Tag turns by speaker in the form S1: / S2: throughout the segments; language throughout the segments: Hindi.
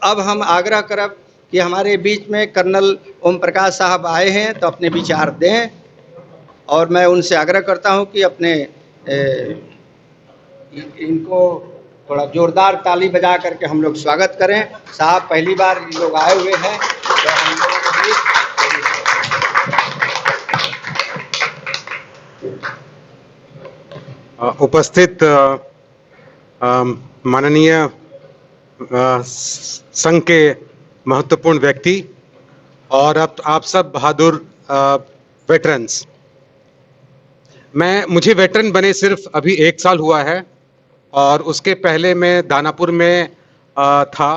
S1: अब हम आग्रह करब कि हमारे बीच में कर्नल ओम प्रकाश साहब आए हैं तो अपने विचार दें, और मैं उनसे आग्रह करता हूं कि अपने इनको थोड़ा जोरदार ताली बजा करके हम लोग स्वागत करें। साहब पहली बार ये लोग आए हुए हैं तो हम लोगों के बीच
S2: उपस्थित माननीय संघ के महत्वपूर्ण व्यक्ति और अब आप सब बहादुर वेटरन्स, मुझे वेटरन बने सिर्फ अभी 1 साल हुआ है और उसके पहले मैं दानापुर में था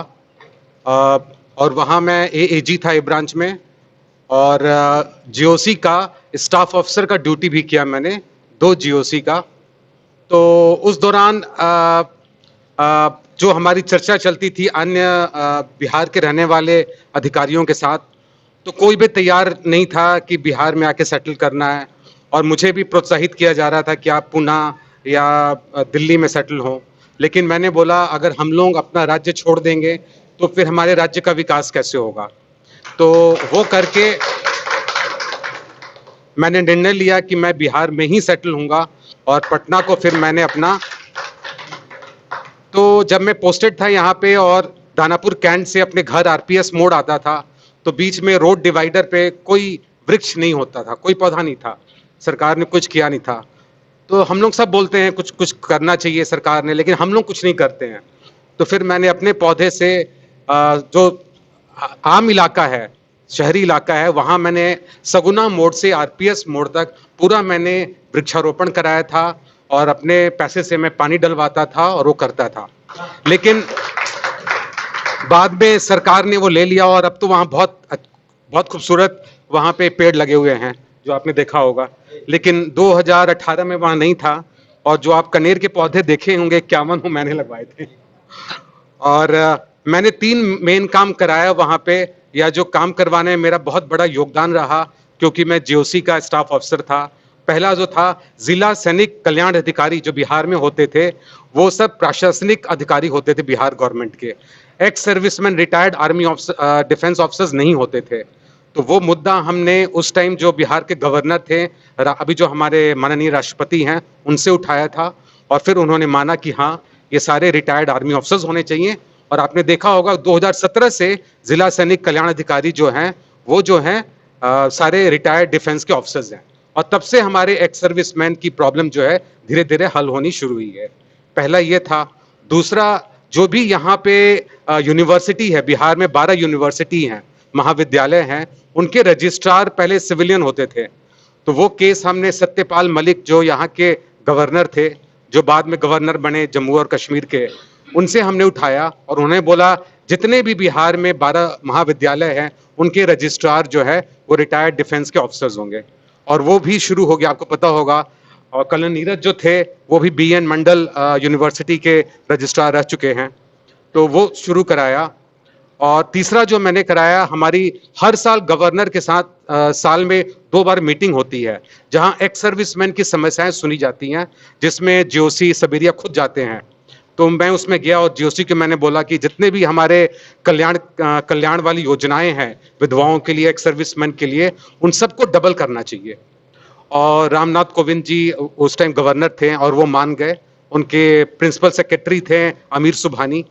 S2: और वहाँ मैं एएजी था ए ब्रांच में, और जीओसी का स्टाफ ऑफिसर का ड्यूटी भी किया मैंने 2 जीओसी का। तो उस दौरान जो हमारी चर्चा चलती थी अन्य बिहार के रहने वाले अधिकारियों के साथ, तो कोई भी तैयार नहीं था कि बिहार में आके सेटल करना है, और मुझे भी प्रोत्साहित किया जा रहा था कि आप पुणे या दिल्ली में सेटल हों। लेकिन मैंने बोला अगर हम लोग अपना राज्य छोड़ देंगे तो फिर हमारे राज्य का विकास कैसे होगा। तो वो करके मैंने निर्णय लिया कि मैं बिहार में ही सेटल हूँगा, और पटना को फिर मैंने अपना, तो जब मैं पोस्टेड था यहाँ पे और दानापुर कैंट से अपने घर आरपीएस मोड़ आता था, तो बीच में रोड डिवाइडर पे कोई वृक्ष नहीं होता था, कोई पौधा नहीं था, सरकार ने कुछ किया नहीं था। तो हम लोग सब बोलते हैं कुछ कुछ करना चाहिए सरकार ने, लेकिन हम लोग कुछ नहीं करते हैं। तो फिर मैंने अपने पौधे से जो आम इलाका है, शहरी इलाका है, वहाँ मैंने सगुना मोड़ से आरपीएस मोड़ तक पूरा मैंने वृक्षारोपण कराया था, और अपने पैसे से मैं पानी डलवाता था और वो करता था। लेकिन बाद में सरकार ने वो ले लिया, और अब तो वहाँ बहुत खूबसूरत वहाँ पे पेड़ लगे हुए हैं जो आपने देखा होगा, लेकिन 2018 में वहाँ नहीं था। और जो आप कनेर के पौधे देखे होंगे 51 मैंने लगवाए थे। और मैंने 3 मेन काम कराया वहाँ पे, या जो काम करवाने में मेरा बहुत बड़ा योगदान रहा, क्योंकि मैं जीओसी का स्टाफ ऑफिसर था। पहला जो था जिला सैनिक कल्याण अधिकारी, जो बिहार में होते थे वो सब प्रशासनिक अधिकारी होते थे बिहार गवर्नमेंट के, ex serviceman retired army defence officers नहीं होते थे। तो वो मुद्दा हमने उस टाइम जो बिहार के गवर्नर थे, अभी जो हमारे माननीय राष्ट्रपति हैं, उनसे उठाया था, और फिर उन्होंने माना कि हाँ ये सारे रिटायर्ड आर्मी ऑफिसर्स होने चाहिए। और आपने देखा होगा 2017 से जिला सैनिक कल्याण अधिकारी जो हैं वो जो हैं सारे रिटायर्ड डिफेंस के ऑफिसर्स हैं, और तब से हमारे एक्स सर्विसमैन की प्रॉब्लम जो है धीरे धीरे हल होनी शुरू हुई है। पहला ये था। दूसरा, जो भी यहाँ पे यूनिवर्सिटी है, बिहार में 12 यूनिवर्सिटी हैं, महाविद्यालय हैं, उनके रजिस्ट्रार पहले सिविलियन होते थे। तो वो केस हमने सत्यपाल मलिक, जो यहाँ के गवर्नर थे, जो बाद में गवर्नर बने जम्मू और कश्मीर के, उनसे हमने उठाया, और उन्होंने बोला जितने भी बिहार में 12 महाविद्यालय हैं उनके रजिस्ट्रार जो है वो रिटायर्ड डिफेंस के ऑफिसर्स होंगे, और वो भी शुरू हो गया। आपको पता होगा, और कर्नल नीरज जो थे वो भी बीएन मंडल यूनिवर्सिटी के रजिस्ट्रार रह चुके हैं, तो वो शुरू कराया। और तीसरा जो मैंने कराया, हमारी हर साल गवर्नर के साथ साल में 2 बार मीटिंग होती है, जहां एक्स सर्विसमैन की समस्याएं सुनी जाती हैं, जिसमें जीओसी सबेरिया खुद जाते हैं। तो मैं उसमें गया और जीओसी के मैंने बोला कि जितने भी हमारे कल्याण वाली योजनाएं हैं विधवाओं के लिए, एक्स सर्विसमैन के लिए, उन सबको डबल करना चाहिए। और रामनाथ कोविंद जी उस टाइम गवर्नर थे और वो मान गए। उनके प्रिंसिपल सेक्रेटरी थे अमीर सुबहानी,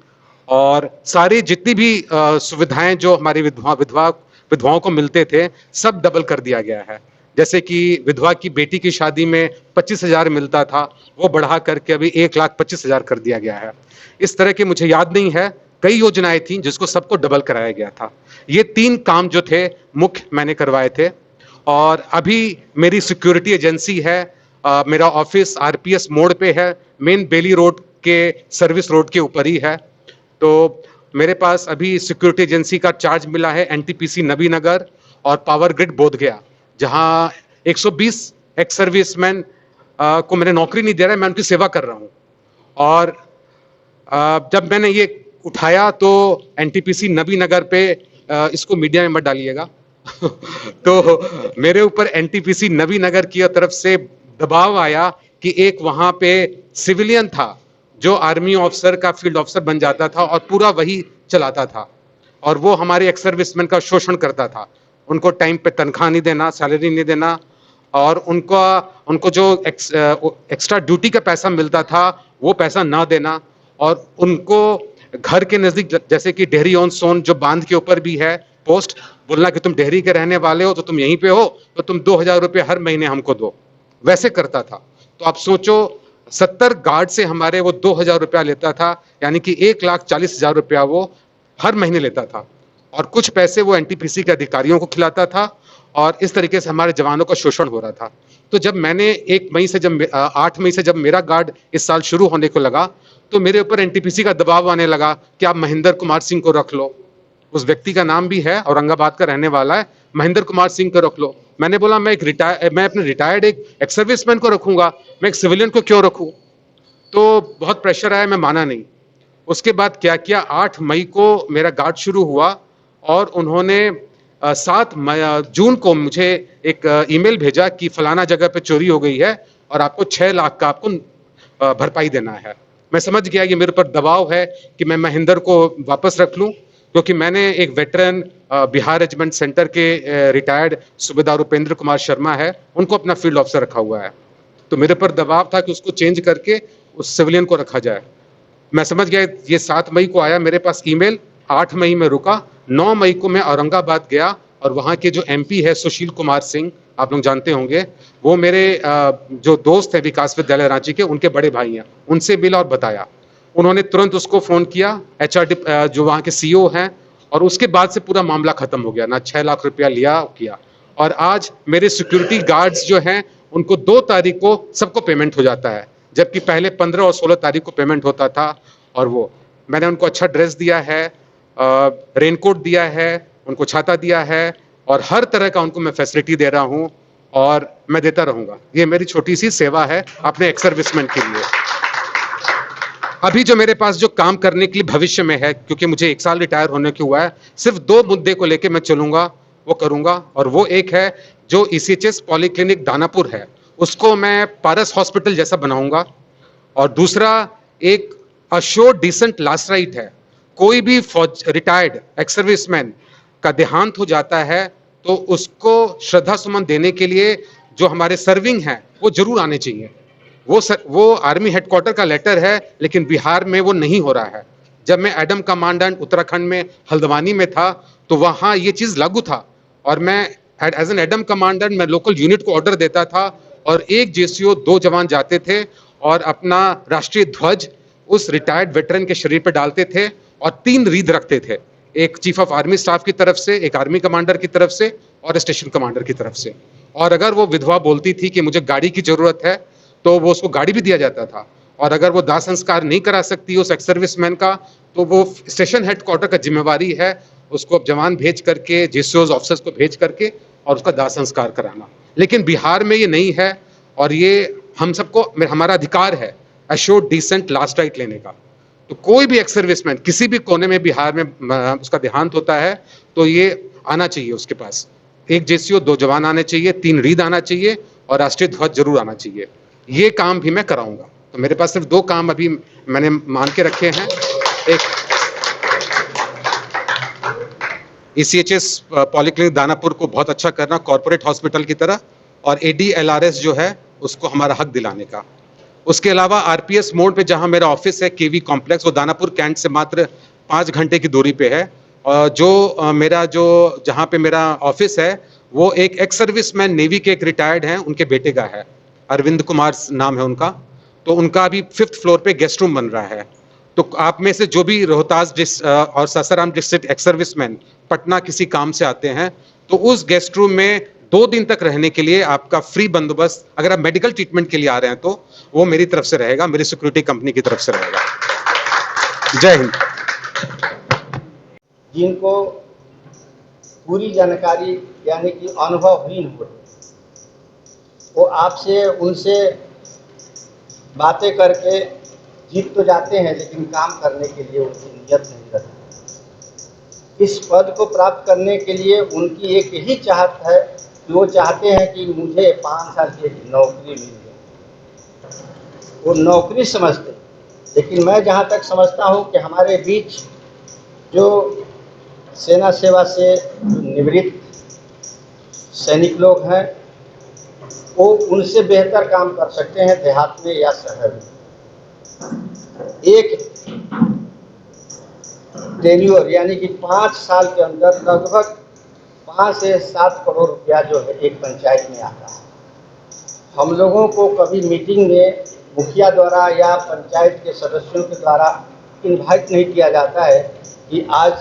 S2: और सारी जितनी भी सुविधाएं जो हमारी विधवाओं को मिलते थे सब डबल कर दिया गया है। जैसे कि विधवा की बेटी की शादी में 25,000 मिलता था, वो बढ़ा करके अभी 1,25,000 कर दिया गया है। इस तरह के मुझे याद नहीं है, कई योजनाएं थी जिसको सबको डबल कराया गया था। ये 3 काम जो थे मुख्य मैंने करवाए थे। और अभी मेरी सिक्योरिटी एजेंसी है, मेरा ऑफिस आरपीएस मोड़ पे है, मेन बेली रोड के सर्विस रोड के ऊपर ही है। तो मेरे पास अभी सिक्योरिटी एजेंसी का चार्ज मिला है एनटीपीसी नबीनगर और पावर ग्रिड बोधगया, जहां 120 एक्स सर्विसमैन को मैंने नौकरी नहीं दे रहा है, मैं उनकी सेवा कर रहा हूं। और जब मैंने ये उठाया तो एनटीपीसी नबीनगर पे, इसको मीडिया में मत डालिएगा तो मेरे ऊपर एनटीपीसी नबीनगर की तरफ से दबाव आया कि एक वहां पे सिविलियन था जो आर्मी ऑफिसर का फील्ड ऑफिसर बन जाता था और पूरा वही चलाता था। और वो हमारे एक्स सर्विसमैन का शोषण करता था। उनको टाइम पे तनख्वाह नहीं देना, सैलरी नहीं देना, और उनको जो एक्स्ट्रा ड्यूटी का पैसा मिलता था वो पैसा ना देना, और उनको घर के नजदीक, जैसे कि डेहरी ऑन सोन जो बांध के ऊपर भी है पोस्ट, बोलना कि तुम डेहरी के रहने वाले हो तो तुम यहीं पे हो तो तुम 2,000 रुपये हर महीने हमको दो, वैसे करता था। तो आप सोचो 70 गार्ड से हमारे वो 2,000 रुपया लेता था, यानी कि 1,40,000 रुपया वो हर महीने लेता था, और कुछ पैसे वो एनटीपीसी के अधिकारियों को खिलाता था, और इस तरीके से हमारे जवानों का शोषण हो रहा था। तो जब मैंने 8 मई से जब मेरा गार्ड इस साल शुरू होने को लगा, तो मेरे ऊपर एनटीपीसी का दबाव आने लगा कि आप महेंद्र कुमार सिंह को रख लो। उस व्यक्ति का नाम भी है, औरंगाबाद का रहने वाला है, महेंद्र कुमार सिंह को रख लो। मैंने बोला मैं अपने रिटायर्ड एक एक्स सर्विसमैन को रखूंगा, मैं एक सिविलियन को क्यों रखूं? तो बहुत प्रेशर आया, मैं माना नहीं। उसके बाद क्या किया, 8 मई को मेरा गार्ड शुरू हुआ, और उन्होंने 7 जून को मुझे एक ईमेल भेजा कि फलाना जगह पे चोरी हो गई है और आपको 6 लाख का आपको भरपाई देना है। मैं समझ गया ये मेरे ऊपर दबाव है कि मैं महेंद्र को वापस रख लूं, क्योंकि मैंने एक वेटरन बिहार रेजिमेंट सेंटर के रिटायर्ड सूबेदार उपेंद्र कुमार शर्मा है, उनको अपना फील्ड ऑफिसर रखा हुआ है। तो मेरे पर दबाव था कि उसको चेंज करके उस सिविलियन को रखा जाए। मैं समझ गया, ये 7 मई को आया मेरे पास ईमेल, 8 मई में रुका, 9 मई को मैं औरंगाबाद गया, और वहाँ के जो एमपी है सुशील कुमार सिंह, आप लोग जानते होंगे, वो मेरे जो दोस्त है विकास विद्यालय रांची के, उनके बड़े भाई हैं, उनसे मिला और बताया। उन्होंने तुरंत उसको फोन किया, एचआरडी जो वहाँ के सीईओ हैं, और उसके बाद से पूरा मामला खत्म हो गया, ना 6 लाख रुपया लिया किया। और आज मेरे सिक्योरिटी गार्ड्स जो हैं उनको 2 तारीख को सबको पेमेंट हो जाता है, जबकि पहले 15 और 16 तारीख को पेमेंट होता था। और वो मैंने उनको अच्छा ड्रेस दिया है, रेनकोट दिया है, उनको छाता दिया है, और हर तरह का उनको मैं फैसिलिटी दे रहा हूँ, और मैं देता रहूँगा। ये मेरी छोटी सी सेवा है अपने एक्स सर्विसमैन के लिए। अभी जो मेरे पास जो काम करने के लिए भविष्य में है, क्योंकि मुझे 1 साल रिटायर होने को हुआ है, सिर्फ 2 मुद्दे को लेके मैं चलूंगा, वो करूंगा। और वो एक है जो ईसीएचएस पॉलीक्लिनिक दानापुर है, उसको मैं पारस हॉस्पिटल जैसा बनाऊंगा। और दूसरा, एक अश्योर्ड डिसेंट लास्ट राइट है। कोई भी रिटायर्ड एक्स सर्विसमैन का देहांत हो जाता है तो उसको श्रद्धा सुमन देने के लिए जो हमारे सर्विंग हैं वो जरूर आने चाहिए। वो आर्मी हेडक्वार्टर का लेटर है, लेकिन बिहार में वो नहीं हो रहा है। जब मैं एडम कमांडेंट उत्तराखंड में हल्द्वानी में था तो वहाँ ये चीज़ लागू था, और मैं एज एन एडम कमांडेंट मैं लोकल यूनिट को ऑर्डर देता था, और एक जेसीओ 2 जवान जाते थे और अपना राष्ट्रीय ध्वज उस रिटायर्ड वेटरन के शरीर पर डालते थे, और 3 रीद रखते थे, एक चीफ ऑफ आर्मी स्टाफ की तरफ से, एक आर्मी कमांडर की तरफ से, और स्टेशन कमांडर की तरफ से। और अगर वो विधवा बोलती थी कि मुझे गाड़ी की जरूरत है तो वो उसको गाड़ी भी दिया जाता था। और अगर वो दाह संस्कार नहीं करा सकती उस एक्स सर्विसमैन का, तो वो स्टेशन हेडक्वार्टर का जिम्मेवारी है उसको जवान भेज करके, जेसीओज ऑफिसर्स को भेज करके, और उसका दाह संस्कार कराना। लेकिन बिहार में ये नहीं है, और ये हम सबको, हमारा अधिकार है अश्योर्ड डिसेंट लास्ट राइट लेने का। तो कोई भी एक्स सर्विसमैन किसी भी कोने में बिहार में उसका देहांत होता है तो ये आना चाहिए उसके पास, एक जेसीओ 2 जवान आने चाहिए, 3 रीद आना चाहिए, और राष्ट्रीय ध्वज जरूर आना चाहिए। ये काम भी मैं कराऊंगा। तो मेरे पास सिर्फ 2 काम अभी मैंने मान के रखे हैं, एक ईसीएचएस पॉलीक्लिनिक दानापुर को बहुत अच्छा करना कॉर्पोरेट हॉस्पिटल की तरह, और एडीएलआरएस जो है उसको हमारा हक दिलाने का। उसके अलावा आरपीएस मोड़ पे जहां मेरा ऑफिस है केवी कॉम्प्लेक्स, वो दानापुर कैंट से मात्र 5 घंटे की दूरी पे है। और जो जहां पे मेरा ऑफिस है वो एक एक्स सर्विसमैन नेवी के एक रिटायर्ड हैं, उनके बेटे का है, अरविंद कुमार नाम है उनका। तो उनका अभी 5th फ्लोर पे गेस्ट रूम बन रहा है। तो आप में से जो भी रोहतास और Sasaram district ex serviceman Patna किसी काम से आते हैं तो उस गेस्ट रूम में 2 दिन तक रहने के लिए आपका फ्री बंदोबस्त, अगर आप मेडिकल ट्रीटमेंट के लिए आ रहे हैं तो वो मेरी तरफ से रहेगा, मेरी सिक्योरिटी कंपनी की तरफ से रहेगा। जय हिंद।
S1: जिनको पूरी जानकारी यानी कि अनुभवहीन हो, वो आपसे उनसे बातें करके जीत तो जाते हैं, लेकिन काम करने के लिए उनकी नीयत नहीं रहती। इस पद को प्राप्त करने के लिए उनकी एक ही चाहत है कि वो चाहते हैं कि मुझे 5 साल की नौकरी मिल जाए, वो नौकरी समझते। लेकिन मैं जहाँ तक समझता हूँ कि हमारे बीच जो सेना सेवा से जो निवृत्त सैनिक लोग हैं वो उनसे बेहतर काम कर सकते हैं देहात में या शहर में। एक टेन्योर यानी कि 5 साल के अंदर लगभग 5 से 7 करोड़ रुपया जो है एक पंचायत में आता है। हम लोगों को कभी मीटिंग में मुखिया द्वारा या पंचायत के सदस्यों के द्वारा इनवाइट नहीं किया जाता है कि आज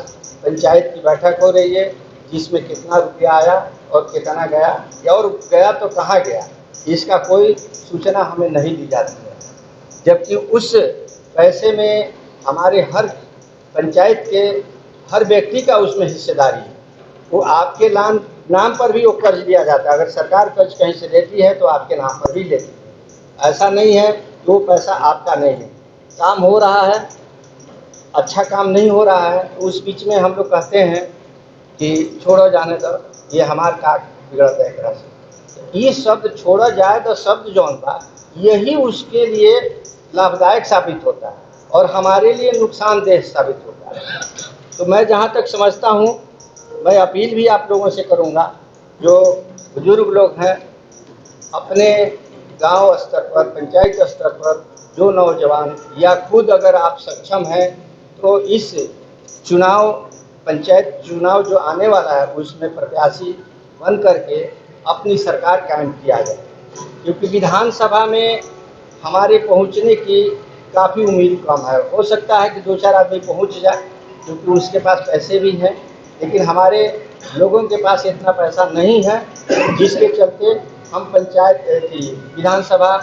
S1: पंचायत की बैठक हो रही है जिसमें कितना रुपया आया और कितना गया, या और गया तो कहाँ गया, इसका कोई सूचना हमें नहीं दी जाती है। जबकि उस पैसे में हमारे हर पंचायत के हर व्यक्ति का उसमें हिस्सेदारी है। वो आपके नाम पर भी वो कर्ज लिया जाता है। अगर सरकार कर्ज कहीं से लेती है तो आपके नाम पर भी लेती है। ऐसा नहीं है कि वो पैसा आपका नहीं है। काम हो रहा है, अच्छा काम नहीं हो रहा है तो उस बीच में हम लोग कहते हैं कि छोड़ो जाने दो, ये हमार का बिगड़ता है एक तरह से। ये शब्द छोड़ा जाए तो शब्द जौन था यही उसके लिए लाभदायक साबित होता है और हमारे लिए नुकसानदेह साबित होता है। तो मैं जहाँ तक समझता हूँ, मैं अपील भी आप लोगों से करूँगा, जो बुजुर्ग लोग हैं अपने गांव स्तर पर, पंचायत स्तर पर जो नौजवान या खुद अगर आप सक्षम हैं तो इस चुनाव, पंचायत चुनाव जो आने वाला है उसमें प्रत्याशी बन करके अपनी सरकार कायम किया जाए। क्योंकि विधानसभा में हमारे पहुंचने की काफ़ी उम्मीद कम है। हो सकता है कि 2-4 आदमी पहुंच जाए क्योंकि उसके पास पैसे भी हैं, लेकिन हमारे लोगों के पास इतना पैसा नहीं है जिसके चलते हम पंचायत की विधानसभा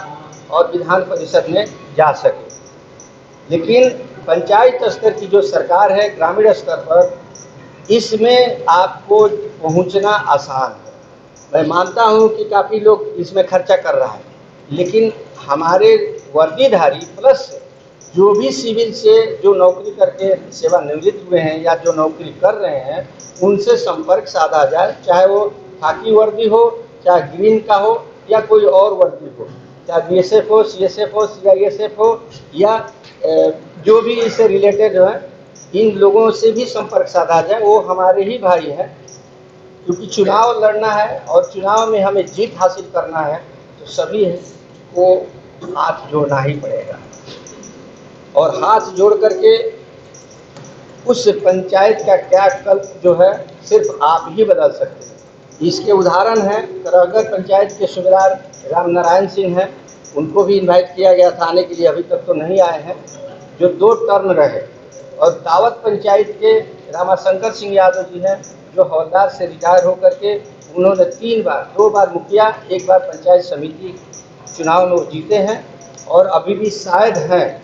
S1: और विधान परिषद में जा सके। लेकिन पंचायत स्तर की जो सरकार है ग्रामीण स्तर पर, इसमें आपको पहुंचना आसान है। मैं मानता हूं कि काफ़ी लोग इसमें खर्चा कर रहा है, लेकिन हमारे वर्दीधारी प्लस जो भी सिविल से जो नौकरी करके सेवानिवृत्त हुए हैं या जो नौकरी कर रहे हैं उनसे संपर्क साधा जाए, चाहे वो खाकी वर्दी हो, चाहे ग्रीन का हो या कोई और वर्दी हो, चाहे BSF हो, CSF हो, CISF हो या जो भी इससे रिलेटेड है, इन लोगों से भी संपर्क साधा जाए। वो हमारे ही भाई हैं। क्योंकि चुनाव लड़ना है और चुनाव में हमें जीत हासिल करना है तो सभी को हाथ जोड़ना ही पड़ेगा और हाथ जोड़ करके उस पंचायत का क्याकल्प जो है सिर्फ आप ही बदल सकते हैं। इसके उदाहरण हैं करहगर पंचायत के सूबेदार राम नारायण सिंह हैं, उनको भी इनवाइट किया गया था आने के लिए, अभी तक तो नहीं आए हैं, जो 2 टर्म रहे। और दावत पंचायत के रामाशंकर सिंह यादव जी हैं जो हवलदार से रिटायर होकर के उन्होंने 3 बार, 2 बार मुखिया, 1 बार पंचायत समिति चुनाव में जीते हैं और अभी भी शायद हैं।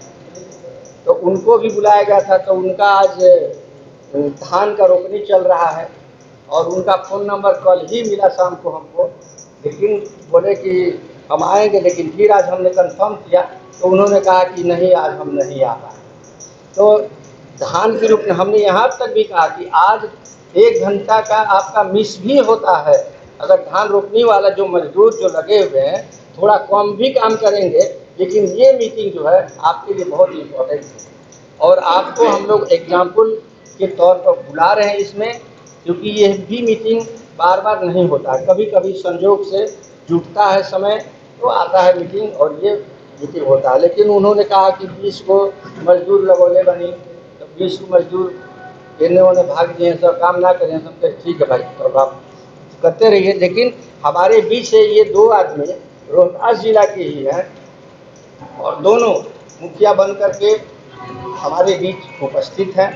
S1: तो उनको भी बुलाया गया था। तो उनका आज धान का रोपनी चल रहा है और उनका फ़ोन नंबर कल ही मिला शाम को हमको, लेकिन बोले कि हम आएंगे, लेकिन फिर आज हमने कंफर्म किया तो उन्होंने कहा कि नहीं आज हम नहीं आ पाए। तो धान की रोपनी हमने यहाँ तक भी कहा कि आज 1 घंटा का आपका मिस भी होता है। अगर धान रोपनी वाला जो मजदूर जो लगे हुए हैं थोड़ा कम भी काम करेंगे, लेकिन ये मीटिंग जो है आपके लिए बहुत इम्पोर्टेंट है और आपको हम लोग एग्जाम्पल के तौर पर बुला रहे हैं इसमें, क्योंकि ये भी मीटिंग बार बार नहीं होता है। कभी कभी संजोग से जुटता है समय तो आता है मीटिंग और ये मीटिंग होता है। लेकिन उन्होंने कहा कि 20 को मजदूर लगोले बनी, तो 20 को मजदूर इन्हें उन्हें भाग दिए, सब काम ना करें, सब तो ठीक है भाई, तो आप करते रहिए। लेकिन हमारे बीच से ये 2 आदमी रोहतास जिला के ही हैं और दोनों मुखिया बन करके हमारे बीच उपस्थित हैं।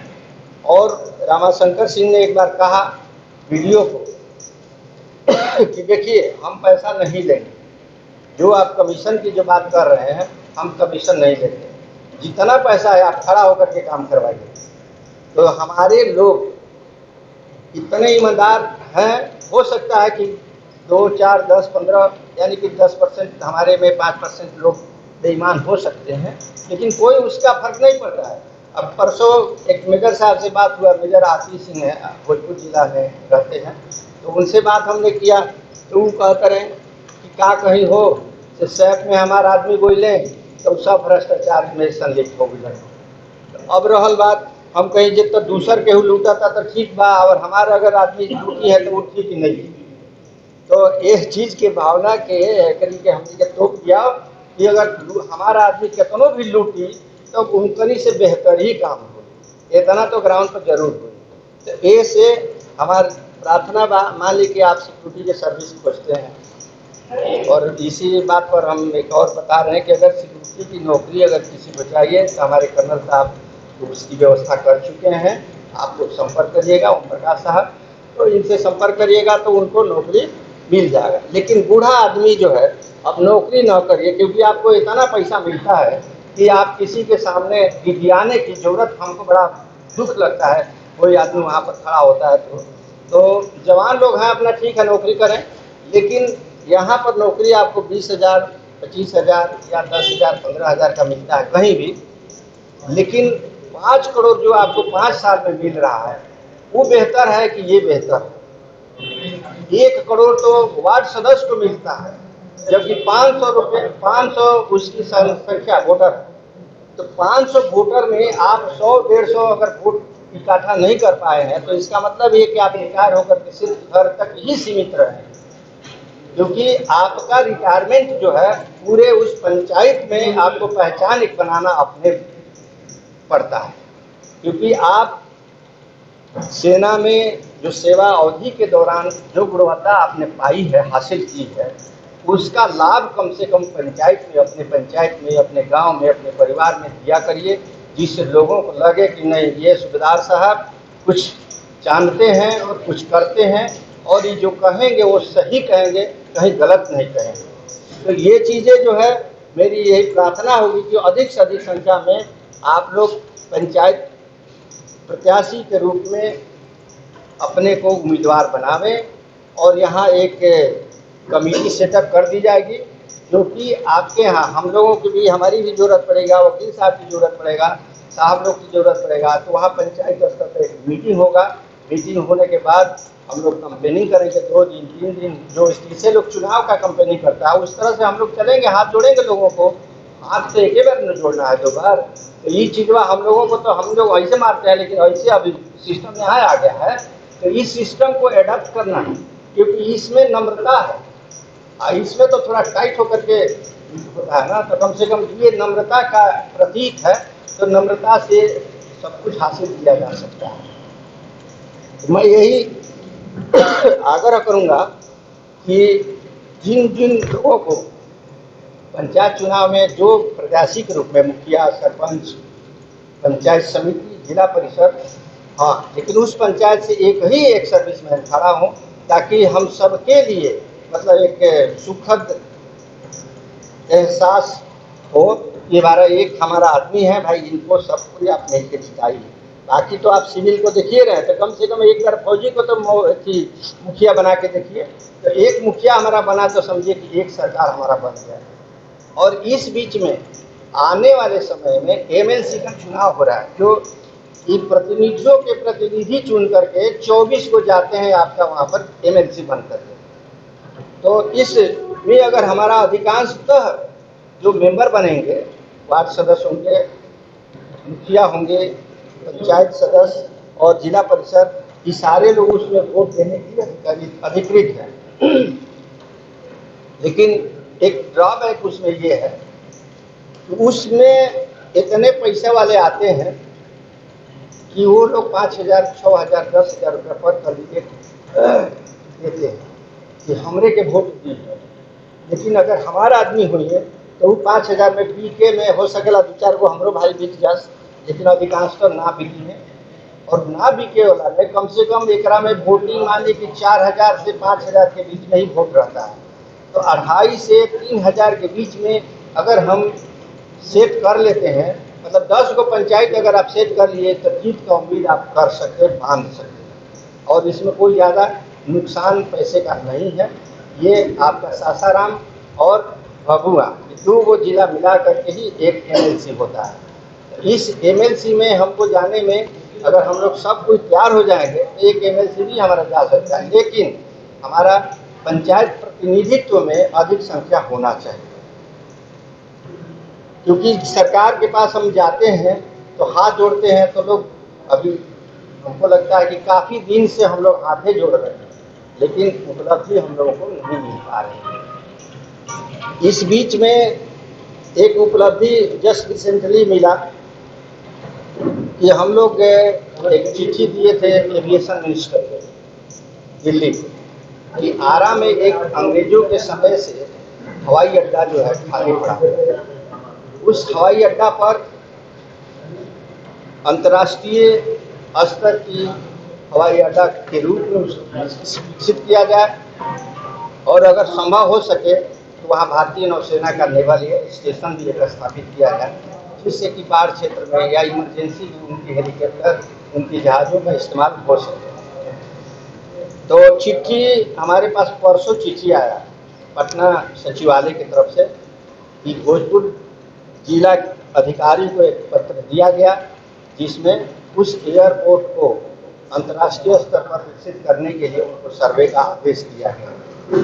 S1: और रामाशंकर सिंह ने एक बार कहा वीडियो को कि देखिए हम पैसा नहीं लेंगे, जो आप कमीशन की जो बात कर रहे हैं हम कमीशन नहीं लेंगे, जितना पैसा है आप खड़ा होकर के काम करवाइए। तो हमारे लोग इतने ईमानदार हैं, हो सकता है कि 2, 4, 10, 15 यानी कि 10% हमारे में 5% लोग बेईमान हो सकते हैं, लेकिन कोई उसका फर्क नहीं पड़ता है। अब परसों एक मेजर साहब से बात हुआ, मेजर आतिश सिंह है, भोजपुर जिला में रहते हैं, तो उनसे बात हमने किया तो वो कहते रहे कि का कहीं हो तो सैफ में हमारा आदमी बोले तो सब भ्रष्टाचार में संलिप्त हो गए। तो अब रहल बात हम कहीं जब तक दूसर केहू लूटा था तो ठीक बा, और हमारा अगर आदमी लूटी है तो वो ठीक ही नहीं है। तो इस चीज के भावना के करी के हमने के तोप दिया कि अगर हमारा आदमी कितनों भी लूटी तो उनकनी से बेहतर ही काम हो, इतना तो ग्राउंड पर जरूर हो। तो ये से हमारी प्रार्थना मान ली कि आप सिक्योरिटी के सर्विस खोजते हैं, और इसी बात पर हम एक और बता रहे हैं कि अगर सिक्योरिटी की नौकरी अगर किसी को चाहिए तो हमारे कर्नल साहब उसकी व्यवस्था कर चुके हैं। आप लोग संपर्क करिएगा, ओम प्रकाश साहब, तो इनसे संपर्क करिएगा तो उनको नौकरी मिल जाएगा। लेकिन बूढ़ा आदमी जो है अब नौकरी न करिए, क्योंकि आपको इतना पैसा मिलता है कि आप किसी के सामने गिड़गिड़ाने की जरूरत, हमको बड़ा दुख लगता है कोई आदमी वहाँ पर खड़ा होता है। तो जवान लोग हैं अपना ठीक है नौकरी करें, लेकिन यहाँ पर नौकरी आपको 20,000, 25,000 या 10,000, 15,000 का मिलता है कहीं भी, लेकिन 5 करोड़ जो आपको 5 साल में मिल रहा है वो बेहतर है कि ये बेहतर है। 1 करोड़ तो वार्ड सदस्य को मिलता है, जबकि 500 रुपये 500 उसकी संख्या वोटर, तो 500 वोटर में आप 100-150 अगर वोट इकट्ठा नहीं कर पाए हैं तो इसका मतलब ये कि आप रिटायर होकर के सिर्फ घर तक ही सीमित रहे, क्योंकि आपका रिटायरमेंट जो है पूरे उस पंचायत में आपको पहचान एक बनाना अपने पड़ता है। क्योंकि आप सेना में जो सेवा अवधि के दौरान जो गुणवत्ता आपने पाई है, हासिल की है, उसका लाभ कम से कम पंचायत में, अपने पंचायत में, अपने गांव में, अपने परिवार में दिया करिए, जिससे लोगों को लगे कि नहीं ये सूबेदार साहब कुछ जानते हैं और कुछ करते हैं, और ये जो कहेंगे वो सही कहेंगे, कहीं गलत नहीं कहेंगे। तो ये चीज़ें जो है मेरी यही प्रार्थना होगी कि अधिक से अधिक संख्या में आप लोग पंचायत प्रत्याशी के रूप में अपने को उम्मीदवार बनावें, और यहाँ एक कमेटी सेटअप कर दी जाएगी, जो कि आपके यहाँ हम लोगों की भी, हमारी भी जरूरत पड़ेगा, वकील साहब की जरूरत पड़ेगा, साहब लोग की जरूरत पड़ेगा। तो वहाँ पंचायत स्तर पर एक मीटिंग होगा, मीटिंग होने के बाद हम लोग कंपेनिंग करेंगे 2 दिन 3 दिन, जो इससे लोग चुनाव का कंपेनिंग करता है उस तरह से हम लोग चलेंगे, हाथ जोड़ेंगे लोगों को। हाथ तो एक ही बार न जोड़ना है 2 बार। तो ये चीज़वा हम लोगों को तो हम लोग ऐसे मारते हैं, लेकिन ऐसे अभी सिस्टम यहाँ आ गया है, तो इस सिस्टम को एडप्ट करना है, क्योंकि इसमें नम्रता है। इसमें तो थोड़ा टाइट होकर के होता है ना, तो कम से कम ये नम्रता का प्रतीक है, तो नम्रता से सब कुछ हासिल किया जा सकता है। तो मैं यही आग्रह करूँगा कि जिन जिन लोगों को पंचायत चुनाव में जो प्रत्याशी के रूप में मुखिया, सरपंच, पंचायत समिति, जिला परिषद, हाँ, लेकिन उस पंचायत से एक सर्विसमैन खड़ा हो, ताकि हम सबके लिए मतलब एक सुखद एहसास हो कि हमारा एक हमारा आदमी है भाई, इनको सबको आप नहीं के जिताइए। बाकी तो आप सिविल को देखिए रहे, तो कम से कम एक बार फौजी को तो मुखिया बना के देखिए। तो एक मुखिया हमारा बना तो समझिए कि एक सरकार हमारा बन गया। और इस बीच में आने वाले समय में एमएलसी का चुनाव हो रहा है, जो इन प्रतिनिधियों के प्रतिनिधि चुन करके 24 को जाते हैं आपका वहाँ पर एमएलसी बन करके। तो इसमें अगर हमारा अधिकांशतः जो मेंबर बनेंगे, वार्ड सदस्य होंगे, मुखिया होंगे, पंचायत सदस्य और जिला परिषद, ये सारे लोग उसमें वोट देने के लिए अधिकृत हैं। लेकिन एक ड्रॉबैक उसमें ये है कि उसमें इतने पैसे वाले आते हैं कि वो लोग 5,000, 6,000, 10,000 रुपये पर कैंडिडेट देते हैं कि हमरे के वोट दिए। लेकिन अगर हमारा आदमी हुई है तो वो 5,000 में पीके में हो सकेला 2-4 गो हमरो भाई बिक जास, लेकिन अधिकांश तो ना बिकी है। और ना बिके वाला में कम से कम एकरा में वोटिंग मान ली कि 4,000 से 5,000 के बीच में ही वोट रहता है। तो 2,500 से 3,000 के बीच में अगर हम सेट कर लेते हैं, मतलब 10 गो पंचायत अगर आप सेट कर लिए तो जीत का उम्मीद आप कर सकते, बांध सकते। और इसमें कोई ज़्यादा नुकसान पैसे का नहीं है। ये आपका सासाराम और भभुआ 2 गो जिला मिला करके ही एक एमएलसी होता है। इस एमएलसी में हमको जाने में अगर हम लोग सब कोई तैयार हो जाएंगे तो एक एमएलसी भी हमारा जा सकता है, लेकिन हमारा पंचायत प्रतिनिधित्व में अधिक संख्या होना चाहिए। क्योंकि सरकार के पास हम जाते हैं तो हाथ जोड़ते हैं तो लोग अभी हमको लगता है कि काफ़ी दिन से हम लोग हाथे जोड़ रहे हैं, लेकिन उपलब्धि हम लोगों को नहीं मिल पा रही है। इस बीच में एक उपलब्धि जस्ट रिसेंटली मिला कि हम लोग एक चिट्ठी दिए थे एविएशन मिनिस्टर को दिल्ली को कि आरा में एक अंग्रेजों के समय से हवाई अड्डा जो है खाली पड़ा है, उस हवाई अड्डा पर अंतर्राष्ट्रीय स्तर की हवाई अड्डा के रूप में उसको विकसित किया जाए और अगर संभव हो सके तो वहाँ भारतीय नौसेना का नेवल स्टेशन भी एक स्थापित किया जाए, जिससे कि बाढ़ क्षेत्र में या इमरजेंसी में उनकी हेलीकॉप्टर उनकी जहाज़ों का इस्तेमाल हो सके। तो चिट्ठी हमारे पास परसों चिट्ठी आया पटना सचिवालय की तरफ से कि भोजपुर जिला अधिकारी को एक पत्र दिया गया जिसमें उस एयरपोर्ट को अंतर्राष्ट्रीय स्तर पर विकसित करने के लिए उनको सर्वे का आदेश दिया गया।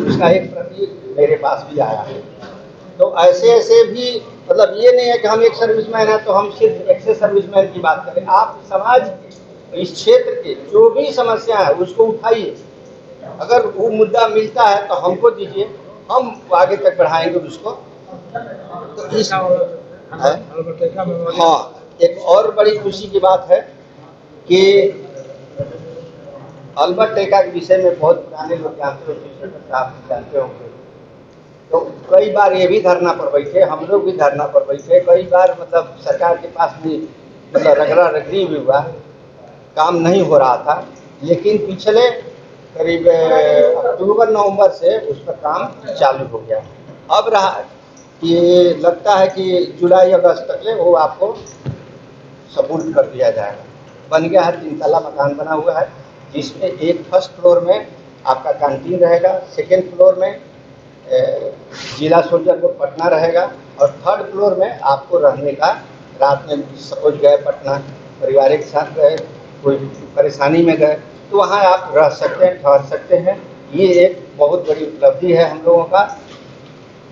S1: उसका एक प्रति मेरे पास भी आया है। तो ऐसे ऐसे भी मतलब ये नहीं है कि हम एक सर्विसमैन हैं तो हम सिर्फ एक्स सर्विसमैन की बात करें। आप समाज इस क्षेत्र के जो भी समस्या है उसको उठाइए, अगर वो मुद्दा मिलता है तो हमको दीजिए, हम आगे तक बढ़ाएंगे उसको। तो इस हाँ, एक और बड़ी खुशी की बात है कि अल्बर्ट एक्का के विषय में बहुत पुराने लोग जानते हो, आप जानते होंगे। तो कई बार ये भी धरना पर बैठे, हम लोग भी धरना पर बैठे, कई बार मतलब सरकार के पास भी मतलब रगड़ा रगड़ी भी हुआ, काम नहीं हो रहा था। लेकिन पिछले करीब अक्टूबर नवंबर से उस पर काम चालू हो गया। अब रहा कि लगता है कि जुलाई अगस्त तक ले वो आपको सबूत कर दिया जाएगा। बन गया है, 3 तला मकान बना हुआ है जिसमें एक फर्स्ट फ्लोर में आपका कैंटीन रहेगा, सेकेंड फ्लोर में जिला सोल्जर को पटना रहेगा और थर्ड फ्लोर में आपको रहने का, रात में सपोज गए पटना परिवार के साथ गए, कोई परेशानी में गए तो वहाँ आप रह सकते हैं, ठहर सकते हैं। ये एक बहुत बड़ी उपलब्धि है हम लोगों का।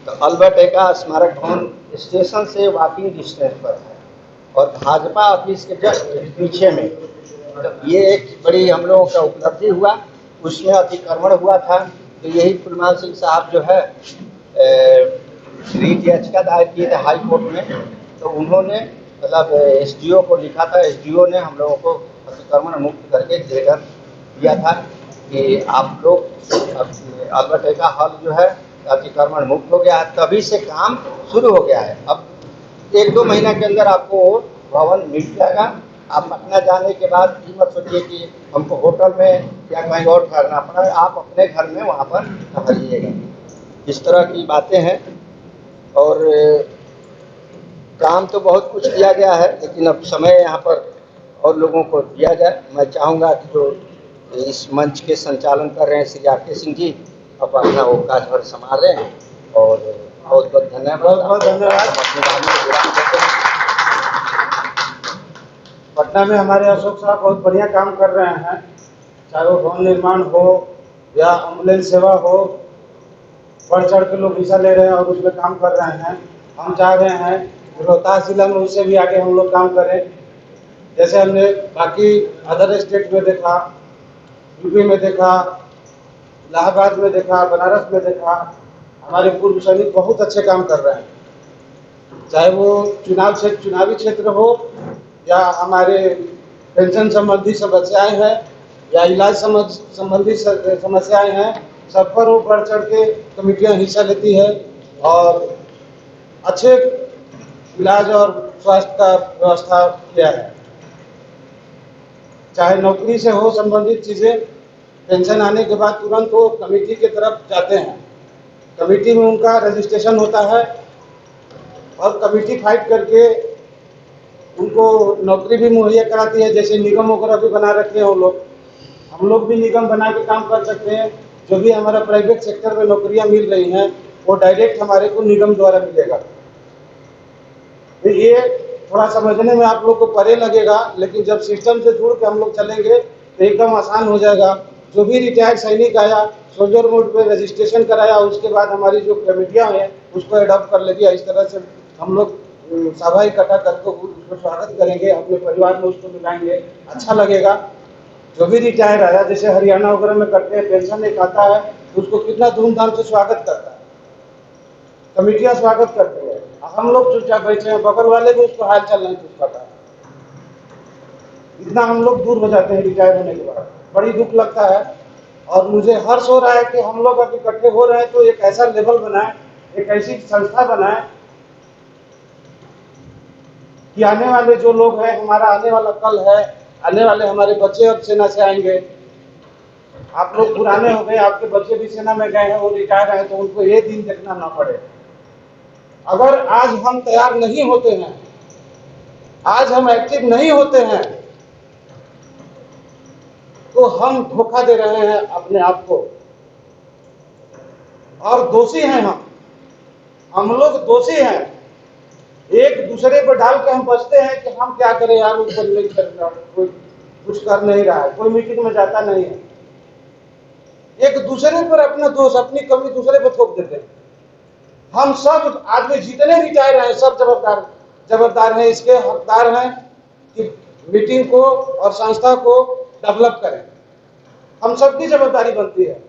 S1: तो अल्बर्ट एक्का स्मारक भवन स्टेशन से वॉकिंग डिस्टेंस पर है और भाजपा ऑफिस के जस्ट पीछे में। तो ये एक बड़ी हम लोगों का उपलब्धि हुआ। उसमें अतिक्रमण हुआ था तो यही फुलमाल सिंह साहब जो है रीट याचिका दायर किए थे हाई कोर्ट में, तो उन्होंने मतलब एसडीओ को लिखा था, एसडीओ ने हम लोगों को अतिक्रमण मुक्त करके लेटर दिया था कि आप लोग अल्बर्ट एक्का हॉल जो है अतिक्रमण मुक्त हो गया है, तभी से काम शुरू हो गया है। अब 1-2 महीना के अंदर आपको भवन मिल जाएगा। आप पटना जाने के बाद भी मत सोचिए कि हमको होटल में या कहीं और ठहरना पड़ा है, आप अपने घर में वहाँ पर ठहरिएगा। इस तरह की बातें हैं और काम तो बहुत कुछ किया गया है, लेकिन अब समय यहाँ पर और लोगों को दिया जाए। मैं चाहूँगा कि जो इस मंच के संचालन कर रहे हैं श्री आर के सिंह जी, अब अपना वो कार्यभार संभाल रहे हैं और बहुत बहुत धन्यवाद।
S3: बहुत धन्यवाद। पटना में हमारे अशोक साहब बहुत बढ़िया काम कर रहे हैं, चाहे वो भवन निर्माण हो या एम्बुलेंस सेवा हो, बढ़ चढ़ के लोग हिस्सा ले रहे हैं और उसमें काम कर रहे हैं। हम चाह रहे हैं रोहतास जिला में उससे भी आगे हम लोग काम करें। जैसे हमने बाकी अदर स्टेट में देखा, यूपी में देखा, इलाहाबाद में देखा, बनारस में देखा, हमारे पूर्व सैनिक बहुत अच्छे काम कर रहे हैं। चाहे वो चुनावी क्षेत्र हो या हमारे पेंशन संबंधी समस्याएं हैं या इलाज संबंधी समस्याएं हैं, सब पर वो बढ़ चढ़ के कमेटियां हिस्सा लेती है और अच्छे इलाज और स्वास्थ्य का व्यवस्था किया है। चाहे नौकरी से हो संबंधित चीज़ें, पेंशन आने के बाद तुरंत वो कमेटी की तरफ जाते हैं, कमेटी में उनका रजिस्ट्रेशन होता है और कमेटी फाइट करके उनको नौकरी भी मुहैया कराती है। जैसे निगम वगैरह भी बना रखे हैं वो लोग, हम लोग भी निगम बना के काम कर सकते हैं। जो भी हमारा प्राइवेट सेक्टर में नौकरियां मिल रही हैं वो डायरेक्ट हमारे को निगम द्वारा मिलेगा। तो ये थोड़ा समझने में आप लोग को परे लगेगा, लेकिन जब सिस्टम से जुड़ के हम लोग चलेंगे तो एकदम आसान हो जाएगा। जो भी रिटायर्ड सैनिक आया, सोल्जर मोड पे रजिस्ट्रेशन कराया, उसके बाद हमारी जो कमेटियां हैं उसको एडॉप्ट कर लेगी। इस तरह से हम लोग सभा इकट्ठा करके उसको स्वागत करेंगे, अपने परिवार में उसको मिलाएंगे, अच्छा लगेगा। जो भी रिटायर आया, जैसे हरियाणा वगैरह में करते हैं, पेंशन एक आता है तो उसको कितना धूमधाम से स्वागत करता है, कमेटियां स्वागत करती है। हम लोग चुपचाप बैठे हैं, बगल वाले भी उसको हाल चाल नहीं पूछ पाता। इतना हम लोग दूर हो जाते हैं रिटायर होने के बाद, बड़ी दुख लगता है। और मुझे हर्ष हो रहा है कि हम लोग अब इकट्ठे हो रहे हैं तो एक ऐसा लेवल बनाए, एक ऐसी संस्था बनाए कि आने वाले जो लोग हैं, हमारा आने वाला कल है, आने वाले हमारे बच्चे अब सेना से आएंगे। आप लोग पुराने हो गए, आपके बच्चे भी सेना में गए हैं, वो रिटायर हैं, तो उनको ये दिन देखना ना पड़े। अगर आज हम तैयार नहीं होते हैं, आज हम एक्टिव नहीं होते हैं, तो हम धोखा दे रहे हैं अपने आप को, और दोषी हैं हम लोग दोषी हैं। एक दूसरे पर डाल के हम बचते हैं कि हम क्या करें यार, ऊपर नहीं कर रहा, कोई कुछ कर नहीं रहा है, कोई मीटिंग में जाता नहीं है। एक दूसरे पर अपना दोष, अपनी कमी दूसरे पर थोप देते हैं। हम सब आदमी जितने रिटायर हैं सब जवाबदार हैं, इसके हकदार हैं कि मीटिंग को और संस्था को डेवलप करें। हम सबकी जवाबदारी बनती है,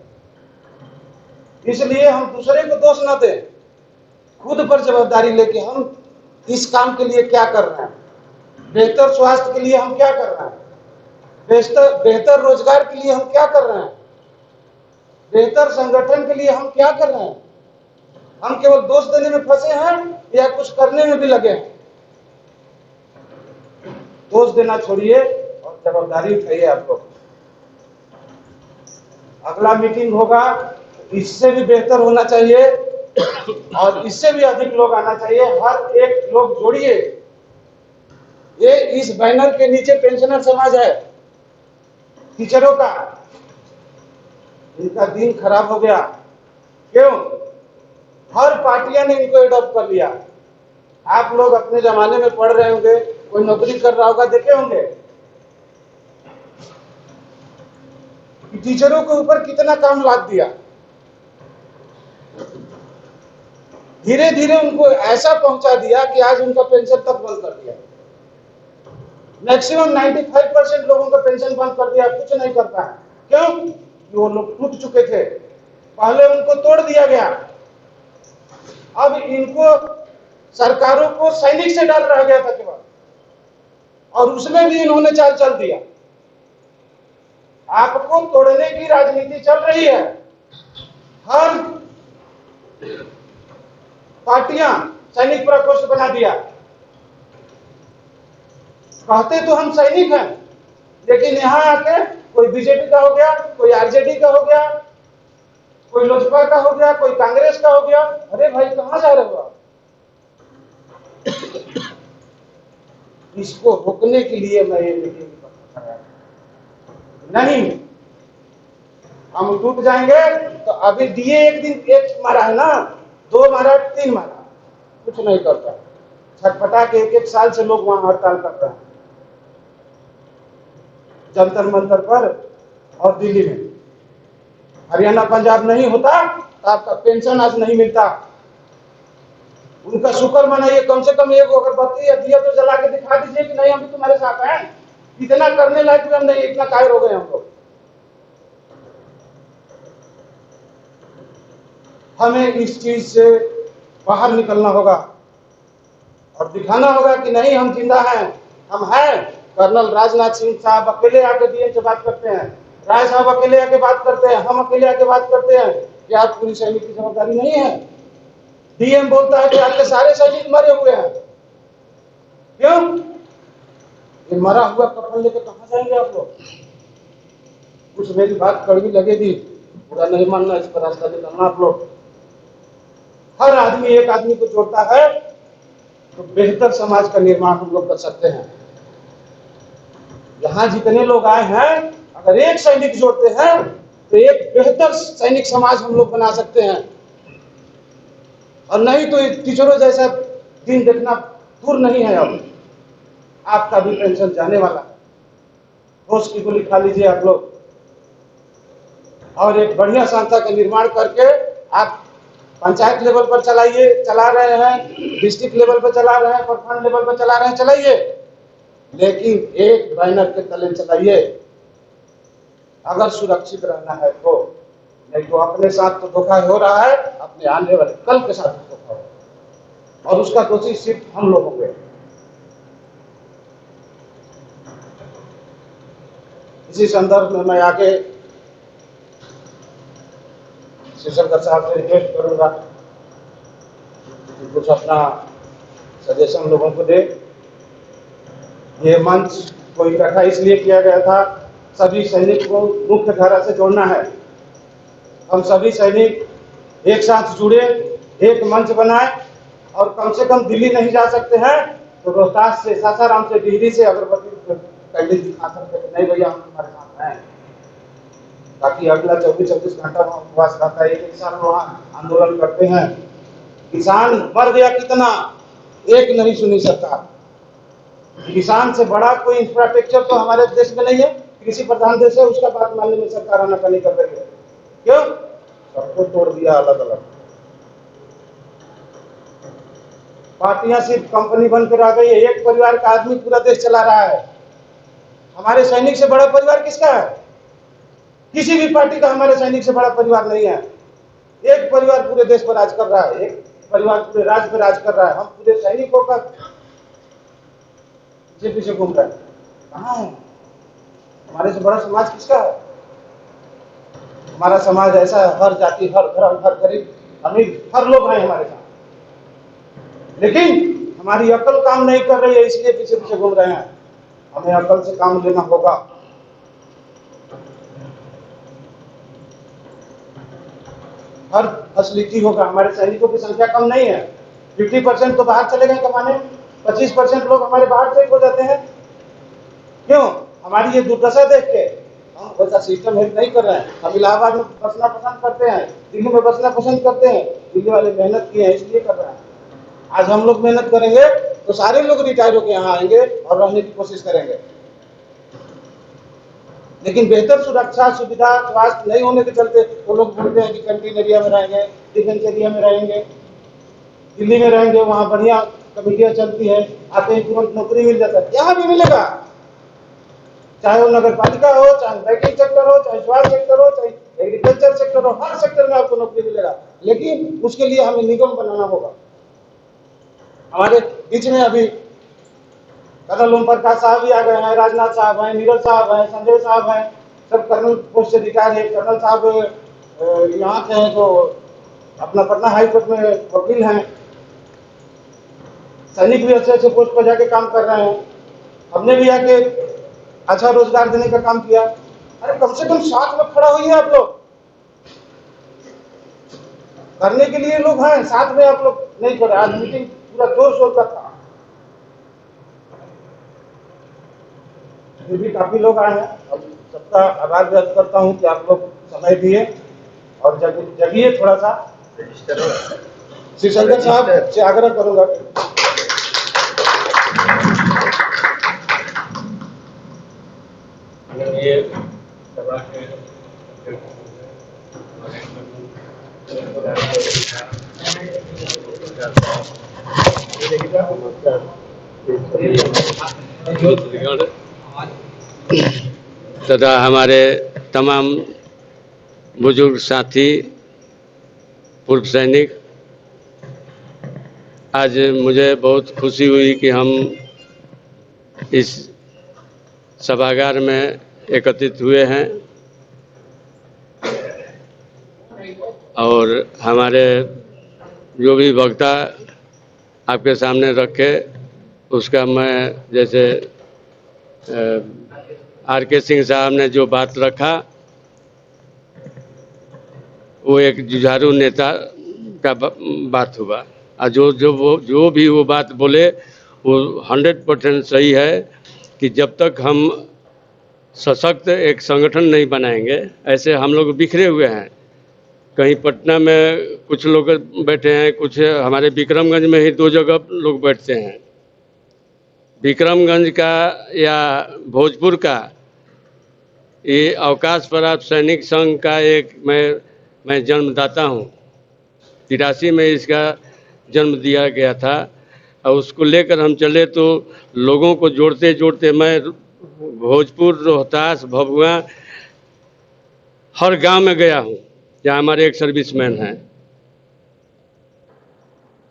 S3: इसलिए हम दूसरे को दोष न दें, खुद पर जवाबदारी लेके हम इस काम के लिए क्या कर रहे हैं, बेहतर स्वास्थ्य के लिए हम क्या कर रहे हैं, बेहतर रोजगार के लिए हम क्या कर रहे हैं, बेहतर संगठन के लिए हम क्या कर रहे हैं। हम केवल दोष देने में फंसे हैं या कुछ करने में भी लगे हैं। दोष देना छोड़िए और जवाबदारी उठाइए। आप लोग अगला मीटिंग होगा, इससे भी बेहतर होना चाहिए और इससे भी अधिक लोग आना चाहिए। हर एक लोग जोड़िए। ये इस बैनर के नीचे पेंशनर समाज है, टीचरों का, इनका दिन खराब हो गया। क्यों? हर पार्टियां ने इनको एडॉप्ट कर लिया। आप लोग अपने जमाने में पढ़ रहे होंगे, कोई नौकरी कर रहा होगा, देखे होंगे कि टीचरों के ऊपर कितना काम लाद दिया। धीरे धीरे उनको ऐसा पहुंचा दिया कि आज उनका पेंशन तक बंद कर दिया। मैक्सिमम 95% लोगों का पेंशन बंद कर दिया, कुछ नहीं करता है। क्यों? वो लोग टूट चुके थे, पहले उनको तोड़ दिया गया। अब इनको सरकारों को सैनिक से डर रह गया था केवल, और उसमें भी इन्होंने चाल चल दिया। आपको तोड़ने की राजनीति चल रही है। हर पार्टियां सैनिक प्रकोष्ठ बना दिया। कहते तो हम सैनिक हैं, लेकिन यहां आके कोई बीजेपी का हो गया, कोई आरजेडी का हो गया, कोई लोजपा का हो गया, कोई कांग्रेस का हो गया। अरे भाई, कहां जा रहे हो आप? इसको रोकने के लिए मैं ये मीटिंग नहीं, हम टूट जाएंगे तो अभी दिए एक दिन एक मारा है ना, 2 मारा, 3 मारा, कुछ नहीं करता। छटपटा के एक साल से लोग वहां हड़ताल कर रहे हैं, जंतर मंतर पर और दिल्ली में। हरियाणा पंजाब नहीं होता तो आपका पेंशन आज नहीं मिलता। उनका शुक्र मनाइए, कम से कम एक अगरबत्ती या दिया तो जला के दिखा दीजिए कि नहीं, हम भी तुम्हारे साथ हैं। इतना करने लायक भी हम नहीं, इतना कायर हो गए हम लोग। हमें इस चीज से बाहर निकलना होगा और दिखाना होगा कि नहीं, हम जिंदा हैं, हम हैं। कर्नल राजनाथ सिंह साहब अकेले आके डीएम से बात करते हैं, राय साहब अकेले आके बात करते हैं, हम अकेले आके बात करते हैं कि आप पूरी सैनिक की जवाबदारी नहीं है। डीएम बोलता है कि आपके सारे सैनिक मरे हुए हैं। क्यों? ये मरा हुआ कफन लेकर कहां जाएंगे आप लोग? कुछ मेरी बात कड़वी लगेगी, बुरा नहीं मानना, इस पर रास्ता निकलना आप लोग। हर आदमी एक आदमी को जोड़ता है तो बेहतर समाज का निर्माण हम लोग कर सकते हैं। यहां जितने लोग आए हैं, अगर एक सैनिक जोड़ते हैं तो एक बेहतर सैनिक समाज हम लोग बना सकते हैं। और नहीं तो टीचरों जैसा दिन देखना दूर नहीं है। अब आपका भी पेंशन जाने वाला है, होश की गोली खा लीजिए आप लोग, और एक बढ़िया संस्था का निर्माण करके आप पंचायत लेवल पर चला रहे हैं, डिस्ट्रिक्ट लेवल पर चला रहे हैं, प्रखंड लेवल पर चला रहे हैं, चलाइए, लेकिन एक बैनर के तले चलाइए अगर सुरक्षित रहना है तो। नहीं तो अपने साथ तो धोखा हो रहा है, अपने आने वाले कल के साथ धोखा हो, और उसका दोषी सिर्फ हम लोग होंगे। इसी संदर्भ में मैं आगे शिवशंकर साहब से रिक्वेस्ट करूंगा कि कुछ अपना सजेशन लोगों को दे। ये मंच को इकट्ठा इसलिए किया गया था, सभी सैनिक को मुख्य धारा से जोड़ना है। हम सभी सैनिक एक साथ जुड़े, एक मंच बनाए, और कम से कम दिल्ली नहीं जा सकते हैं तो रोहतास से, सासाराम से, डिहरी से अगरबत्ती कैंडल दिखा सकते नहीं भैया हम तुम्हारे साथ हैं, ताकि अगला 24-24 घंटा वहाँ उपवास रहता है, एक साल वहाँ आंदोलन करते हैं। किसान मर गया कितना, एक नहीं सुनी सरकार। किसान से बड़ा कोई इंफ्रास्ट्रक्चर तो हमारे देश में नहीं है, कृषि प्रधान देश है, उसका बात मानने में सरकार आनाकानी कर रही है। क्यों? सबको तोड़ दिया अलग अलग, पार्टियां सिर्फ कंपनी बनकर आ गई है, एक परिवार का आदमी पूरा देश चला रहा है। हमारे सैनिक से बड़ा परिवार किसका है? किसी भी पार्टी का हमारे सैनिक से बड़ा परिवार नहीं है। एक परिवार पूरे देश पर राज कर रहा है, एक परिवार पूरे राज्य पर राज कर रहा है। हम पूरे सैनिकों का पीछे घूम रहे हैं, कहाँ है? हमारे से बड़ा समाज किसका है? हमारा समाज ऐसा है, हर जाति, हर धर्म, हर गरीब, अमीर, हर लोग हैं हमारे साथ, लेकिन हमारी अकल काम नहीं कर रही है, इसलिए पीछे घूम रहे हैं। हमें अकल से काम लेना होगा। हर फैसिलिटी होगा। हमारे सैनिकों की संख्या कम नहीं है, 50% तो बाहर चले गए कमाने, 25% लोग हमारे बाहर से हो जाते हैं। क्यों? हमारी ये दुर्दशा देख के हम वैसा सिस्टम हेल्प नहीं कर रहे हैं। हम इलाहाबाद में बसना पसंद करते हैं, दिल्ली में बसना पसंद करते हैं, दिल्ली वाले मेहनत किए हैं इसलिए कर रहे हैं। आज हम लोग मेहनत करेंगे तो सारे लोग रिटायर होकर यहाँ आएंगे और रहने की कोशिश करेंगे, लेकिन बेहतर सुरक्षा, सुविधा, स्वास्थ्य नहीं होने के चलते वो लोग बोलते हैं कि कैंटीन एरिया में रहेंगे, डिफेंस एरिया में रहेंगे, दिल्ली में रहेंगे, वहाँ बढ़िया कमेटियां चलती है, आते ही तुरंत नौकरी मिल जाता है। यहाँ भी मिलेगा, चाहे वो नगर पालिका हो, चाहे बैंकिंग सेक्टर हो, चाहे स्वास्थ्य सेक्टर हो, चाहे एग्रीकल्चर सेक्टर हो, हर सेक्टर में आपको नौकरी मिलेगा, लेकिन उसके लिए हमें निगम बनाना होगा। हमारे बीच में अभी कर्नल ओम प्रकाश साहब भी आ गए हैं, राजनाथ साहब हैं, नीरज साहब हैं, संजय साहब हैं, सब कर्नल पोस्ट से रिटायर है। कर्नल साहब यहाँ के हैं तो अपना पटना हाई कोर्ट में वकील हैं। सैनिक भी अच्छे अच्छे पोस्ट पर जाके काम कर रहे हैं। हमने भी आके अच्छा रोजगार देने का काम किया। अरे कम से कम 7 लोग खड़ा हुई है आप लोग, करने के लिए लोग हैं, साथ में आप लोग नहीं कर रहे। आज मीटिंग पूरा जोर शोर का था, फिर भी काफी लोग आए हैं। अब सबका आभार व्यक्त करता हूं कि आप लोग समय दिए और जगिए थोड़ा सा। शिवशंकर साहब से आग्रह करूंगा
S4: ये सभा के तथा हमारे तमाम बुजुर्ग साथी, पूर्व सैनिक, आज मुझे बहुत खुशी हुई कि हम इस सभागार में एकत्रित हुए हैं और हमारे जो भी वक्ता आपके सामने रखे उसका मैं जैसे आर.के. सिंह साहब ने जो बात रखा वो एक जुझारू नेता का बात हुआ और जो भी वो बात बोले वो 100% सही है कि जब तक हम सशक्त एक संगठन नहीं बनाएंगे, ऐसे हम लोग बिखरे हुए हैं। कहीं पटना में कुछ लोग बैठे हैं, कुछ हमारे विक्रमगंज में ही 2 जगह लोग बैठते हैं। विक्रमगंज का या भोजपुर का ये अवकाश प्राप्त सैनिक संघ का एक मैं जन्मदाता हूँ। 83 में इसका जन्म दिया गया था और उसको लेकर हम चले तो लोगों को जोड़ते जोड़ते मैं भोजपुर, रोहतास, भभुआ हर गांव में गया हूं जहां हमारे एक सर्विसमैन हैं।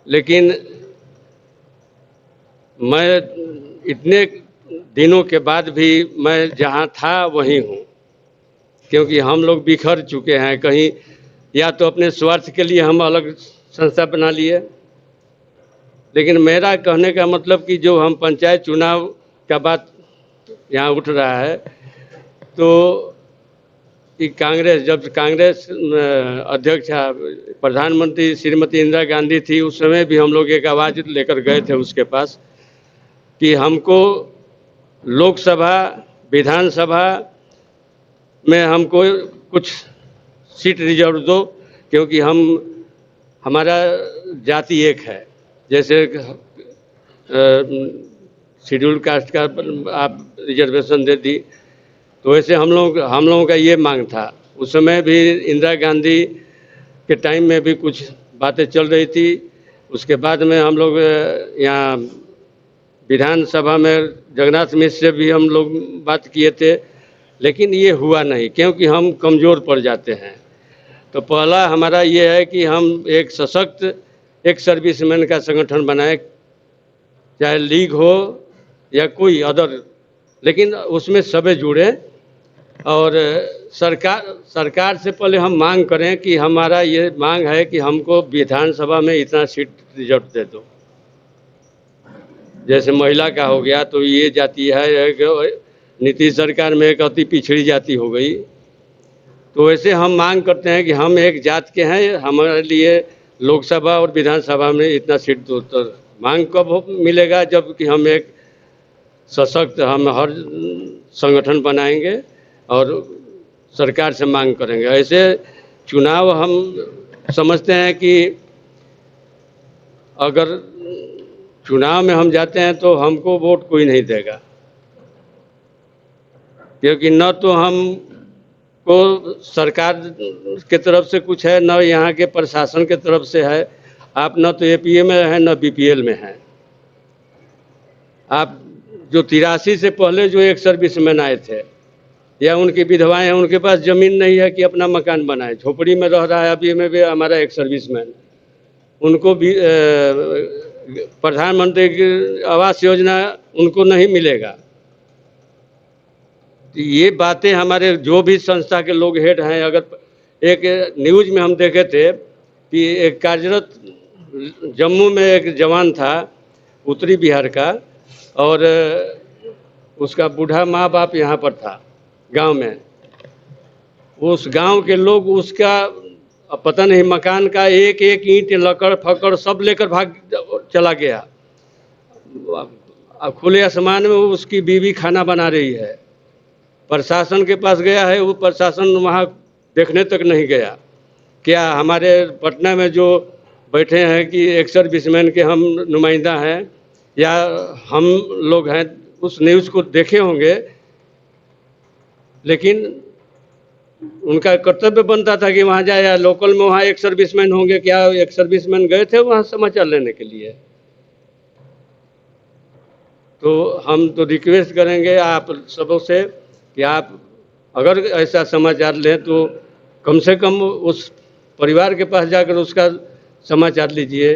S4: लेकिन मैं इतने दिनों के बाद भी मैं जहां था वहीं हूं, क्योंकि हम लोग बिखर चुके हैं। कहीं या तो अपने स्वार्थ के लिए हम अलग संस्था बना लिए, लेकिन मेरा कहने का मतलब कि जो हम पंचायत चुनाव का बात यहाँ उठ रहा है, तो कि कांग्रेस, जब कांग्रेस अध्यक्ष प्रधानमंत्री श्रीमती इंदिरा गांधी थी, उस समय भी हम लोग एक आवाज़ लेकर गए थे उसके पास कि हमको लोकसभा, विधानसभा में हमको कुछ सीट रिजर्व दो, क्योंकि हमारा जाति एक है। जैसे शेड्यूल कास्ट का आप रिजर्वेशन दे दी, तो वैसे हम लोगों का ये मांग था। उस समय भी इंदिरा गांधी के टाइम में भी कुछ बातें चल रही थी। उसके बाद में हम लोग यहाँ विधानसभा में जगन्नाथ मिश्र से भी हम लोग बात किए थे, लेकिन ये हुआ नहीं, क्योंकि हम कमज़ोर पड़ जाते हैं। तो पहला हमारा ये है कि हम एक सशक्त एक सर्विसमैन का संगठन बनाए, चाहे लीग हो या कोई अदर, लेकिन उसमें सभी जुड़े। और सरकार से पहले हम मांग करें कि हमारा ये मांग है कि हमको विधानसभा में इतना सीट रिजर्व दे दो। जैसे महिला का हो गया, तो ये जाति है, नीतीश सरकार में एक अति पिछड़ी जाति हो गई। तो वैसे हम मांग करते हैं कि हम एक जात के हैं, हमारे लिए लोकसभा और विधानसभा में इतना सीट दो। तो मांग कब मिलेगा? जबकि हम एक सशक्त हम हर संगठन बनाएंगे और सरकार से मांग करेंगे। ऐसे चुनाव हम समझते हैं कि अगर चुनाव में हम जाते हैं तो हमको वोट कोई नहीं देगा, क्योंकि न तो हमको सरकार के तरफ से कुछ है, न यहाँ के प्रशासन के तरफ से है। आप न तो एपीए में हैं, न बीपीएल में हैं। आप जो 83 से पहले जो एक सर्विसमैन आए थे या उनकी विधवाएं हैं, उनके पास ज़मीन नहीं है कि अपना मकान बनाए, झोपड़ी में रह रहा है। अभी में भी हमारा एक सर्विसमैन, उनको भी प्रधानमंत्री की आवास योजना उनको नहीं मिलेगा। ये बातें हमारे जो भी संस्था के लोग हेड हैं, अगर एक न्यूज़ में हम देखे थे कि एक कार्यरत जम्मू में एक जवान था, उत्तरी बिहार का, और उसका बूढ़ा माँ बाप यहाँ पर था गांव में। उस गांव के लोग उसका पता नहीं मकान का एक एक ईंट, लकड़ फकड़ सब लेकर भाग चला गया। खुले आसमान में उसकी बीवी खाना बना रही है। प्रशासन के पास गया है, वो प्रशासन वहाँ देखने तक नहीं गया। क्या हमारे पटना में जो बैठे हैं कि एक सर्विसमैन के हम नुमाइंदा हैं या हम लोग हैं, उस न्यूज़ को देखे होंगे, लेकिन उनका कर्तव्य बनता था कि वहाँ जाए, या लोकल में वहाँ एक सर्विसमैन होंगे। क्या एक सर्विसमैन गए थे वहाँ समाचार लेने के लिए? तो हम तो रिक्वेस्ट करेंगे आप सबों से कि आप अगर ऐसा समाचार लें तो कम से कम उस परिवार के पास जाकर उसका समाचार लीजिए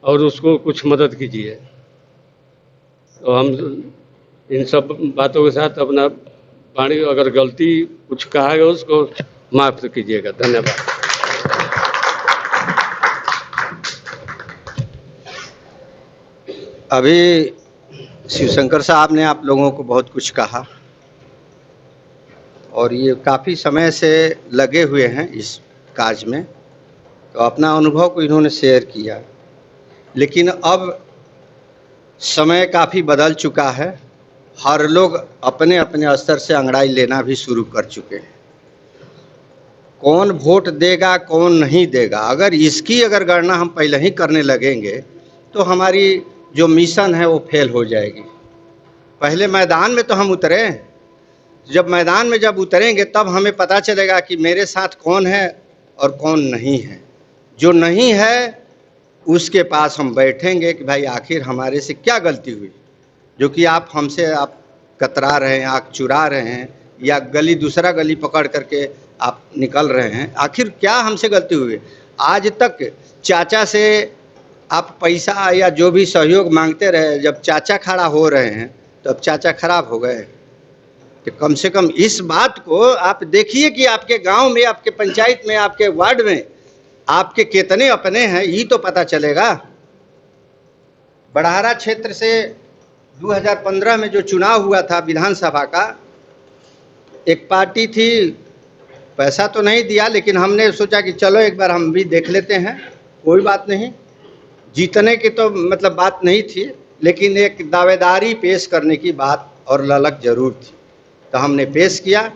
S4: और उसको कुछ मदद कीजिए। तो हम इन सब बातों के साथ अपना वाणी, अगर गलती कुछ कहा है उसको माफ़ कीजिएगा। धन्यवाद।
S1: अभी शिवशंकर साहब ने आप लोगों को बहुत कुछ कहा और ये काफ़ी समय से लगे हुए हैं इस कार्य में, तो अपना अनुभव को इन्होंने शेयर किया। लेकिन अब समय काफ़ी बदल चुका है, हर लोग अपने अपने स्तर से अंगड़ाई लेना भी शुरू कर चुके हैं। कौन वोट देगा कौन नहीं देगा, अगर इसकी गणना हम पहले ही करने लगेंगे तो हमारी जो मिशन है वो फेल हो जाएगी। पहले मैदान में तो हम उतरे, जब मैदान में जब उतरेंगे तब हमें पता चलेगा कि मेरे साथ कौन है और कौन नहीं है। जो नहीं है उसके पास हम बैठेंगे कि भाई आखिर हमारे से क्या गलती हुई, जो कि आप कतरा रहे हैं, आँख चुरा रहे हैं, या दूसरा गली पकड़ करके आप निकल रहे हैं, आखिर क्या हमसे गलती हुई। आज तक चाचा से आप पैसा या जो भी सहयोग मांगते रहे, जब चाचा खड़ा हो रहे हैं तो अब चाचा खराब हो गए। तो कम से कम इस बात को आप देखिए कि आपके गांव में, आपके पंचायत में, आपके वार्ड में आपके कितने अपने हैं, ये तो पता चलेगा। बड़हरा क्षेत्र से 2015 में जो चुनाव हुआ था विधानसभा का, एक पार्टी थी, पैसा तो नहीं दिया, लेकिन हमने सोचा कि चलो एक बार हम भी देख लेते हैं, कोई बात नहीं, जीतने की तो मतलब बात नहीं थी, लेकिन एक दावेदारी पेश करने की बात और ललक जरूर थी। तो हमने पेश किया।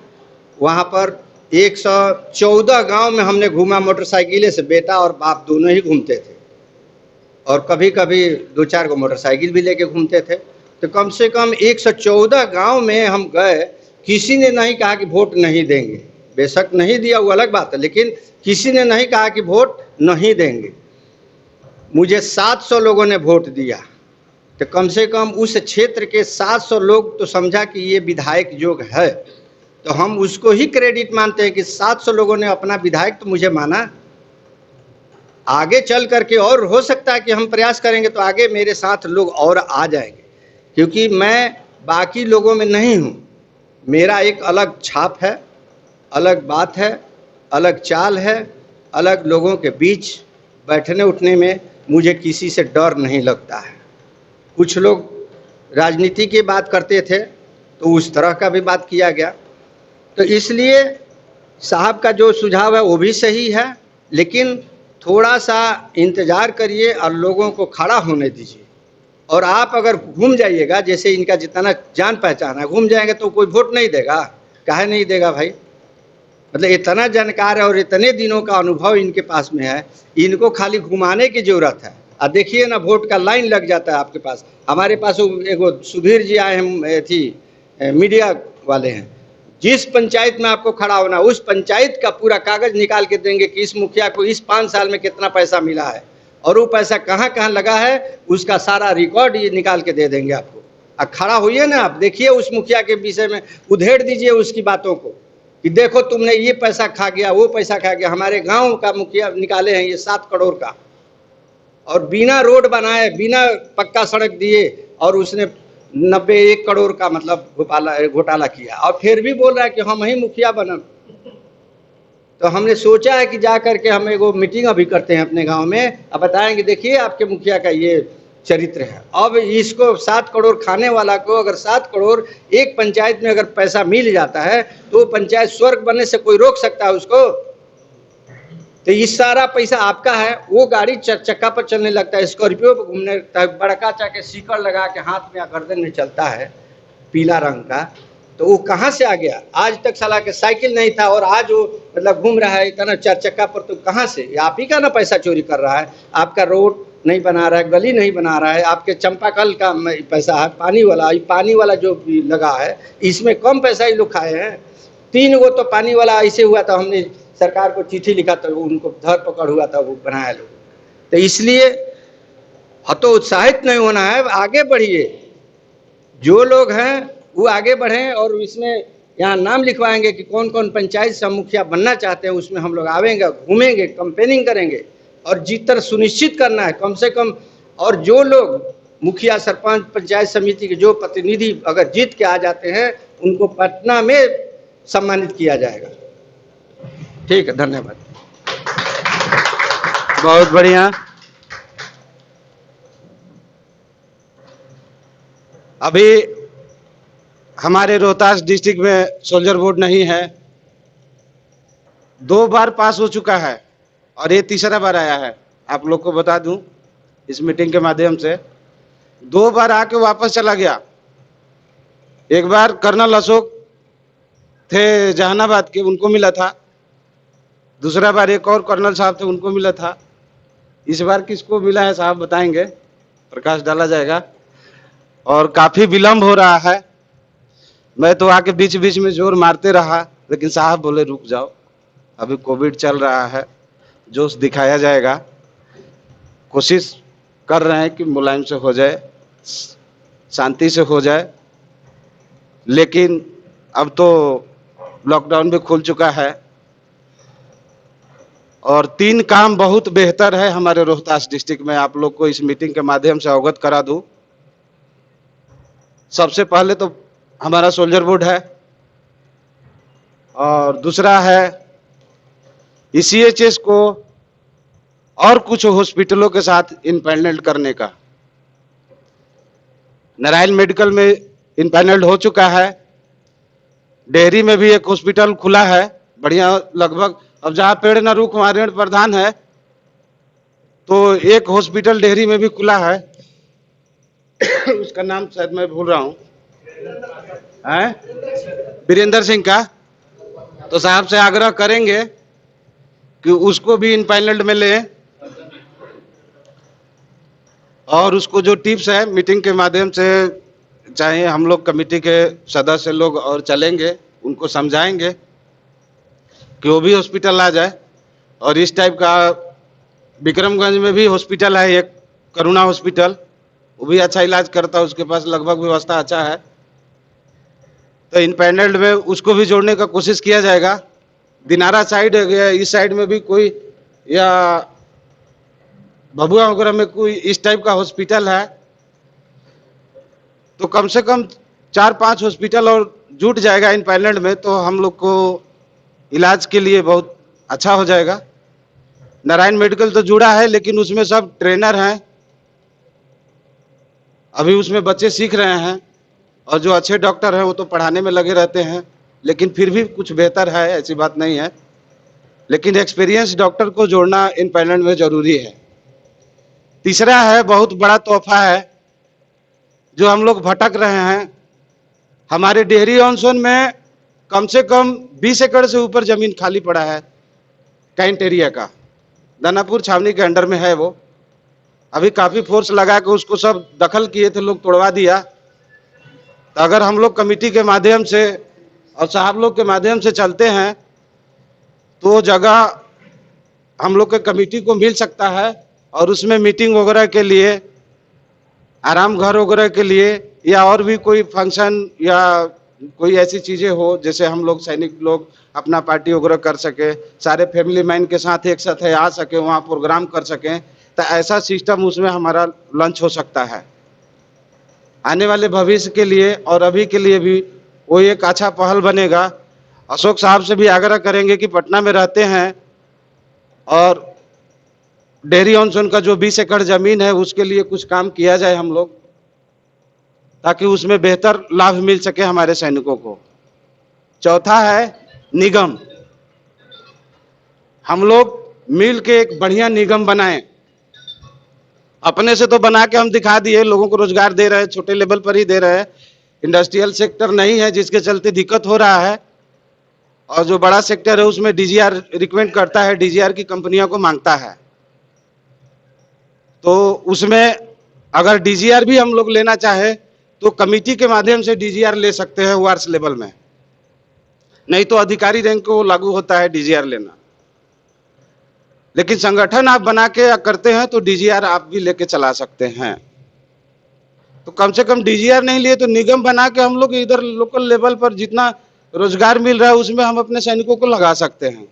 S1: वहाँ पर 114 गांव में हमने घूमा, मोटरसाइकिलें से, बेटा और बाप दोनों ही घूमते थे, और कभी कभी 2-4 को मोटरसाइकिल भी लेके घूमते थे। तो कम से कम 114 गांव में हम गए, किसी ने नहीं कहा कि वोट नहीं देंगे। बेशक नहीं दिया वो अलग बात है, लेकिन किसी ने नहीं कहा कि वोट नहीं देंगे। मुझे 700 लोगों ने वोट दिया। तो कम से कम उस क्षेत्र के 700 लोग तो समझा कि ये विधायक योग्य है, तो हम उसको ही क्रेडिट मानते हैं कि 700 लोगों ने अपना विधायक तो मुझे माना। आगे चल करके और हो सकता है कि हम प्रयास करेंगे तो आगे मेरे साथ लोग और आ जाएंगे, क्योंकि मैं बाकी लोगों में नहीं हूँ। मेरा एक अलग छाप है, अलग बात है, अलग चाल है, अलग लोगों के बीच बैठने उठने में मुझे किसी से डर नहीं लगता है। कुछ लोग राजनीति की बात करते थे तो उस तरह का भी बात किया गया। तो इसलिए साहब का जो सुझाव है वो भी सही है, लेकिन थोड़ा सा इंतज़ार करिए और लोगों को खड़ा होने दीजिए। और आप अगर घूम जाइएगा, जैसे इनका जितना जान पहचान है, घूम जाएंगे तो कोई वोट नहीं देगा। काहे नहीं देगा भाई? मतलब इतना जानकार है और इतने दिनों का अनुभव इनके पास में है, इनको खाली घुमाने की ज़रूरत है। अब देखिए ना, वोट का लाइन लग जाता है आपके पास। हमारे पास एक सुधीर जी आए हैं, थी मीडिया वाले हैं, जिस पंचायत में आपको खड़ा होना, उस पंचायत का पूरा कागज निकाल के देंगे कि इस मुखिया को इस 5 साल में कितना पैसा मिला है और वो पैसा कहाँ कहाँ लगा है, उसका सारा रिकॉर्ड ये निकाल के दे देंगे आपको। अब खड़ा होइए ना, आप देखिए उस मुखिया के विषय में, उधेड़ दीजिए उसकी बातों को कि देखो तुमने ये पैसा खा गया, वो पैसा खा गया। हमारे गाँव का मुखिया निकाले हैं ये 7 करोड़ का, और बिना रोड बनाए, बिना पक्का सड़क दिए, और उसने 91 करोड़ का मतलब घोटाला किया, और फिर भी बोल रहा है कि हम ही मुखिया बनन। तो हमने सोचा है कि जा करके हम एक मीटिंग अभी करते हैं अपने गांव में, अब बताएंगे देखिए आपके मुखिया का ये चरित्र है। अब इसको 7 करोड़ खाने वाला को अगर 7 करोड़ एक पंचायत में अगर पैसा मिल जाता है तो पंचायत स्वर्ग बनने से कोई रोक सकता है उसको? तो ये सारा पैसा आपका है। वो गाड़ी चक्का पर चलने लगता है, स्कॉर्पियो पर घूमने लगता है, बड़का चाके सीकड़ लगा के हाथ में या गर्दन में चलता है पीला रंग का, तो वो कहाँ से आ गया? आज तक साला के साइकिल नहीं था और आज वो मतलब घूम रहा है इतना 4 चक्का पर, तो कहाँ से? आप ही का ना पैसा चोरी कर रहा है। आपका रोड नहीं बना रहा है, गली नहीं बना रहा है, आपके चंपाकल का पैसा है, पानी वाला जो भी लगा है इसमें कम पैसा ही लोग खाए हैं। 3 गो तो पानी वाला ऐसे हुआ था, हमने सरकार को चिट्ठी लिखा था, उनको धर पकड़ हुआ था, वो बनाया लोग। तो इसलिए हतोत्साहित नहीं होना है, आगे बढ़िए। जो लोग हैं वो आगे बढ़ें, और इसमें यहाँ नाम लिखवाएंगे कि कौन कौन पंचायत से मुखिया बनना चाहते हैं, उसमें हम लोग आवेंगे, घूमेंगे, कंपेनिंग करेंगे और जीतकर सुनिश्चित करना है कम से कम। और जो लोग मुखिया, सरपंच, पंचायत समिति के जो प्रतिनिधि अगर जीत के आ जाते हैं उनको पटना में सम्मानित किया जाएगा। ठीक है, धन्यवाद।
S5: बहुत बढ़िया। अभी हमारे रोहतास डिस्ट्रिक्ट में सोल्जर बोर्ड नहीं है, 2 बार पास हो चुका है और ये तीसरा बार आया है। आप लोग को बता दूं इस मीटिंग के माध्यम से, 2 बार आके वापस चला गया। एक बार कर्नल अशोक थे जहानाबाद के, उनको मिला था। दूसरा बार एक और कर्नल साहब थे, उनको मिला था। इस बार किसको मिला है साहब बताएंगे, प्रकाश डाला जाएगा। और काफ़ी विलम्ब हो रहा है। मैं तो आके बीच बीच में जोर मारते रहा, लेकिन साहब बोले रुक जाओ, अभी कोविड चल रहा है, जोश दिखाया जाएगा। कोशिश कर रहे हैं कि मुलायम से हो जाए, शांति से हो जाए, लेकिन अब तो लॉकडाउन भी खुल चुका है और 3 काम बहुत बेहतर है हमारे रोहतास डिस्ट्रिक्ट में। आप लोग को इस मीटिंग के माध्यम से अवगत करा दूं। सबसे पहले तो हमारा सोल्जर बोर्ड है और दूसरा है ECHS को और कुछ हॉस्पिटलों के साथ इनपैनल्ड करने का। नारायण मेडिकल में इनपैनल्ड हो चुका है, डेहरी में भी एक हॉस्पिटल खुला है बढ़िया, लगभग अब जहाँ पेड़ न रुक वहाँ ऋण प्रधान है, तो एक हॉस्पिटल डेहरी में भी खुला है। उसका नाम शायद मैं भूल रहा हूँ, वीरेंद्र सिंह का। तो साहब से आग्रह करेंगे कि उसको भी इनपैनल्ड में लें और उसको जो टिप्स है मीटिंग के माध्यम से, चाहे हम लोग कमेटी के सदस्य लोग और चलेंगे, उनको समझाएंगे कि वो भी हॉस्पिटल आ जाए। और इस टाइप का विक्रमगंज में भी हॉस्पिटल है एक, करुणा हॉस्पिटल, वो भी अच्छा इलाज करता है, उसके पास लगभग व्यवस्था अच्छा है। तो इनपैनल्ड में उसको भी जोड़ने का कोशिश किया जाएगा। दिनारा साइड, इस साइड में भी कोई या भभुआ वगैरह में कोई इस टाइप का हॉस्पिटल है, तो कम से कम 4-5 हॉस्पिटल और जुट जाएगा इनपैनल्ड में, तो हम लोग को इलाज के लिए बहुत अच्छा हो जाएगा। नारायण मेडिकल तो जुड़ा है, लेकिन उसमें सब ट्रेनर हैं, अभी उसमें बच्चे सीख रहे हैं, और जो अच्छे डॉक्टर हैं वो तो पढ़ाने में लगे रहते हैं, लेकिन फिर भी कुछ बेहतर है, ऐसी बात नहीं है। लेकिन एक्सपीरियंस डॉक्टर को जोड़ना इनपैनल्ड में जरूरी है। तीसरा है, बहुत बड़ा तोहफा है जो हम लोग भटक रहे हैं। हमारे डेहरी ऑनसोन में कम से कम 20 एकड़ से ऊपर जमीन खाली पड़ा है कैंट एरिया का, दानापुर छावनी के अंडर में है वो। अभी काफी फोर्स लगा के उसको सब दखल किए थे, लोग तोड़वा दिया। तो अगर हम लोग कमेटी के माध्यम से और साहब लोग के माध्यम से चलते हैं तो जगह हम लोग के कमेटी को मिल सकता है, और उसमें मीटिंग वगैरह के लिए, आराम घर वगैरह के लिए, या और भी कोई फंक्शन या कोई ऐसी चीजें हो जैसे हम लोग सैनिक लोग अपना पार्टी वगैरह कर सके, सारे फैमिली मैन के साथ एक साथ आ सके, वहाँ प्रोग्राम कर सकें, तो ऐसा सिस्टम उसमें हमारा लॉन्च हो सकता है। आने वाले भविष्य के लिए और अभी के लिए भी वो एक अच्छा पहल बनेगा। अशोक साहब से भी आग्रह करेंगे कि पटना में रहते हैं और डेहरी ऑनसोन का जो 20 एकड़ जमीन है उसके लिए कुछ काम किया जाए हम लोग, ताकि उसमें बेहतर लाभ मिल सके हमारे सैनिकों को। चौथा है निगम, हम लोग मिल के एक बढ़िया निगम बनाएं। अपने से तो बना के हम दिखा दिए, लोगों को रोजगार दे रहे हैं, छोटे लेवल पर ही दे रहे हैं, इंडस्ट्रियल सेक्टर नहीं है, जिसके चलते दिक्कत हो रहा है। और जो बड़ा सेक्टर है उसमें DGR रिकमेंड करता है, DGR की कंपनियों को मांगता है, तो उसमें अगर DGR भी हम लोग लेना चाहे तो कमेटी के माध्यम से DGR ले सकते हैं वार्ष लेवल में, नहीं तो अधिकारी रैंक को लागू होता है DGR लेना। लेकिन संगठन आप बना के करते हैं तो DGR आप भी लेके चला सकते हैं। तो कम से कम DGR नहीं लिए तो निगम बना के हम लोग इधर लोकल लेवल पर जितना रोजगार मिल रहा है उसमें हम अपने सैनिकों को लगा सकते हैं।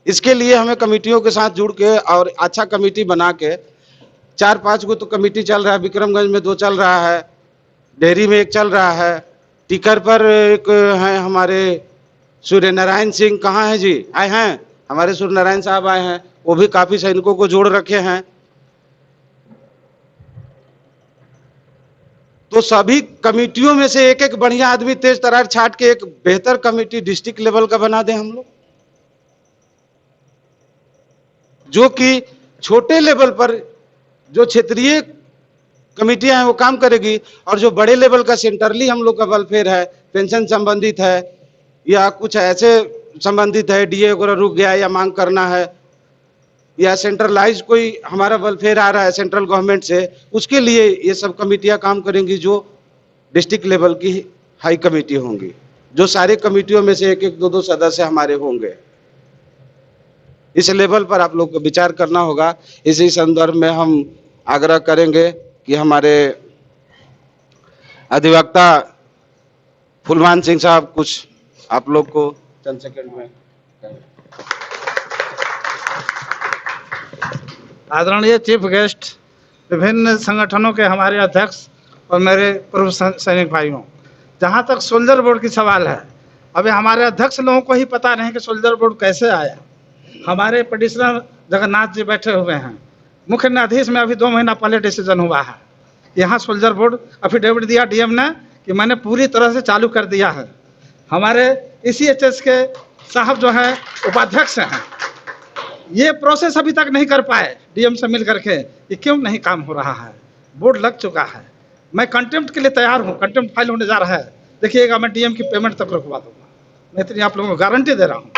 S5: इसके लिए हमें कमेटियों के साथ जुड़ के और अच्छा कमेटी बना के, 4-5 को तो कमेटी चल रहा है, विक्रमगंज में 2 चल रहा है, डेहरी में 1 चल रहा है, टिकर पर एक है हमारे सूर्य नारायण सिंह, कहाँ है जी, आए हैं हमारे सूर्य नारायण साहब आए हैं, वो भी काफी सैनिकों को जोड़ रखे हैं। तो सभी कमेटियों में से एक एक बढ़िया आदमी तेज तरार छाट के एक बेहतर कमेटी डिस्ट्रिक्ट लेवल का बना दें हम लोग, जो कि छोटे लेवल पर जो क्षेत्रीय कमेटियां हैं वो काम करेगी, और जो बड़े लेवल का सेंट्रली हम लोग का वेलफेयर है, पेंशन संबंधित है या कुछ ऐसे संबंधित है, DA वगैरह रुक गया या मांग करना है, या सेंट्रलाइज कोई हमारा वेलफेयर आ रहा है सेंट्रल गवर्नमेंट से, उसके लिए ये सब कमेटियां काम करेंगी, जो डिस्ट्रिक्ट लेवल की हाई कमेटी होंगी, जो सारे कमेटियों में से 1-1, 2-2 सदस्य हमारे होंगे। इस लेवल पर आप लोग को विचार करना होगा। इसी संदर्भ में हम आग्रह करेंगे कि हमारे अधिवक्ता फुलमान सिंह साहब कुछ आप लोग को चंद सेकंड में।
S3: आदरणीय चीफ गेस्ट, विभिन्न संगठनों के हमारे अध्यक्ष और मेरे पूर्व सैनिक भाइयों, जहाँ तक सोल्जर बोर्ड की सवाल है, अभी हमारे अध्यक्ष लोगों को ही पता नहीं कि सोल्जर बोर्ड कैसे आया। हमारे पिटिशनर जगन्नाथ जी बैठे हुए हैं, मुख्य न्यायाधीश में अभी 2 महीना पहले डिसीजन हुआ है। यहाँ सोल्जर बोर्ड अफिडेविट दिया डीएम ने कि मैंने पूरी तरह से चालू कर दिया है। हमारे ECHS के साहब जो हैं उपाध्यक्ष हैं, ये प्रोसेस अभी तक नहीं कर पाए डीएम से मिल करके कि क्यों नहीं काम हो रहा है। बोर्ड लग चुका है, मैं कंटेम्प्ट के लिए तैयार हूँ, कंटेम्प्ट फाइल होने जा रहा है। देखिएगा मैं डीएम की पेमेंट तक रुकवा दूंगा, मैं इतनी आप लोगों को गारंटी दे रहा हूँ।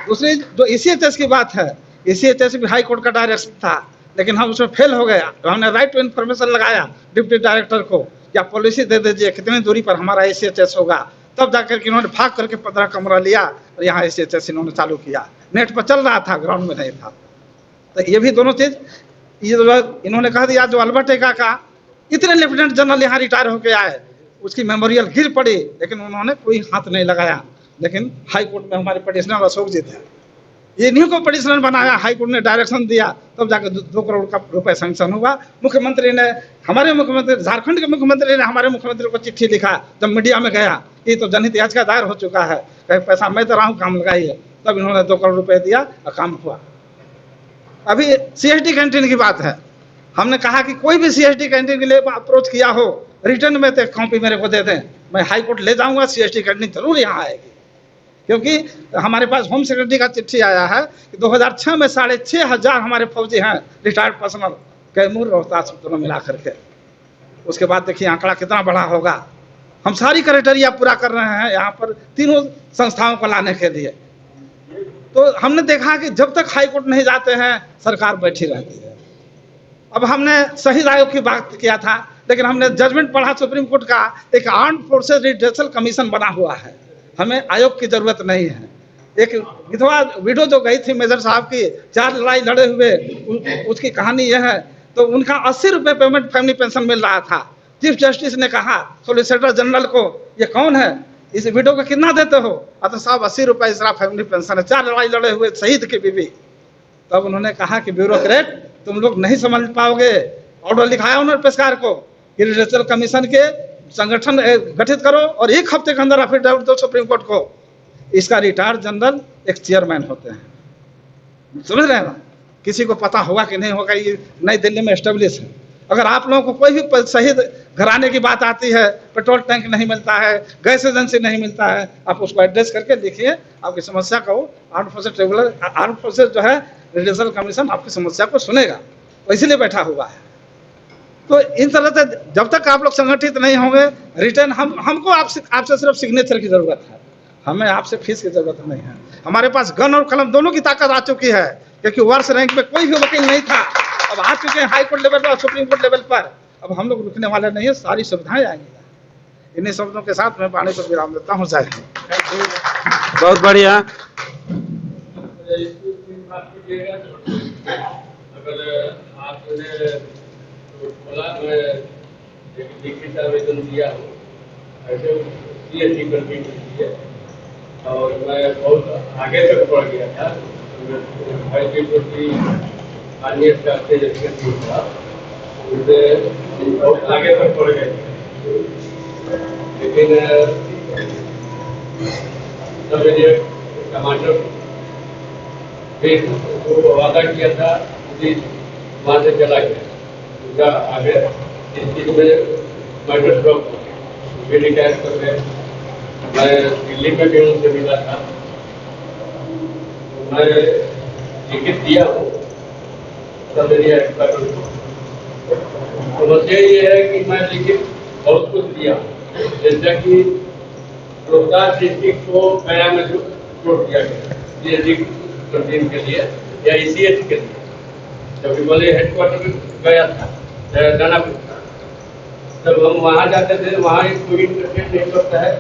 S3: दूसरी जो ECHS की बात है, ECHS भी हाई कोर्ट का डायरेक्शन था, लेकिन हम उसमें फेल हो गए। हमने राइट टू इन्फॉर्मेशन लगाया डिप्टी डायरेक्टर को, या पॉलिसी दे दीजिए कितनी दूरी पर हमारा ECHS होगा, तब जाकर के इन्होंने भाग करके 15 कमरा लिया और यहाँ ECHS इन्होंने चालू किया। नेट पर चल रहा था, ग्राउंड में नहीं था। तो ये भी दोनों चीज, ये जो इन्होंने कह दिया जो अल्बर्ट एक्का का इतने लेफ्टिनेंट जनरल यहाँ रिटायर होके आए, उसकी मेमोरियल गिर पड़ी, लेकिन उन्होंने कोई हाथ नहीं लगाया। लेकिन हाई कोर्ट में हमारे पिटिशनर अशोक जी थे, ये इन्हीं को पिटिशनर बनाया, हाई कोर्ट ने डायरेक्शन दिया, तब जाकर 2 करोड़ का रुपए सैंक्शन हुआ। मुख्यमंत्री ने, हमारे मुख्यमंत्री, झारखंड के मुख्यमंत्री ने हमारे मुख्यमंत्री को चिट्ठी लिखा, जब मीडिया में गया कि तो जनहित याचिका दायर हो चुका है, कहीं पैसा मैं दे रहा हूँ, काम लगाइए, तब इन्होंने 2 करोड़ रुपए दिया और काम हुआ। अभी CSD कैंटीन की बात है, हमने कहा कि कोई भी CSD कैंटीन के लिए अप्रोच किया हो, रिटर्न में तो कॉपी मेरे को दे दें, मैं हाई कोर्ट ले जाऊंगा, CSD कैंटीन जरूर यहाँ आएगी। क्योंकि हमारे पास होम सेक्रेटरी का चिट्ठी आया है कि 2006 में 6,500 हमारे फौजी हैं रिटायर्ड पर्सनल, कैमूर रोहतास दोनों मिला करके। उसके बाद देखिए आंकड़ा कितना बड़ा होगा। हम सारी क्राइटेरिया पूरा कर रहे हैं यहाँ पर तीनों संस्थाओं को लाने के लिए। तो हमने देखा कि जब तक हाई कोर्ट नहीं जाते हैं सरकार बैठी रहती है। अब हमने शहीद आयोग की बात किया था, लेकिन हमने जजमेंट पढ़ा सुप्रीम कोर्ट का, एक आर्म्ड फोर्सेज रिड्रेसल कमीशन बना हुआ है, हमें आयोग की जरूरत नहीं है। एक विधवा विडो जो गई थी मेजर साहब की, 4 लड़ाई लड़े हुए, उसकी कहानी यह है, तो उनका 80 रुपये पेमेंट फैमिली पेंशन मिल रहा था। चीफ जस्टिस ने कहा सोलिसिटर जनरल को, ये कौन है, इस विडो को कितना देते हो? तो साहब 80 रुपये इसरा फैमिली पेंशन है, 4 लड़ाई लड़े हुए शहीद की बीवी। तब उन्होंने कहा कि ब्यूरोक्रेट तुम लोग नहीं समझ पाओगे, ऑर्डर लिखाया उन्होंने पेशकार को कि रिड्रेसल कमीशन के संगठन गठित करो और 1 हफ्ते के अंदर अफिडेविट दो सुप्रीम कोर्ट को। इसका रिटायर्ड जनरल एक चेयरमैन होते हैं, समझ रहे हैं ना? किसी को पता होगा कि नहीं होगा, ये नई दिल्ली में एस्टेब्लिश है। अगर आप लोगों को कोई भी शहीद घराने की बात आती है, पेट्रोल टैंक नहीं मिलता है, गैस एजेंसी नहीं मिलता है, आप उसको एड्रेस करके लिखिए, आपकी समस्या को आर्म्ड फोर्सेज जो है रिड्रेसल कमीशन आपकी समस्या को सुनेगा, तो इसीलिए बैठा हुआ है। तो इन तरह से जब तक आप लोग संगठित नहीं होंगे, रिटर्न हमको आपसे सिर्फ सिग्नेचर की जरूरत है, हमें आपसे फीस की जरूरत नहीं है। हमारे पास गन और कलम दोनों की ताकत आ चुकी है, क्योंकि वर्ष रैंक में कोई भी वकील नहीं था, अब आ चुके हैं हाई कोर्ट लेवल पर और सुप्रीम कोर्ट लेवल पर। अब हम लोग रुकने वाले नहीं है, सारी सुविधाएं आएंगी। इन्हीं शब्दों के साथ मैं वाणी को विराम देता हूँ। जय हिंद।
S5: बहुत बढ़िया।
S4: अगर आपने बोला मैं एक लिखित आवेदन दिया हूँ, ऐसे CSD कंप्लीट किया और मैं बहुत आगे तक बढ़ गया था। हाई कोर्ट की माननीय था, उनसे बहुत आगे तक बढ़ गए, लेकिन तब मेरे टमाटर फिर वो वादा किया था, उसी वहाँ से चला गया। उनका आगे इस चीज में मैटर ड्रॉप भी रिटायर कर गए। मैं दिल्ली में भी उनसे मिला था, मैं लिखित दिया हूँ सब एरिया एक्सपर्ट। समस्या ये है कि मैं लिखित बहुत कुछ दिया, जैसा कि रोहतास डिस्ट्रिक्ट को गया में छोड़ दिया गया CSD कंटीन के लिए या ECH के लिए। जब बोले हेडक्वार्टर में गया था दानापुर, जब हम वहाँ जाते थे, वहाँ एक कोई इंटरनेट नहीं करता है,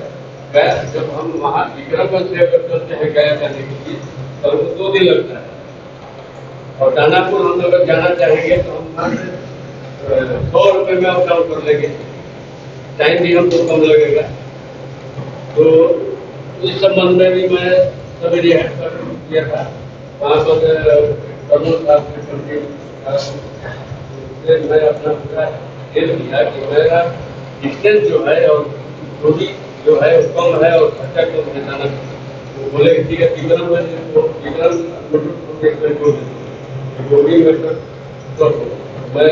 S4: गया जब हम वहाँ विक्रमगंज से अगर चलते हैं गया जाने के लिए तो हमको 2 दिन लगता है, और दानापुर हम अगर जाना चाहेंगे तो हम 100 रुपये में अप डाउन कर लेंगे, टाइम भी हमको कम लगेगा। तो इस संबंध में भी मैं सवेरे हेड कर किया था, वहाँ पर प्रमोद साहब से मैं अपना पूरा हेल्प किया कि मेरा डिस्टेंस जो है और दूरी जो है वो कम है और खर्चा कम है जाना। वो बोले ठीक है मैं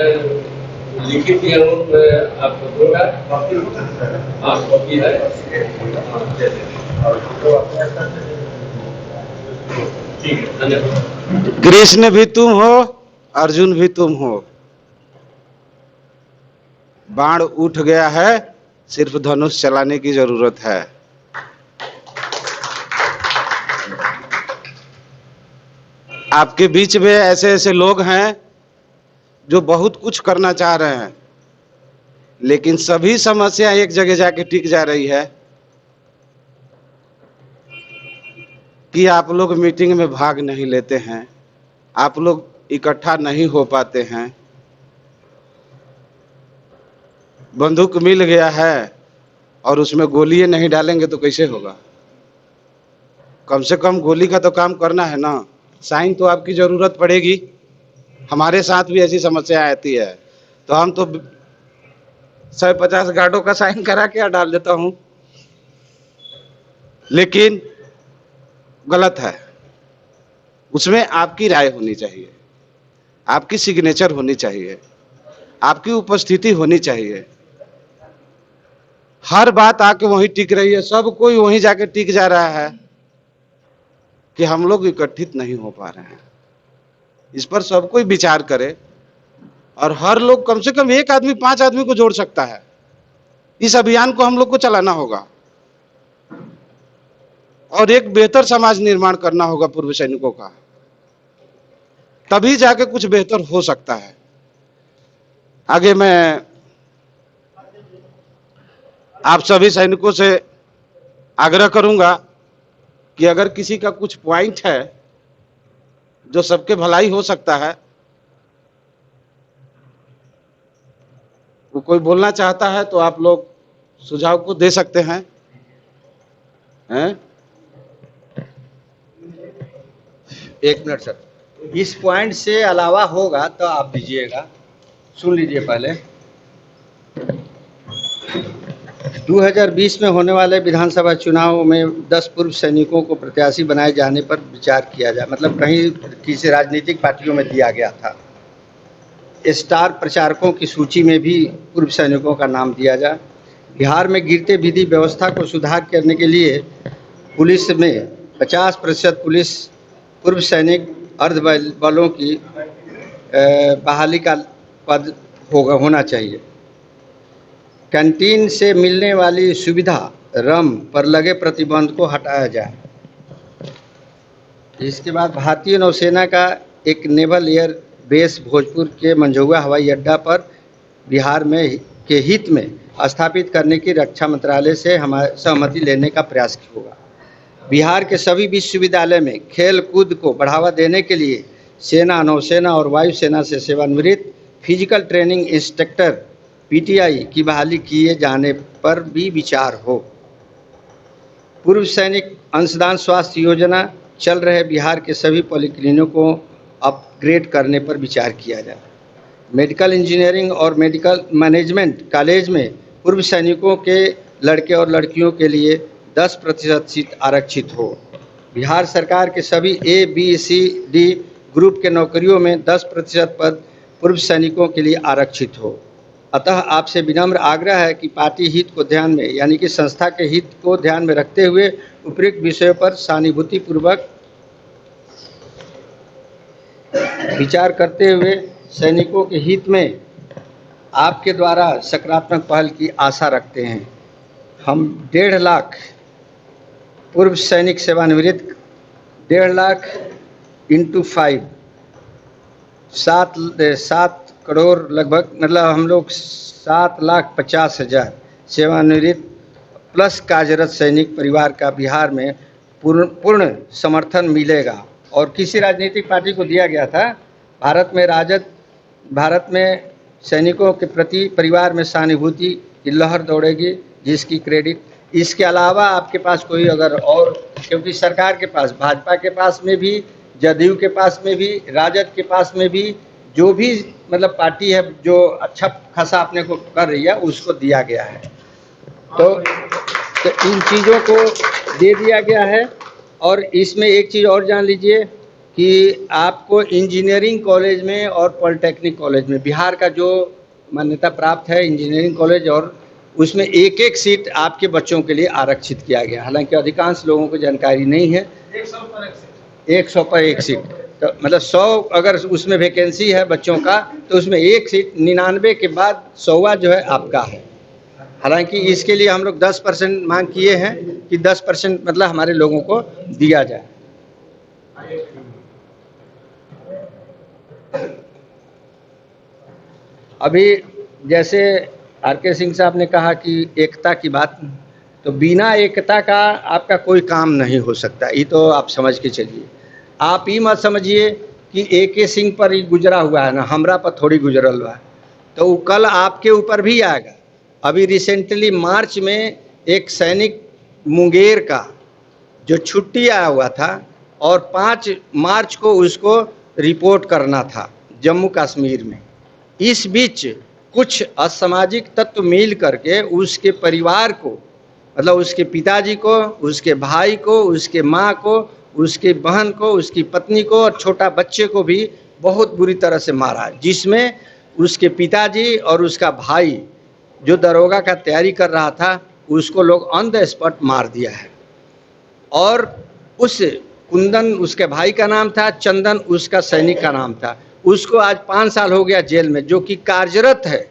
S4: लिखित किया हूँ, मैं आपको दूंगा। हाँ कॉपी है। ठीक है, धन्यवाद।
S5: कृष्ण भी तुम हो, अर्जुन भी तुम हो। बाण उठ गया है, सिर्फ धनुष चलाने की जरूरत है। आपके बीच में ऐसे ऐसे लोग हैं जो बहुत कुछ करना चाह रहे हैं, लेकिन सभी समस्या एक जगह जाके टिक जा रही है कि आप लोग मीटिंग में भाग नहीं लेते हैं, आप लोग इकट्ठा नहीं हो पाते हैं। बंदूक मिल गया है और उसमें गोलियां नहीं डालेंगे तो कैसे होगा? कम से कम गोली का तो काम करना है ना। साइन तो आपकी जरूरत पड़ेगी। हमारे साथ भी ऐसी समस्या आती है तो हम तो 150 गार्डों का साइन करा के डाल देता हूं, लेकिन गलत है। उसमें आपकी राय होनी चाहिए, आपकी सिग्नेचर होनी चाहिए, आपकी उपस्थिति होनी चाहिए। हर बात आके वहीं टिक रही है, सब कोई वहीं जाके टिक जा रहा है कि हम लोग इकट्ठित नहीं हो पा रहे हैं। इस पर सब कोई विचार करे और हर लोग कम से कम 1 आदमी 5 आदमी को जोड़ सकता है। इस अभियान को हम लोग को चलाना होगा और एक बेहतर समाज निर्माण करना होगा पूर्व सैनिकों का, तभी जाके कुछ बेहतर हो सकता है। आगे मैं आप सभी सैनिकों से आग्रह करूंगा कि अगर किसी का कुछ पॉइंट है जो सबके भलाई हो सकता है, वो कोई बोलना चाहता है तो आप लोग सुझाव को दे सकते हैं।
S1: एक मिनट सर, इस पॉइंट से अलावा होगा तो आप दीजिएगा। सुन लीजिए पहले। 2020 में होने वाले विधानसभा चुनाव में 10 पूर्व सैनिकों को प्रत्याशी बनाए जाने पर विचार किया जाए। मतलब कहीं किसी राजनीतिक पार्टियों में दिया गया था। स्टार प्रचारकों की सूची में भी पूर्व सैनिकों का नाम दिया जाए। बिहार में गिरते विधि व्यवस्था को सुधार करने के लिए पुलिस में 50% पुलिस पूर्व सैनिक अर्ध बलों की बहाली का पद होना चाहिए। कैंटीन से मिलने वाली सुविधा रम पर लगे प्रतिबंध को हटाया जाए। इसके बाद भारतीय नौसेना का एक नेवल एयर बेस भोजपुर के मंझौआ हवाई अड्डा पर बिहार में के हित में स्थापित करने की रक्षा मंत्रालय से हमारे सहमति लेने का प्रयास होगा। बिहार के सभी विश्वविद्यालय में खेल कूद को बढ़ावा देने के लिए सेना, नौसेना और वायुसेना से सेवानिवृत्त फिजिकल ट्रेनिंग इंस्ट्रक्टर पीटीआई की बहाली किए जाने पर भी विचार हो। पूर्व सैनिक अंशदान स्वास्थ्य योजना चल रहे बिहार के सभी पॉलिक्लिनिकों को अपग्रेड करने पर विचार किया जाए। मेडिकल इंजीनियरिंग और मेडिकल मैनेजमेंट कॉलेज में पूर्व सैनिकों के लड़के और लड़कियों के लिए 10% सीट आरक्षित हो। बिहार सरकार के सभी A, B, C, D group के नौकरियों में 10% पद पूर्व सैनिकों के लिए आरक्षित हो। अतः आपसे विनम्र आग्रह है कि पार्टी हित को ध्यान में यानी कि संस्था के हित को ध्यान में रखते हुए उपयुक्त विषयों पर सहानुभूतिपूर्वक विचार करते हुए सैनिकों के हित में आपके द्वारा सकारात्मक पहल की आशा रखते हैं। हम 1.5 लाख पूर्व सैनिक सेवानिवृत्त 1.5 लाख इंटू 5 7 करोड़ लगभग, मतलब हम लोग 7,50,000 सेवानिवृत्त प्लस कार्यरत सैनिक परिवार का बिहार में पूर्ण समर्थन मिलेगा। और किसी राजनीतिक पार्टी को दिया गया था, भारत में सैनिकों के प्रति परिवार में सहानुभूति की लहर दौड़ेगी, जिसकी क्रेडिट इसके अलावा आपके पास कोई अगर और, क्योंकि सरकार के पास, भाजपा के पास में भी, जदयू के पास में भी, राजद के पास में भी, जो भी मतलब पार्टी है जो अच्छा खासा अपने को कर रही है उसको दिया गया है। तो इन चीज़ों को दे दिया गया है। और इसमें एक चीज़ और जान लीजिए कि आपको इंजीनियरिंग कॉलेज में और पॉलिटेक्निक कॉलेज में बिहार का जो मान्यता प्राप्त है इंजीनियरिंग कॉलेज, और उसमें एक एक सीट आपके बच्चों के लिए आरक्षित किया गया। हालांकि अधिकांश लोगों को जानकारी नहीं है। 100 पर एक सीट, तो मतलब 100 अगर उसमें वैकेंसी है बच्चों का, तो उसमें एक सीट 99 के बाद 100वां जो है आपका है। हालांकि इसके लिए हम लोग 10% मांग किए हैं कि 10% मतलब हमारे लोगों को दिया जाए। अभी जैसे आर.के. सिंह साहब ने कहा कि एकता की बात, तो बिना एकता का आपका कोई काम नहीं हो सकता, ये तो आप समझ के चलिए। आप ये मत समझिए कि ए.के. सिंह पर ही गुजरा हुआ है ना, हमरा पर थोड़ी गुजरल हुआ है, तो वो कल आपके ऊपर भी आएगा। अभी रिसेंटली मार्च में एक सैनिक मुंगेर का जो छुट्टी आया हुआ था और 5 मार्च को उसको रिपोर्ट करना था जम्मू कश्मीर में, इस बीच कुछ असामाजिक तत्व मिल करके उसके परिवार को, मतलब उसके पिताजी को, उसके भाई को, उसके माँ को, उसके बहन को, उसकी पत्नी को और छोटा बच्चे को भी बहुत बुरी तरह से मारा, जिसमें उसके पिताजी और उसका भाई जो दरोगा का तैयारी कर रहा था उसको लोग ऑन द स्पॉट मार दिया है। और उस कुंदन उसके भाई का नाम था, चंदन उसका सैनिक का नाम था, उसको आज 5 साल हो गया जेल में, जो कि कार्यरत है,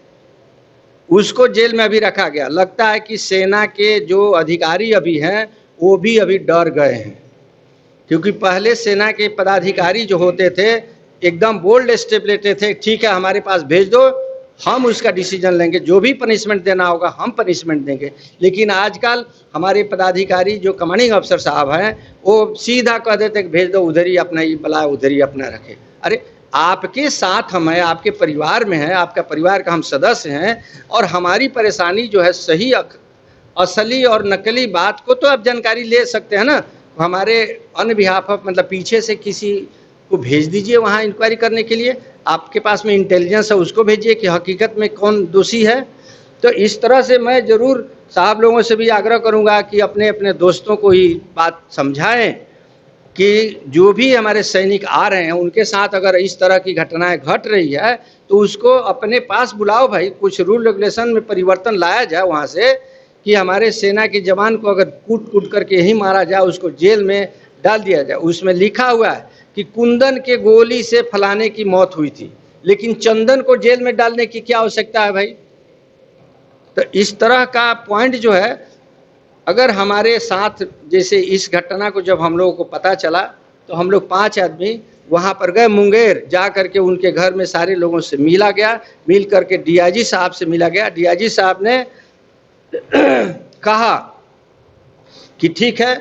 S1: उसको जेल में अभी रखा गया। लगता है कि सेना के जो अधिकारी अभी हैं वो भी अभी डर गए हैं, क्योंकि पहले सेना के पदाधिकारी जो होते थे एकदम बोल्ड स्टेप लेते थे, ठीक है हमारे पास भेज दो, हम उसका डिसीजन लेंगे, जो भी पनिशमेंट देना होगा हम पनिशमेंट देंगे। लेकिन आजकल हमारे पदाधिकारी जो कमांडिंग अफसर साहब हैं वो सीधा कह देते कि भेज दो, उधर ही अपना ही बुलाए, उधर ही अपना रखे। अरे आपके साथ हम हैं, आपके परिवार में हैं, आपका परिवार का हम सदस्य हैं, और हमारी परेशानी जो है सही असली और नकली बात को तो आप जानकारी ले सकते हैं ना। हमारे ऑन बिहाफ ऑफ मतलब पीछे से किसी को भेज दीजिए वहाँ इंक्वायरी करने के लिए, आपके पास में इंटेलिजेंस है उसको भेजिए कि हकीकत में कौन दोषी है। तो इस तरह से मैं ज़रूर साहब लोगों से भी आग्रह करूँगा कि अपने अपने दोस्तों को ही बात समझाएं कि जो भी हमारे सैनिक आ रहे हैं उनके साथ अगर इस तरह की घटनाएं घट रही है तो उसको अपने पास बुलाओ भाई, कुछ रूल रेगुलेशन में परिवर्तन लाया जाए वहाँ से, कि हमारे सेना के जवान को अगर कूट कूट करके यही मारा जाए, उसको जेल में डाल दिया जाए। उसमें लिखा हुआ है कि कुंदन के गोली से फलाने की मौत हुई थी, लेकिन चंदन को जेल में डालने की क्या आवश्यकता है भाई। तो इस तरह का पॉइंट जो है, अगर हमारे साथ जैसे इस घटना को जब हम लोगों को पता चला तो हम लोग 5 आदमी वहाँ पर गए मुंगेर, जा करके उनके घर में सारे लोगों से मिला गया, मिल करके डीआईजी साहब से मिला गया। डीआईजी साहब ने कहा कि ठीक है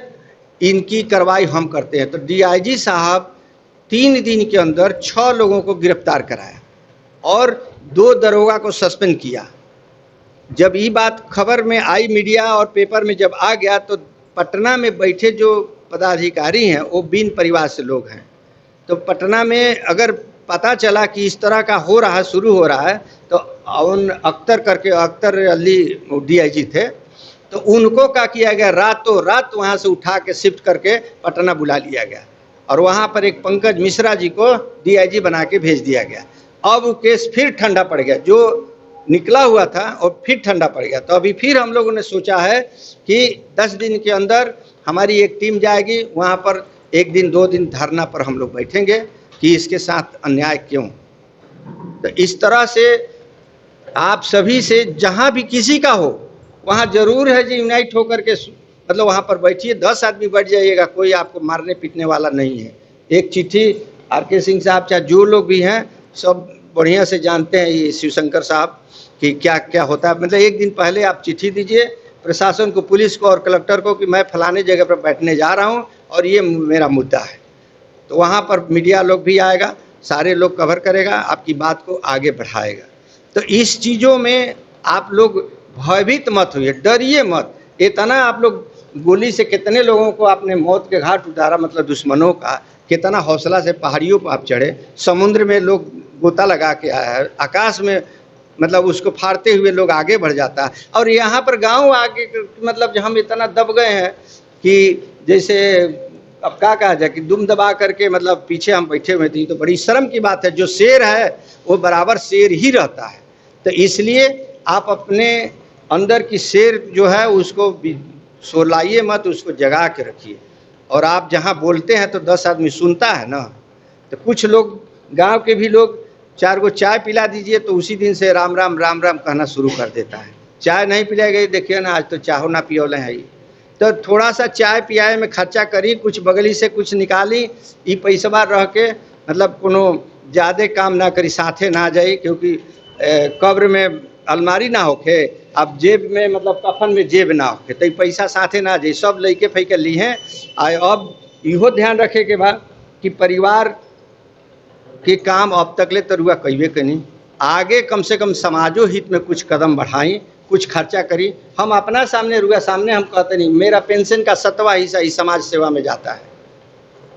S1: इनकी कार्रवाई हम करते हैं। तो डीआईजी साहब 3 दिन के अंदर 6 लोगों को गिरफ्तार कराया और 2 दरोगा को सस्पेंड किया। जब ये बात खबर में आई मीडिया और पेपर में जब आ गया तो पटना में बैठे जो पदाधिकारी हैं वो बिन परिवार से लोग हैं। तो पटना में अगर पता चला कि इस तरह का हो रहा है, शुरू हो रहा है, तो उन अख्तर करके, अख्तर अली डीआईजी थे, तो उनको क्या किया गया, रातों रात वहाँ से उठा के शिफ्ट करके पटना बुला लिया गया और वहाँ पर एक पंकज मिश्रा जी को डीआईजी बना के भेज दिया गया। अब वो केस फिर ठंडा पड़ गया, जो निकला हुआ था और फिर ठंडा पड़ गया। तो अभी फिर हम लोगों ने सोचा है कि 10 दिन के अंदर हमारी एक टीम जाएगी वहाँ पर, 1 दिन 2 दिन धरना पर हम लोग बैठेंगे कि इसके साथ अन्याय क्यों। तो इस तरह से आप सभी से जहाँ भी किसी का हो वहाँ ज़रूर है जी यूनाइट होकर के मतलब वहाँ पर बैठिए, 10 आदमी बैठ जाइएगा, कोई आपको मारने पीटने वाला नहीं है। एक चिट्ठी आर.के. सिंह साहब चाहे जो लोग भी हैं सब बढ़िया से जानते हैं, ये शिवशंकर साहब कि क्या क्या होता है। मतलब 1 दिन पहले आप चिट्ठी दीजिए, प्रशासन को, पुलिस को और कलेक्टर को कि मैं फलाने जगह पर बैठने जा रहा हूँ और ये मेरा मुद्दा है। तो वहाँ पर मीडिया लोग भी आएगा, सारे लोग कवर करेगा, आपकी बात को आगे बढ़ाएगा। तो इस चीज़ों में आप लोग भयभीत मत होइए, डरिए मत। इतना आप लोग गोली से कितने लोगों को आपने मौत के घाट उतारा, मतलब दुश्मनों का, कितना हौसला से पहाड़ियों पर आप चढ़े, समुद्र में लोग गोता लगा के आया है, आकाश में मतलब उसको फाड़ते हुए लोग आगे बढ़ जाता है। और यहाँ पर गांव आगे मतलब हम इतना दब गए हैं कि जैसे अब क्या कहा जाए कि दुम दबा करके मतलब पीछे हम बैठे हुए थे। तो बड़ी शर्म की बात है, जो शेर है वो बराबर शेर ही रहता है। तो इसलिए आप अपने अंदर की शेर जो है उसको सोलाइए मत, उसको जगा के रखिए। और आप जहाँ बोलते हैं तो 10 आदमी सुनता है ना। तो कुछ लोग गांव के भी लोग 4 गो चाय पिला दीजिए तो उसी दिन से राम राम राम राम कहना शुरू कर देता है। चाय नहीं पिलाई गई, देखिए ना आज तो चाहो ना पियोले है। तो थोड़ा सा चाय पियाए में खर्चा करी, कुछ बगली से कुछ निकाली, ये पैसा रह के मतलब कोनो ज़्यादा काम ना करी, साथे ना जाई, क्योंकि कब्र में अलमारी ना होके, अब जेब में मतलब कफन में जेब ना होके, तो पैसा साथे ना जाए, सब लैके फैके ली हैं। अब इहो ध्यान रखे के बाद कि परिवार के काम अब तक ले तरुआ कैबे कनी, आगे कम से कम समाजो हित में कुछ कदम बढ़ाई, कुछ खर्चा करी। हम अपना सामने रुआ सामने हम कहते नहीं, मेरा पेंशन का 7वां हिस्सा इस समाज सेवा में जाता है।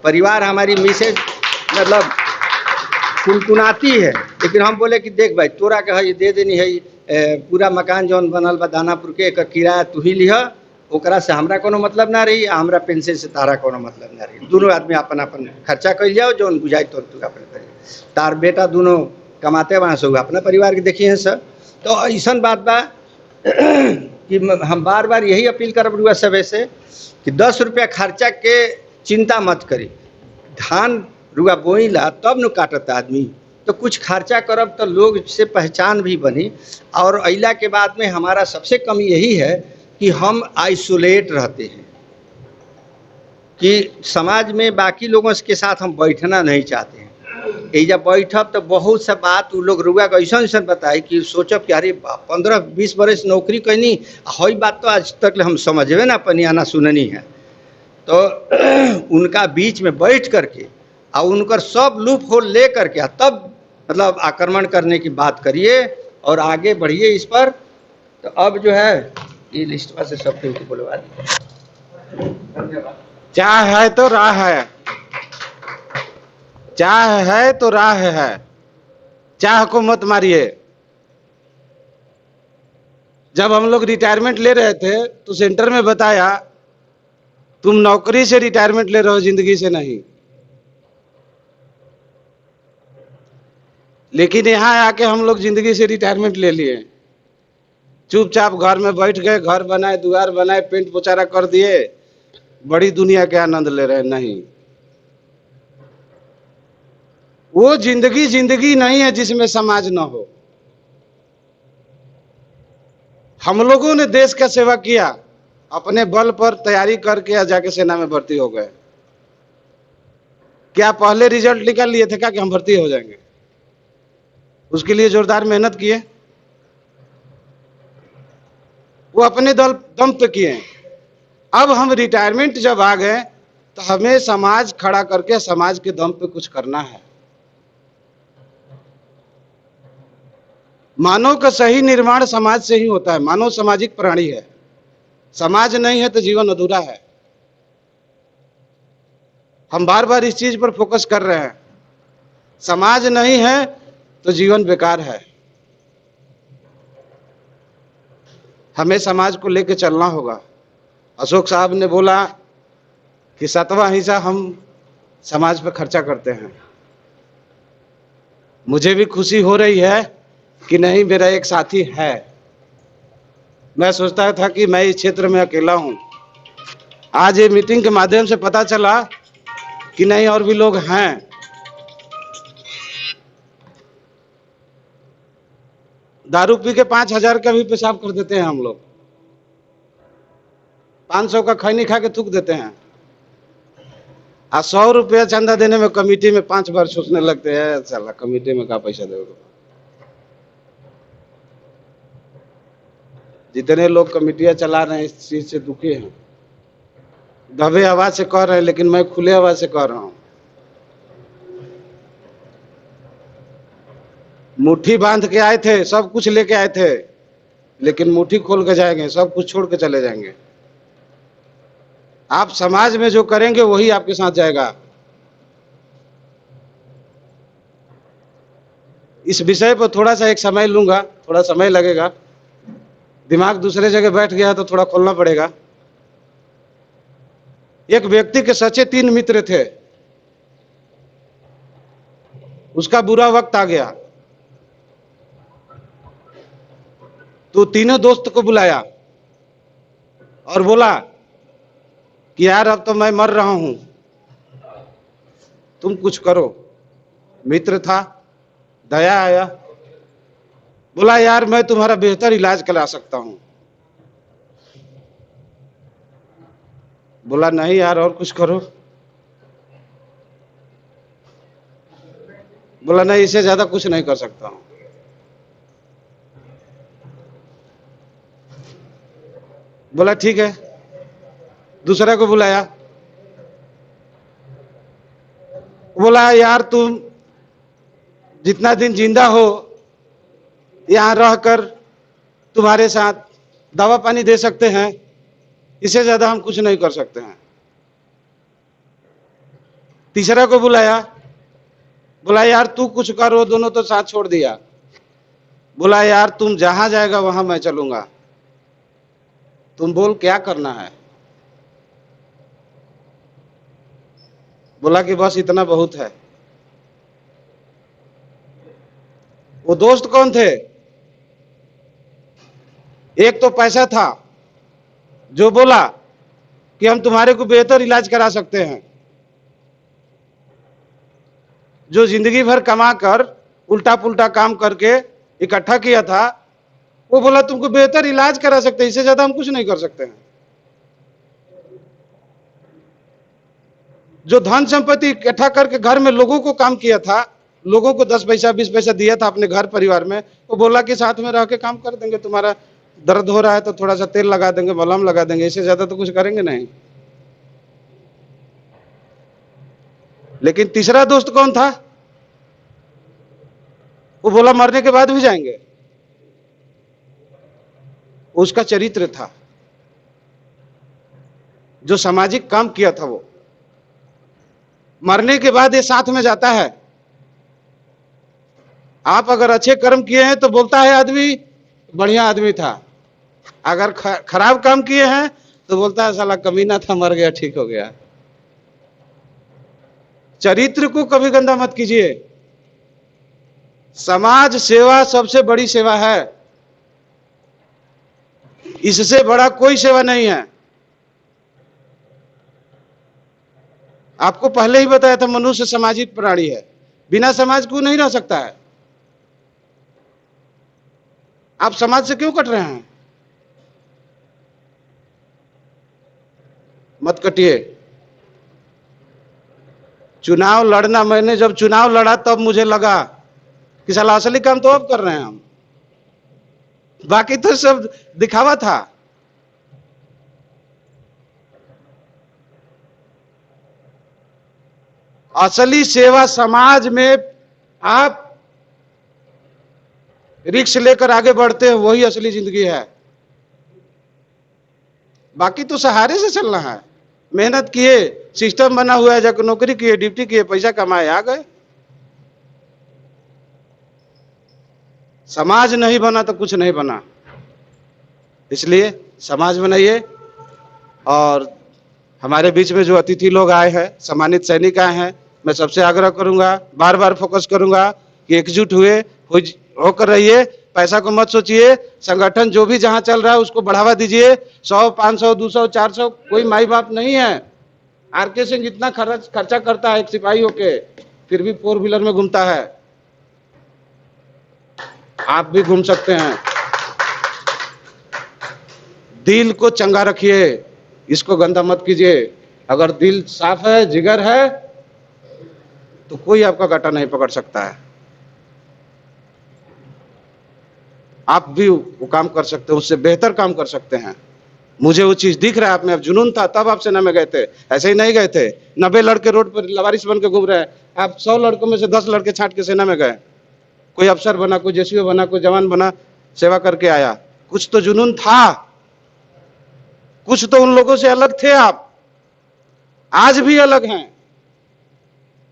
S1: परिवार हमारी मिसेज मतलब कुनकुनाती है, लेकिन हम बोले कि देख भाई तोरा के है दे देनी है, पूरा मकान जौन बनल बा दानापुर के, एक किराया तू ही लिह, ओकरा से हमरा कोनो मतलब ना रही, हमरा पेंशन से तारा कोनो मतलब ना रही। दोनों आदमी अपन अपन खर्चा कर जाओ, जौन बुझाई तो तू अपन करी। तार बेटा दोनों कमाते वहाँ से अपना परिवार के देखिए हैं सर। तो ऐसा बात बा कि हम बार बार यही अपील करब रुआ सबे से कि 10 रुपया खर्चा के चिंता मत करी। धान रुआ बोईला तब न काटत आदमी, तो कुछ खर्चा करब तो लोग से पहचान भी बनी। और अइला के बाद में हमारा सबसे कमी यही है कि हम आइसोलेट रहते हैं, कि समाज में बाकी लोगों के साथ हम बैठना नहीं चाहते हैं। जब बैठब तो बहुत सा बात वो लोग रुआ को ऐसा ऐसा बताए कि सोचब कि अरे 15-20 बरस नौकरी कैनी, हई बात तो आज तक हम समझबे ना पनियाना सुननी है। तो उनका बीच में बैठ करके और उनकर सब लूप होल ले करके तब मतलब आक्रमण करने की बात करिए और आगे बढ़िए इस पर। तो अब जो है ये लिस्ट से सब कुछ बोलवा दी। धन्यवाद।
S5: चाह है तो राह है, चाह है तो राह है, चाह को मत मारिए। जब हम लोग रिटायरमेंट ले रहे थे तो सेंटर में बताया तुम नौकरी से रिटायरमेंट ले रहे हो, जिंदगी से नहीं। लेकिन यहाँ आके हम लोग जिंदगी से रिटायरमेंट ले लिए, चुपचाप घर में बैठ गए, घर बनाए, द्वार बनाए, पेंट पोचारा कर दिए, बड़ी दुनिया के आनंद ले रहे। नहीं, वो जिंदगी जिंदगी नहीं है जिसमें समाज ना हो। हम लोगों ने देश का सेवा किया, अपने बल पर तैयारी करके जाके सेना में भर्ती हो गए। क्या पहले रिजल्ट निकाल लिए थे क्या कि हम भर्ती हो जाएंगे? उसके लिए जोरदार मेहनत किए, वो अपने दम पे किए। अब हम रिटायरमेंट जब आ गए तो हमें समाज खड़ा करके समाज के दम पे कुछ करना है। मानव का सही निर्माण समाज से ही होता है। मानव सामाजिक प्राणी है, समाज नहीं है तो जीवन अधूरा है। हम बार बार इस चीज पर फोकस कर रहे हैं। समाज नहीं है तो जीवन बेकार है। हमें समाज को लेकर चलना होगा। अशोक साहब ने बोला कि 7वां हिस्सा हम समाज पर खर्चा करते हैं। मुझे भी खुशी हो रही है कि नहीं, मेरा एक साथी है। मैं सोचता था कि मैं इस क्षेत्र में अकेला हूं। आज ये मीटिंग के माध्यम से पता चला कि नहीं, और भी लोग हैं। दारू पी के 5,000 का भी पेशाब कर देते हैं हम लोग। 500 का खैनी खा के थूक देते हैं। 100 रुपया चंदा देने में कमेटी में 5 बार सोचने लगते हैं, साला कमेटी में का पैसा देगा। जितने लोग कमेटियां चला रहे हैं इस चीज से दुखी हैं, दबे आवाज से कह रहे हैं, लेकिन मैं खुले आवाज से कह रहा हूं। मुट्ठी बांध के आए थे, सब कुछ लेके आए थे, लेकिन मुट्ठी खोल के जाएंगे, सब कुछ छोड़ के चले जाएंगे। आप समाज में जो करेंगे वही आपके साथ जाएगा। इस विषय पर थोड़ा सा एक समय लूंगा, थोड़ा समय लगेगा, दिमाग दूसरे जगह बैठ गया तो थोड़ा खोलना पड़ेगा। एक व्यक्ति के सच्चे 3 मित्र थे, उसका बुरा वक्त आ गया तो तीनों दोस्त को बुलाया और बोला कि यार अब तो मैं मर रहा हूं, तुम कुछ करो। मित्र था, दया आया, बोला यार मैं तुम्हारा बेहतर इलाज करा सकता हूं। बोला नहीं यार और कुछ करो। बोला नहीं, इससे ज्यादा कुछ नहीं कर सकता हूं। बोला ठीक है, दूसरा को बुलाया, बोला यार तुम जितना दिन जिंदा हो यहां रहकर तुम्हारे साथ दवा पानी दे सकते हैं, इससे ज्यादा हम कुछ नहीं कर सकते हैं। तीसरा को बुलाया, बोला यार तू कुछ कर, वो दोनों तो साथ छोड़ दिया। बोला यार तुम जहां जाएगा वहां मैं चलूंगा, तुम बोल क्या करना है। बोला कि बस इतना बहुत है। वो दोस्त कौन थे? एक तो पैसा था जो बोला कि हम तुम्हारे को बेहतर इलाज करा सकते हैं, जो जिंदगी भर कमा कर उल्टा पुल्टा काम करके इकट्ठा किया था, वो बोला तुमको बेहतर इलाज करा सकते हैं, इससे ज्यादा हम कुछ नहीं कर सकते हैं। जो धन संपत्ति इकट्ठा करके घर में लोगों को काम किया था, लोगों को 10 पैसा 20 पैसा दिया था अपने घर परिवार में, वो बोला कि साथ में रह के काम कर देंगे, तुम्हारा दर्द हो रहा है तो थोड़ा सा तेल लगा देंगे, मलहम लगा देंगे, इससे ज्यादा तो कुछ करेंगे नहीं। लेकिन तीसरा दोस्त कौन था? वो बोला मरने के बाद भी जाएंगे। उसका चरित्र था, जो सामाजिक काम किया था, वो मरने के बाद ये साथ में जाता है। आप अगर अच्छे कर्म किए हैं तो बोलता है आदमी बढ़िया आदमी था, अगर खराब काम किए हैं तो बोलता है साला कमीना था, मर गया ठीक हो गया। चरित्र को कभी गंदा मत कीजिए। समाज सेवा सबसे बड़ी सेवा है, इससे बड़ा कोई सेवा नहीं है। आपको पहले ही बताया था मनुष्य सामाजिक प्राणी है, बिना समाज को नहीं रह सकता है। आप समाज से क्यों कट रहे हैं? मत कटिए। चुनाव लड़ना, मैंने जब चुनाव लड़ा तब मुझे लगा कि साला असली काम तो अब कर रहे हैं हम, बाकी तो सब दिखावा था। असली सेवा समाज में आप रिक्स लेकर आगे बढ़ते हैं, वही असली जिंदगी है। बाकी तो सहारे से चलना है। मेहनत किए, सिस्टम बना हुआ है, जाकर नौकरी किए, ड्यूटी किए, पैसा कमाए, आ गए। समाज नहीं बना तो कुछ नहीं बना। इसलिए समाज बनाइए। और हमारे बीच में जो अतिथि लोग आए हैं, सम्मानित सैनिक आए हैं, मैं सबसे आग्रह करूंगा, बार बार फोकस करूंगा कि एकजुट होकर रहिए। पैसा को मत सोचिए, संगठन जो भी जहां चल रहा है उसको बढ़ावा दीजिए। 100, 500, 200, 400 कोई माई बाप नहीं है। आरके सिंह इतना खर्चा करता है एक सिपाही होके, फिर भी 4 व्हीलर में घूमता है। आप भी घूम सकते हैं। दिल को चंगा रखिए, इसको गंदा मत कीजिए। अगर दिल साफ है, जिगर है, तो कोई आपका कांटा नहीं पकड़ सकता है। आप भी वो काम कर सकते हैं, उससे बेहतर काम कर सकते हैं। मुझे वो चीज दिख रहा है आप में, अब जुनून था तब आप सेना में गए थे, ऐसे ही नहीं गए थे। 90 लड़के रोड पर लवारिस बन के घूम रहे हैं, आप 100 लड़कों में से 10 लड़के छांट के सेना में गए। कोई अफसर बना, कोई जेसीओ बना, कोई जवान बना, सेवा करके आया। कुछ तो जुनून था, कुछ तो उन लोगों से अलग थे आप, आज भी अलग हैं।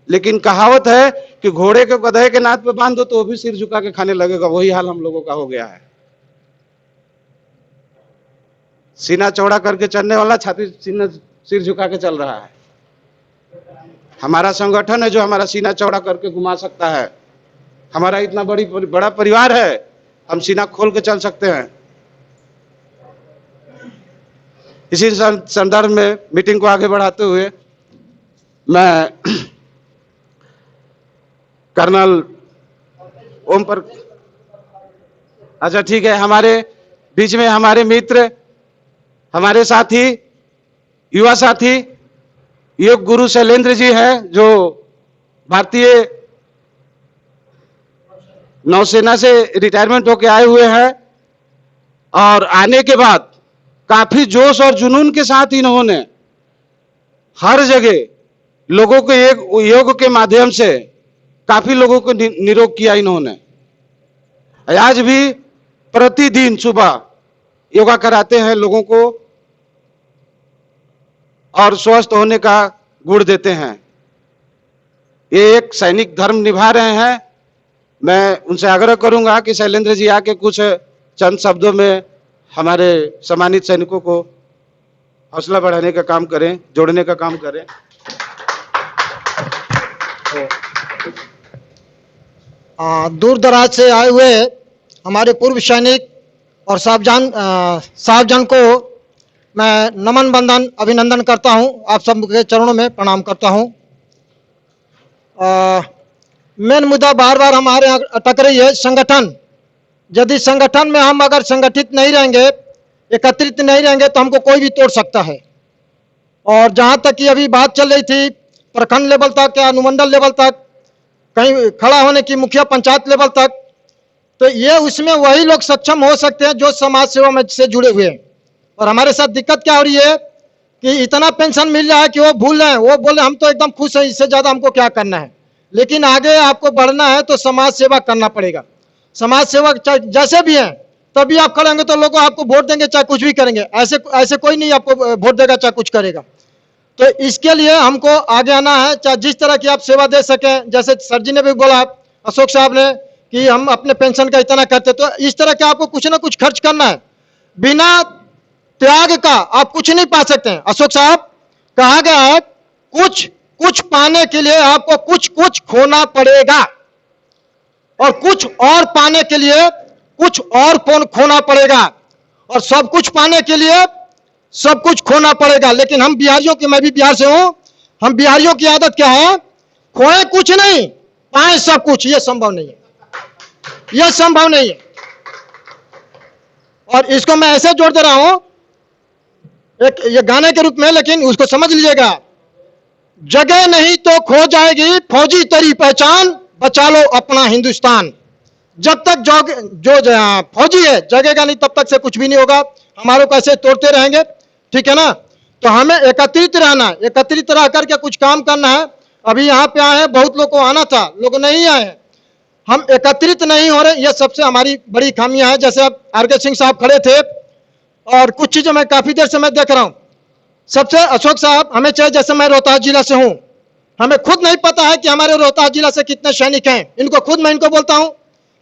S5: लेकिन कहावत है कि घोड़े को गधे के नाथ पे बांध दो तो वो भी सिर झुका के खाने लगेगा, वही हाल हम लोगों का हो गया है। सीना चौड़ा करके चलने वाला छाती सीना सिर झुका के चल रहा है। हमारा संगठन है जो हमारा सीना चौड़ा करके घुमा सकता है। हमारा इतना बड़ा परिवार है, हम सीना खोल के चल सकते हैं। इसी संदर्भ में मीटिंग को आगे बढ़ाते हुए मैं कर्नल ओम पर, अच्छा ठीक है, हमारे बीच में हमारे मित्र, हमारे साथी, युवा साथी, योग गुरु शैलेंद्र जी हैं, जो भारतीय नौसेना से रिटायरमेंट होके आए हुए हैं। और आने के बाद काफी जोश और जुनून के साथ इन्होंने हर जगह लोगों को एक योग के माध्यम से काफी लोगों को निरोग किया इन्होंने। आज भी प्रतिदिन सुबह योगा कराते हैं लोगों को और स्वस्थ होने का गुण देते हैं। ये एक सैनिक धर्म निभा रहे हैं। मैं उनसे आग्रह करूंगा कि शैलेंद्र जी आके कुछ चंद शब्दों में हमारे सम्मानित सैनिकों को हौसला बढ़ाने का काम करें, जोड़ने का काम करें।
S6: दूर दराज से आए हुए हमारे पूर्व सैनिक और साहबजान को मैं नमन बंदन अभिनंदन करता हूं। आप सबके चरणों में प्रणाम करता हूं। मेन मुद्दा बार बार हमारे यहाँ अटक रही है संगठन। यदि संगठन में हम अगर संगठित नहीं रहेंगे, एकत्रित नहीं रहेंगे, तो हमको कोई भी तोड़ सकता है। और जहां तक कि अभी बात चल रही थी प्रखंड लेवल तक या अनुमंडल लेवल तक कहीं खड़ा होने की, मुखिया पंचायत लेवल तक, तो ये उसमें वही लोग सक्षम हो सकते हैं जो समाज सेवा में से जुड़े हुए हैं। और हमारे साथ दिक्कत क्या हो रही है कि इतना पेंशन मिल रहा है कि वो भूल रहे हैं, वो बोले हम तो एकदम खुश हैं, इससे ज्यादा हमको क्या करना है। लेकिन आगे आपको बढ़ना है तो समाज सेवा करना पड़ेगा। समाज सेवा जैसे भी हैं तभी आप करेंगे तो लोग आपको वोट देंगे, चाहे कुछ भी करेंगे। ऐसे कोई नहीं आपको वोट देगा चाहे कुछ करेगा। तो इसके लिए हमको आगे आना है, चाहे जिस तरह की आप सेवा दे सकें। जैसे सर जी ने भी बोला, अशोक साहब ने, कि हम अपने पेंशन का इतना करते, तो इस तरह के आपको कुछ ना कुछ खर्च करना है। बिना त्याग का आप कुछ नहीं पा सकते हैं। अशोक साहब, कहा गया है कुछ पाने के लिए आपको कुछ खोना पड़ेगा, और कुछ और पाने के लिए कुछ और खोना पड़ेगा, और सब कुछ पाने के लिए सब कुछ खोना पड़ेगा। लेकिन हम बिहारियों के, मैं भी बिहार से हूं, हम बिहारियों की आदत क्या है, खोए कुछ नहीं पाए सब कुछ। यह संभव नहीं है, यह संभव नहीं है। और इसको मैं ऐसे जोड़ दे रहा हूं एक ये गाने के रूप में, लेकिन उसको समझ लीजिएगा। जगह नहीं तो खो जाएगी फौजी तेरी पहचान, बचा लो अपना हिंदुस्तान। जब तक जो फौजी है जगेगा नहीं, तब तक से कुछ भी नहीं होगा। हमारे को ऐसे तोड़ते रहेंगे, ठीक है ना। तो हमें एकत्रित रहना है, एकत्रित रह करके कुछ काम करना है। अभी यहाँ पे आए हैं, बहुत लोग को आना था, लोग नहीं आए हैं। हम एकत्रित नहीं हो रहे, ये सबसे हमारी बड़ी खामियां है। जैसे अब आर.के. सिंह साहब खड़े थे, और कुछ चीजें मैं काफी देर से मैं देख रहा हूं। सबसे अशोक साहब, हमें चाहिए, जैसे मैं रोहतास जिला से हूं, हमें खुद नहीं पता है कि हमारे रोहतास जिला से कितने सैनिक हैं। इनको खुद मैं इनको बोलता हूं,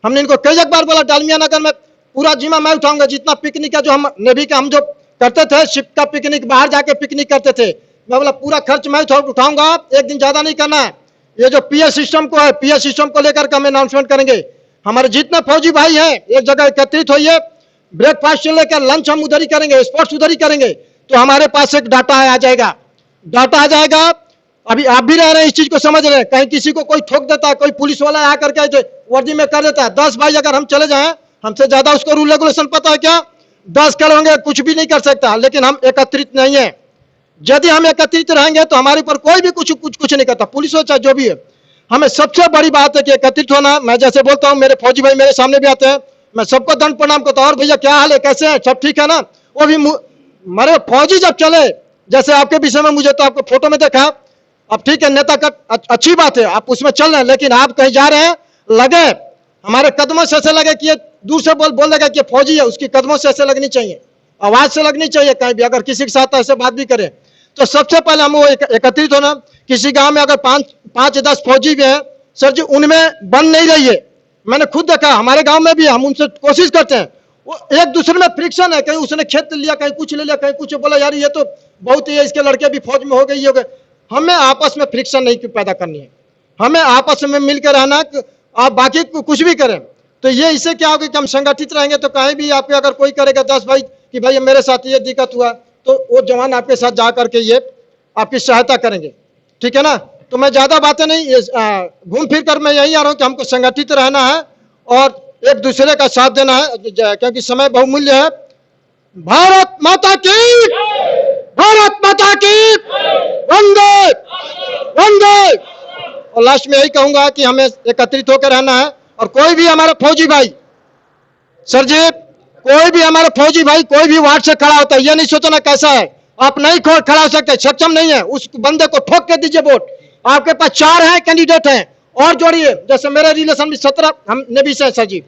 S6: हमने इनको कई बार बोला, डालमिया नगर में पूरा जिम्मा मैं उठाऊंगा। जितना पिकनिक का जो हम नेवी का हम जो करते थे, शिप का पिकनिक, बाहर जाके पिकनिक करते थे, मैं बोला पूरा खर्च मैं उठाऊंगा, एक दिन ज्यादा नहीं करना है। ये जो पीएस सिस्टम को है, पीएस सिस्टम को लेकर के हम अनाउंसमेंट करेंगे। हमारे जितने फौजी भाई हैं एक जगह एकत्रित होइए, ब्रेकफास्ट से लेकर लंच हम उधर ही करेंगे, स्पोर्ट्स उधर ही करेंगे। तो हमारे पास एक डाटा आ जाएगा, डाटा आ जाएगा। अभी आप भी रह रहे हैं, इस चीज को समझ रहे हैं। कहीं किसी को कोई ठोक देता है, कोई पुलिस वाला आकर के वर्दी में कर देता है, 10 भाई अगर हम चले जाएं, हमसे ज्यादा उसको रूल रेगुलेशन पता है क्या, 10 करेंगे, कुछ भी नहीं कर सकता। लेकिन हम एकत्रित नहीं है। यदि हम एकत्रित रहेंगे तो हमारे ऊपर कोई भी कुछ नहीं करता, पुलिस हो चाहे जो भी है। हमें सबसे बड़ी बात है कि एकत्रित होना। मैं जैसे बोलता हूं, मेरे फौजी भाई मेरे सामने भी आते हैं, मैं सबको दंड प्रणाम करता हूं। और भैया क्या हाल है, कैसे हैं, सब ठीक है ना? वो भी मरे फौजी जब चले, जैसे आपके विषय में मुझे तो आपको फोटो में देखा, अब ठीक है नेता का अच्छी बात है, आप उसमें चल रहे हैं, लेकिन आप कहीं जा रहे हैं, लगे हमारे कदमों से ऐसे लगे कि ये दूर से बोल देगा कि फौजी है, उसकी कदमों से ऐसे लगनी चाहिए, आवाज से लगनी चाहिए। कहीं भी अगर किसी के साथ ऐसे बात भी करें तो सबसे पहले हम वो एकत्रित होना। किसी गांव में अगर 5-10 फौजी भी हैं सर जी, उनमें बन नहीं रही है। मैंने खुद देखा, हमारे गांव में भी हम उनसे कोशिश करते हैं, वो एक दूसरे में फ्रिक्शन है, कहीं उसने खेत लिया, कहीं कुछ ले लिया, कहीं कुछ बोला, यार ये तो बहुत ही है, इसके लड़के भी फौज में हो गए, ये हो गए। हमें आपस में फ्रिक्शन नहीं पैदा करनी है, हमें आपस में मिलकर रहना। आप बाकी कुछ भी करें तो ये इससे क्या होगा कि हम संगठित रहेंगे, तो कहीं भी आपके अगर कोई करेगा 10 भाई कि भाई मेरे साथ ये दिक्कत हुआ, तो वो जवान आपके साथ जा करके ये आपकी सहायता करेंगे, ठीक है ना? तो मैं ज्यादा बातें नहीं, घूम फिर कर मैं यही आ रहा हूँ कि हमको संगठित रहना है और एक दूसरे का साथ देना है, क्योंकि समय बहुमूल्य है। भारत माता की, भारत माता की, वंदे वंदे। और लास्ट में यही कहूंगा कि हमें एकत्रित होकर रहना है। और कोई भी हमारा फौजी भाई, सर जी, कोई भी हमारा फौजी भाई कोई भी वार्ड से खड़ा होता है, ये नहीं सोचना कैसा है, आप नहीं खड़ा हो सकते, सक्षम नहीं है, उस बंदे को ठोक के दीजिए वोट। आपके पास 4 हैं कैंडिडेट हैं, और जोड़िए। जैसे मेरे रिलेशन में 17 हम नेवी से, सर जी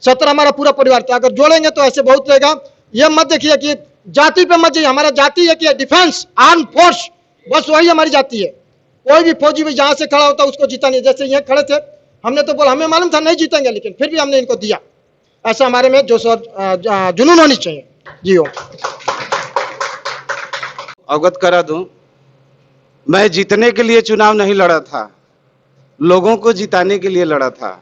S6: 17 हमारा पूरा परिवार था, अगर जोड़ेंगे तो ऐसे बहुत रहेगा। ये मत देखिए कि जाति पे मत जाइए, हमारा जाति है कि डिफेंस आर्म फोर्स, बस वही हमारी जाति है। कोई भी फौजी भी जहां से खड़ा होता है उसको जीता नहीं। जैसे ये खड़े थे, हमने तो बोला, हमें मालूम था नहीं जीतेंगे, लेकिन फिर भी हमने इनको दिया। ऐसा हमारे में जोश और जुनून होनी चाहिए। जी हो।
S5: अवगत करा दूं, मैं जीतने के लिए चुनाव नहीं लड़ा था, लोगों को जिताने के लिए लड़ा था।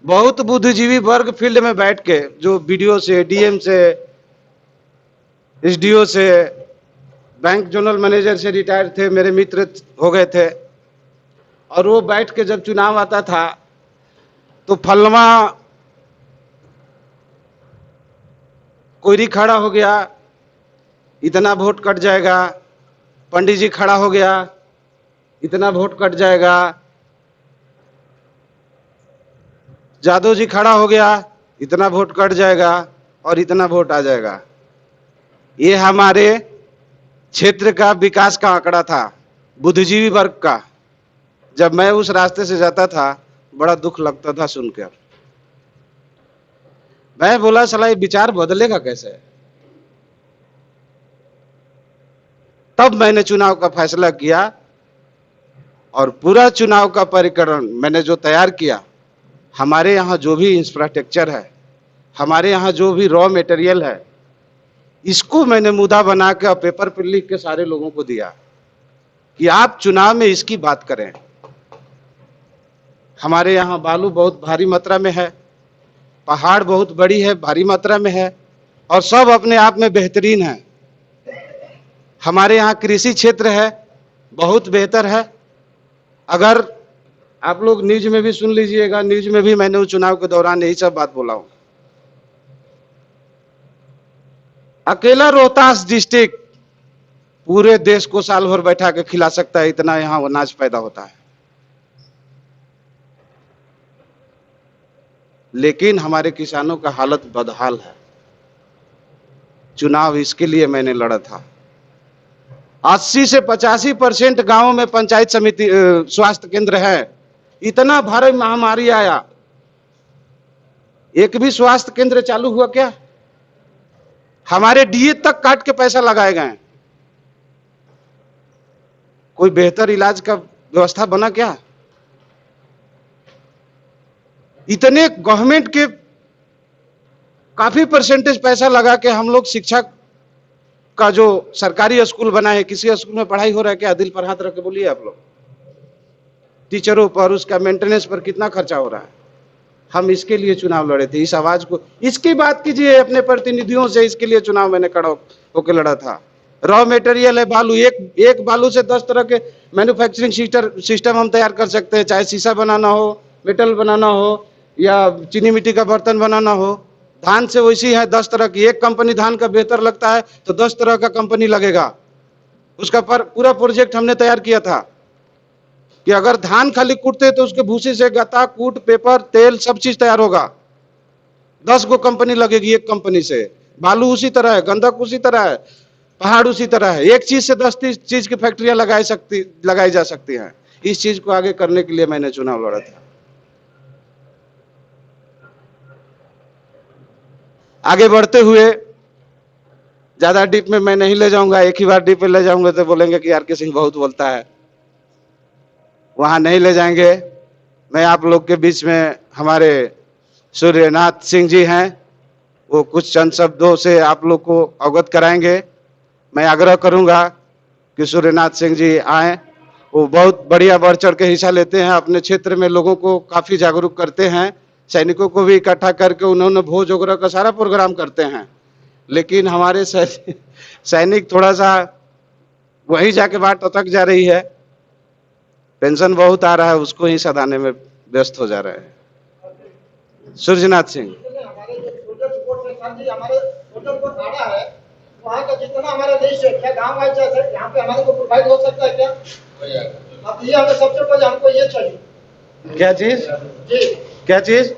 S5: बहुत बुद्धिजीवी वर्ग फील्ड में बैठ के, जो बीडीओ से, डीएम से, एसडीओ से, बैंक जोनल मैनेजर से रिटायर थे, मेरे मित्र हो गए थे, और वो बैठ के जब चुनाव आता था तो फलवा कोयरी खड़ा हो गया, इतना वोट कट जाएगा, पंडित जी खड़ा हो गया, इतना वोट कट जाएगा, जादव जी खड़ा हो गया, इतना वोट कट जाएगा, और इतना वोट आ जाएगा। ये हमारे क्षेत्र का विकास का आंकड़ा था, बुद्धिजीवी वर्ग का। जब मैं उस रास्ते से जाता था बड़ा दुख लगता था सुनकर। मैं बोला साला ये विचार बदलेगा कैसे? तब मैंने चुनाव का फैसला किया, और पूरा चुनाव का परिकरण मैंने जो तैयार किया, हमारे यहाँ जो भी इंफ्रास्ट्रक्चर है, हमारे यहाँ जो भी रॉ मटेरियल है, इसको मैंने मुद्दा बना के और पेपर पर लिख के सारे लोगों को दिया कि आप चुनाव में इसकी बात करें। हमारे यहाँ बालू बहुत भारी मात्रा में है, पहाड़ बहुत बड़ी है, भारी मात्रा में है, और सब अपने आप में बेहतरीन है। हमारे यहाँ कृषि क्षेत्र है, बहुत बेहतर है। अगर आप लोग न्यूज में भी सुन लीजिएगा, न्यूज में भी मैंने उस चुनाव के दौरान यही सब बात बोला हूं। अकेला रोहतास डिस्ट्रिक्ट पूरे देश को साल भर बैठा के खिला सकता है, इतना यहाँ अनाज पैदा होता है। लेकिन हमारे किसानों का हालत बदहाल है। चुनाव इसके लिए मैंने लड़ा था। 80 से 85% गांवों में पंचायत समिति स्वास्थ्य केंद्र है। इतना भारी महामारी आया, एक भी स्वास्थ्य केंद्र चालू हुआ क्या? हमारे डीए तक काट के पैसा लगाए गए। कोई बेहतर इलाज का व्यवस्था बना क्या? इतने गवर्नमेंट के काफी परसेंटेज पैसा लगा के हम लोग शिक्षा का जो सरकारी स्कूल बना है, किसी स्कूल में पढ़ाई हो रहा है क्या? दिल पर हाथ रख के बोलिए आप लोग। टीचरों पर, उसका मेंटेनेंस पर कितना खर्चा हो रहा है? हम इसके लिए चुनाव लड़े थे। इस आवाज को, इसकी बात कीजिए अपने प्रतिनिधियों से। इसके लिए चुनाव मैंने खड़ा होकर लड़ा था। रॉ मटेरियल है बालू, एक बालू से 10 तरह के मैन्युफैक्चरिंग सिस्टम हम तैयार कर सकते हैं। चाहे शीशा बनाना हो, मेटल बनाना हो, या चीनी मिट्टी का बर्तन बनाना हो। धान से वैसी है 10 तरह की। एक कंपनी धान का बेहतर लगता है तो 10 तरह का कंपनी लगेगा। उसका पूरा प्रोजेक्ट हमने तैयार किया था कि अगर धान खाली कूटते तो उसके भूसे से गत्ता, कूट, पेपर, तेल सब चीज तैयार होगा। 10 गो कंपनी लगेगी एक कंपनी से। बालू उसी तरह है, गंधक उसी तरह है, पहाड़ उसी तरह है। एक चीज से 10 चीज की फैक्ट्रियां लगाई जा सकती हैं। इस चीज को आगे करने के लिए मैंने चुनाव लड़ा था। आगे बढ़ते हुए ज्यादा डीप में मैं नहीं ले जाऊंगा, एक ही बार डीप में ले जाऊंगा तो बोलेंगे कि आर के सिंह बहुत बोलता है, वहां नहीं ले जाएंगे। मैं आप लोग के बीच में हमारे सूर्यनाथ सिंह जी हैं, वो कुछ चंद शब्दों से आप लोग को अवगत कराएंगे। मैं आग्रह करूंगा कि सूर्यनाथ सिंह जी आए। वो बहुत बढ़िया बढ़ चढ़ के हिस्सा लेते हैं, अपने क्षेत्र में लोगों को काफी जागरूक करते हैं, सैनिकों को भी इकट्ठा करके उन्होंने भोज वगैरह का सारा प्रोग्राम करते हैं। लेकिन हमारे सैनिक थोड़ा सा वहीं जाके बात अटक जा रही है, पेंशन बहुत आ रहा है, उसको ही सदाने में व्यस्त हो जा रहे हैं। सूर्यनाथ सिंह।
S6: हमारे जो सोल्जर सपोर्ट सेक्शन जी, हमारे सोल्जर को थाना है, वहाँ का जितना हमारा लिस्ट है, क्या गाँव वाइज है, यहाँ पे हमारे को प्रोवाइड हो सकता है क्या? अब ये हमें सबसे पहले हमको ये चाहिए।
S5: क्या चीज?
S6: जी,
S5: क्या चीज?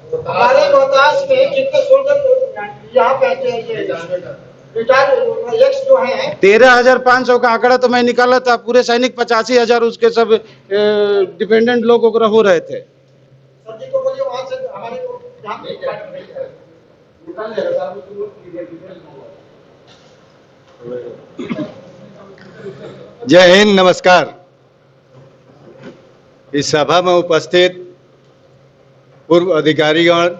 S6: हमारे रोहतास में कितने सोल्जर यहाँ पे रिटायर्ड एक्स जो है
S5: 13,500 का आंकड़ा तो मैं निकाला था। पूरे सैनिक 85,000 उसके सब डिपेंडेंट लोग वगैरह हो रहे थे।
S6: सर जी को बोलिए वहाँ से हमारे को यहाँ
S7: जय हिंद, नमस्कार। इस सभा में उपस्थित पूर्व अधिकारीगण,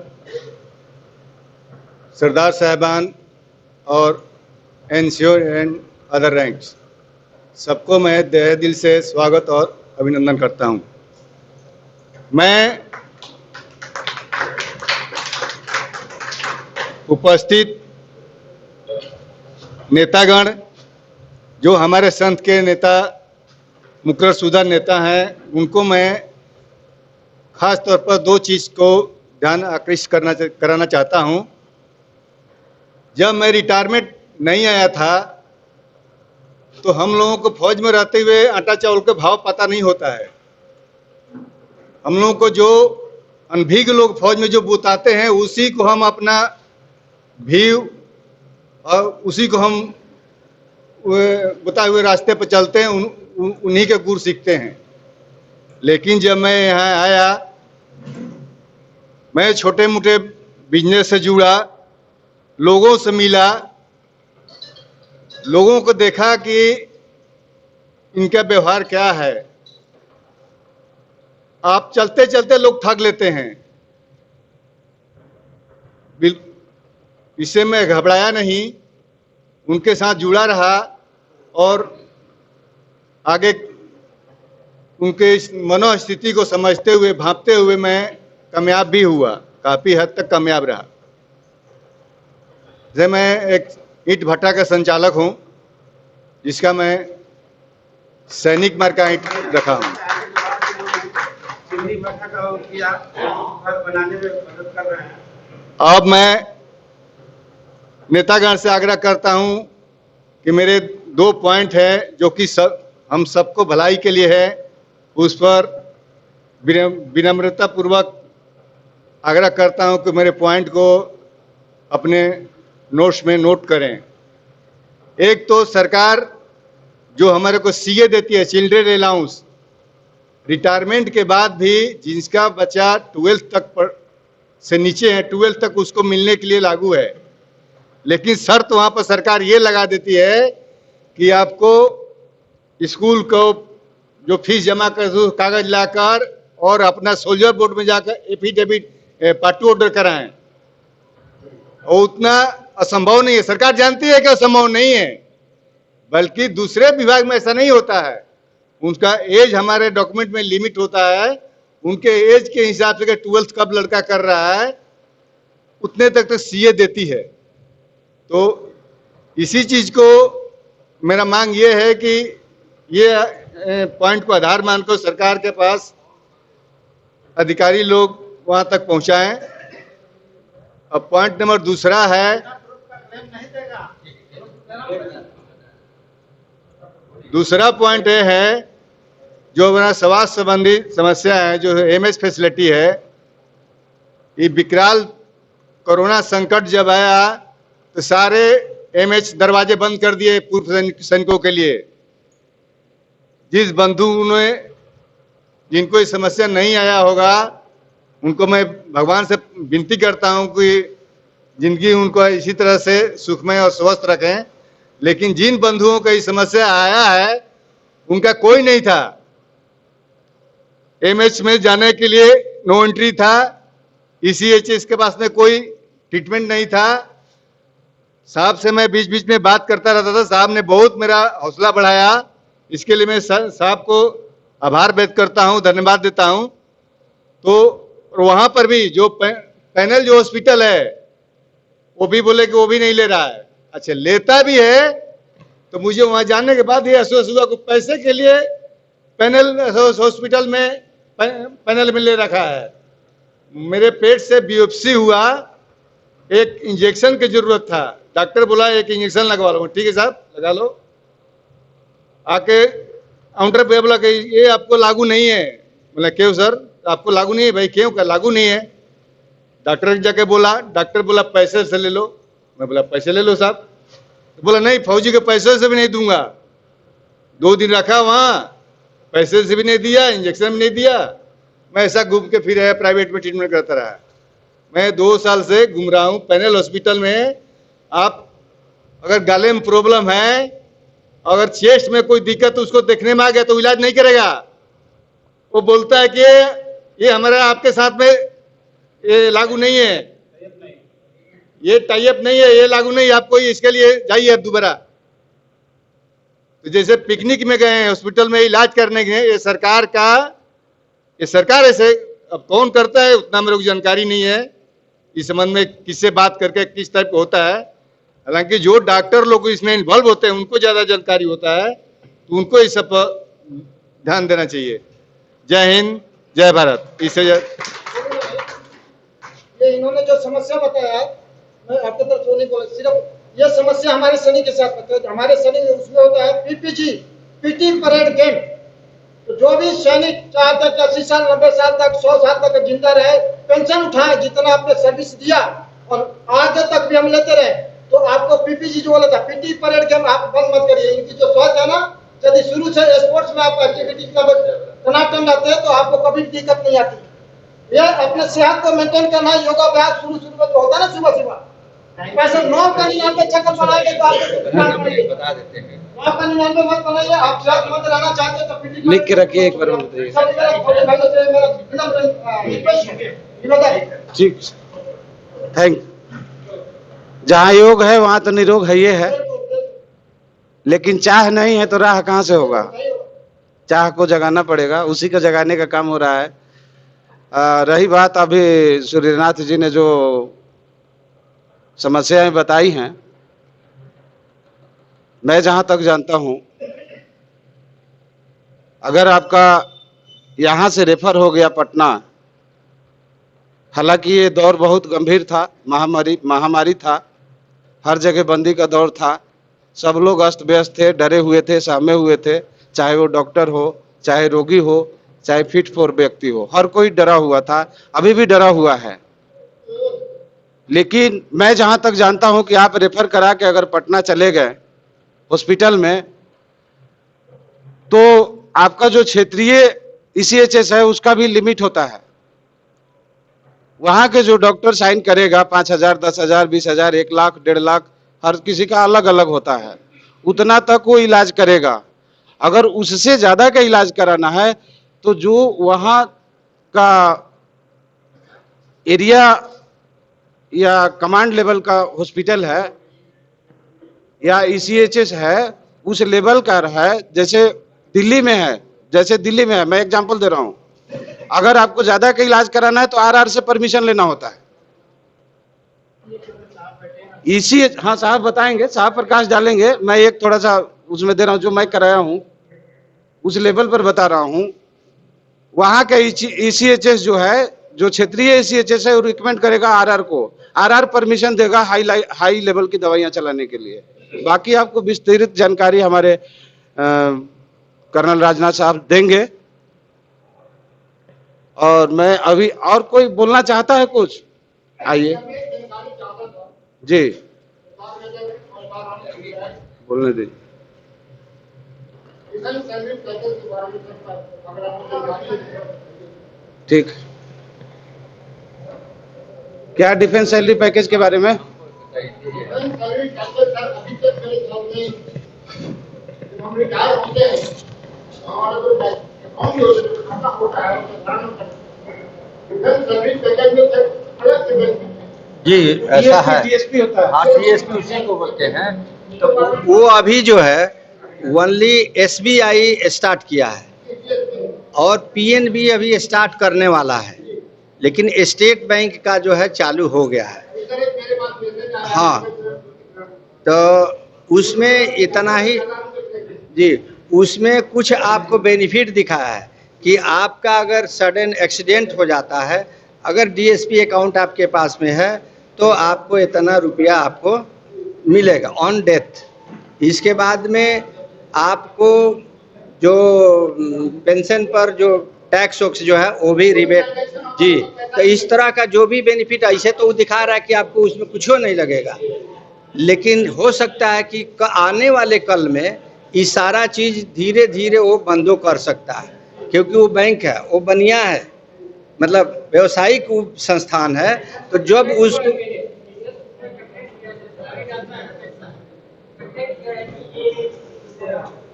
S7: सरदार साहबान और एनसीओ एंड अदर रैंक्स, सबको मैं तहे दिल से स्वागत और अभिनंदन करता हूं। मैं उपस्थित नेतागण, जो हमारे संत के नेता मुकर्रर शुदा नेता हैं, उनको मैं खास तौर पर 2 चीज़ को ध्यान आकृष्ट कराना चाहता हूं। जब मैं रिटायरमेंट नहीं आया था तो हम लोगों को फौज में रहते हुए आटा चावल के भाव पता नहीं होता है। हम लोगों को जो अनभिज्ञ लोग फौज में जो बताते हैं, उसी को हम अपना व्यू और उसी को हम बताए हुए रास्ते पर चलते हैं, उन्हीं के गुर सीखते हैं। लेकिन जब मैं यहाँ आया, मैं छोटे मोटे बिजनेस से जुड़ा, लोगों से मिला, लोगों को देखा कि इनका व्यवहार क्या है। आप चलते चलते लोग ठग लेते हैं। इससे मैं घबराया नहीं, उनके साथ जुड़ा रहा और आगे उनके इस मनोस्थिति को समझते हुए, भांपते हुए मैं कामयाब भी हुआ, काफ़ी हद तक कामयाब रहा। जैसे मैं एक ईंट भट्टा का संचालक हूं, जिसका मैं सैनिक मार्ग का ईंट रखा हूं। अब मैं नेतागण से आग्रह करता हूं कि मेरे 2 पॉइंट हैं जो कि हम सबको भलाई के लिए है, उस पर विनम्रता पूर्वक आग्रह करता हूं कि मेरे पॉइंट को अपने नोट्स में नोट करें। एक तो सरकार जो हमारे को सीए देती है, चिल्ड्रन अलाउंस, रिटायरमेंट के बाद भी जिसका बच्चा 12th तक से नीचे है, 12th तक उसको मिलने के लिए लागू है। लेकिन शर्त वहां पर सरकार ये लगा देती है कि आपको स्कूल को जो फीस जमा कर दो, कागज लाकर और अपना सोल्जर बोर्ड में जाकर एफिडेविट पार्टी ऑर्डर कराएं। और उतना असंभव नहीं है, सरकार जानती है कि असंभव नहीं है, बल्कि दूसरे विभाग में ऐसा नहीं होता है। उनका एज हमारे डॉक्यूमेंट में लिमिट होता है, उनके एज के हिसाब से 12th कब लड़का कर रहा है उतने तक तो सीए देती है। तो इसी चीज को मेरा मांग ये है कि ये पॉइंट को आधार मानकर सरकार के पास अधिकारी लोग वहां तक पहुंचाएं। अब पॉइंट नंबर दूसरा है, दूसरा पॉइंट ये है जो हमारा स्वास्थ्य संबंधी समस्या है, जो एमएस फैसिलिटी है, ये विकराल कोरोना संकट जब आया तो सारे एमएच दरवाजे बंद कर दिए पूर्व सैनिकों के लिए। जिस बंधु ने जिनको ये समस्या नहीं आया होगा उनको मैं भगवान से विनती करता हूं कि जिंदगी उनको इसी तरह से सुखमय और स्वस्थ रखें। लेकिन जिन बंधुओं को ये समस्या आया है उनका कोई नहीं था, एमएच में जाने के लिए नो एंट्री था, ईसीएचएस के पास में कोई ट्रीटमेंट नहीं था। साहब से मैं बीच बीच में बात करता रहता था, साहब ने बहुत मेरा हौसला बढ़ाया। इसके लिए मैं साहब को आभार व्यक्त करता हूं, धन्यवाद देता हूं। तो वहां पर भी जो पैनल जो हॉस्पिटल है वो भी बोले कि वो भी नहीं ले रहा है। अच्छा, लेता भी है तो मुझे वहां जाने के बाद ये अफसोस हुआ कि पैसे के लिए पैनल हॉस्पिटल में पैनल में ले रखा है। मेरे पेट से बियोप्सी हुआ, एक इंजेक्शन की जरूरत था, डॉक्टर बोला एक इंजेक्शन लगवा लो। ठीक है साहब लगा लो। आके काउंटर पे बोला कि ये आपको लागू नहीं है। बोला क्यों सर, आपको लागू नहीं है? भाई क्यों, क्या लागू नहीं है? डॉक्टर जाके बोला, डॉक्टर बोला पैसे से ले लो। मैं बोला पैसे ले लो साहब। तो बोला नहीं, फौजी के पैसे से भी नहीं दूंगा। 2 दिन रखा वहां, पैसे से भी नहीं दिया, इंजेक्शन भी नहीं दिया। मैं ऐसा घूम के फिर प्राइवेट में ट्रीटमेंट करता रहा। मैं 2 साल से घूम रहा हूं पैनल हॉस्पिटल में। आप अगर गले में प्रॉब्लम है, अगर चेस्ट में कोई दिक्कत उसको देखने में आ गया तो इलाज नहीं करेगा। वो बोलता है कि ये हमारा आपके साथ में ये लागू नहीं है, ये टाई अप नहीं है, ये लागू नहीं है, आपको इसके लिए जाइए अब दोबारा। तो जैसे पिकनिक में गए हैं हॉस्पिटल में इलाज करने गए, ये सरकार का, ये सरकार ऐसे अब कौन करता है उतना मेरे को जानकारी नहीं है इस संबंध में, किससे बात करके किस टाइप का होता है। हालांकि जो डॉक्टर लोग इसमें इन्वॉल्व होते हैं उनको ज्यादा जानकारी होता है, तो उनको इस सब पर ध्यान देना चाहिए। जय हिंद, जय भारत। इससे
S6: ये इन्होंने जो समस्या बताया, मैं आपके तरफ से नहीं बोला, सिर्फ ये समस्या हमारे सैनिक के साथ बताया। हमारे सैनिक उसमें होता है पीपीजी, पीटी परेड कैंप। तो जो भी सैनिक चाहते थे 80 साल 90 साल तक 100 साल तक जिंदा रहे, पेंशन उठाए, जितना आपने सर्विस दिया और आगे तक भी हम लेते रहे, तो आपको पीपीजी जो बोला था पीटी परेड कैंप आप बंद मत करिए। इनकी जो सोच है ना, यदि शुरू से स्पोर्ट्स में आप एक्टिविटी टनाटन रहते हैं तो आपको कभी दिक्कत नहीं आती। ये अपने सेहत को मेंटेन करना, योगाभ्यास शुरू में जो होता है ना सुबह सुबह, वैसे 9 का 99 चक्कर बनाएंगे तो आपको बता देते हैं। 9 का 99 मत बनाइए। आप सेहतमंद रहना चाहते हैं तो फिर
S5: लिख के रखिए एक बार बताइए। ठीक, थैंक। जहाँ योग है वहाँ तो निरोग है ये है, लेकिन चाह नहीं है तो राह कहाँ से होगा? चाह को जगाना पड़ेगा, उसी का जगाने का काम हो रहा है। रही बात अभी सूर्यनाथ जी ने जो समस्याएं बताई हैं, मैं जहां तक जानता हूं, अगर आपका यहां से रेफर हो गया पटना, हालांकि ये दौर बहुत गंभीर था, महामारी था, हर जगह बंदी का दौर था, सब लोग अस्त व्यस्त थे, डरे हुए थे, सहमे हुए थे, चाहे वो डॉक्टर हो, चाहे रोगी हो, चाहे फिट फॉर व्यक्ति हो, हर कोई डरा हुआ था, अभी भी डरा हुआ है। लेकिन मैं जहां तक जानता हूं कि आप रेफर करा के अगर पटना चले गए हॉस्पिटल में, तो आपका जो क्षेत्रीय ईसीएचएस है उसका भी लिमिट होता है। वहां के जो डॉक्टर साइन करेगा 5,000, 10,000, 20,000, 1 लाख, 1.5 लाख, हर किसी का अलग अलग होता है, उतना तक वो इलाज करेगा। अगर उससे ज्यादा का इलाज कराना है तो जो वहां का एरिया या कमांड लेवल का हॉस्पिटल है या ईसीएचएस है, उस लेवल का है, जैसे दिल्ली में है, मैं एग्जांपल दे रहा हूं। अगर आपको ज्यादा का इलाज कराना है तो आरआर से परमिशन लेना होता है। हाँ साहब बताएंगे, साहब प्रकाश डालेंगे। मैं एक थोड़ा सा उसमें दे रहा हूं, जो मैं कराया हूं उस लेवल पर बता रहा हूं। वहां का ईसीएचएस जो है, जो क्षेत्रीय ईसीएचएस है, वो रिकमेंड करेगा आरआर को, आरआर परमिशन देगा हाई लेवल की दवाइयां चलाने के लिए। बाकी आपको विस्तृत जानकारी हमारे कर्नल राजनाथ साहब देंगे। और मैं अभी, और कोई बोलना चाहता है कुछ? आइए। जी बोलने दीजिए। ठीक, क्या डिफेंस सैलरी पैकेज के बारे में?
S1: जी ऐसा है।
S5: डीएसपी होता है।
S1: हाँ टीएसपी उसी को बोलते हैं। तो वो अभी जो है ओनली एसबीआई स्टार्ट किया है और पीएनबी अभी स्टार्ट करने वाला है, लेकिन स्टेट बैंक का जो है चालू हो गया है। हाँ, तो उसमें इतना ही जी, उसमें कुछ आपको बेनिफिट दिखा है कि आपका अगर सडन एक्सीडेंट हो जाता है, अगर डीएसपी अकाउंट आपके पास में है तो आपको इतना रुपया आपको मिलेगा ऑन डेथ। इसके बाद में आपको जो पेंशन पर जो टैक्स वैक्स जो है वो भी रिबेट जी। तो इस तरह का जो भी बेनिफिट ऐसे तो वो दिखा रहा है कि आपको उसमें कुछ नहीं लगेगा, लेकिन हो सकता है कि आने वाले कल में ये सारा चीज धीरे धीरे वो बंदो कर सकता है, क्योंकि वो बैंक है, वो बनिया है, मतलब व्यवसायिक संस्थान है। तो जब उसको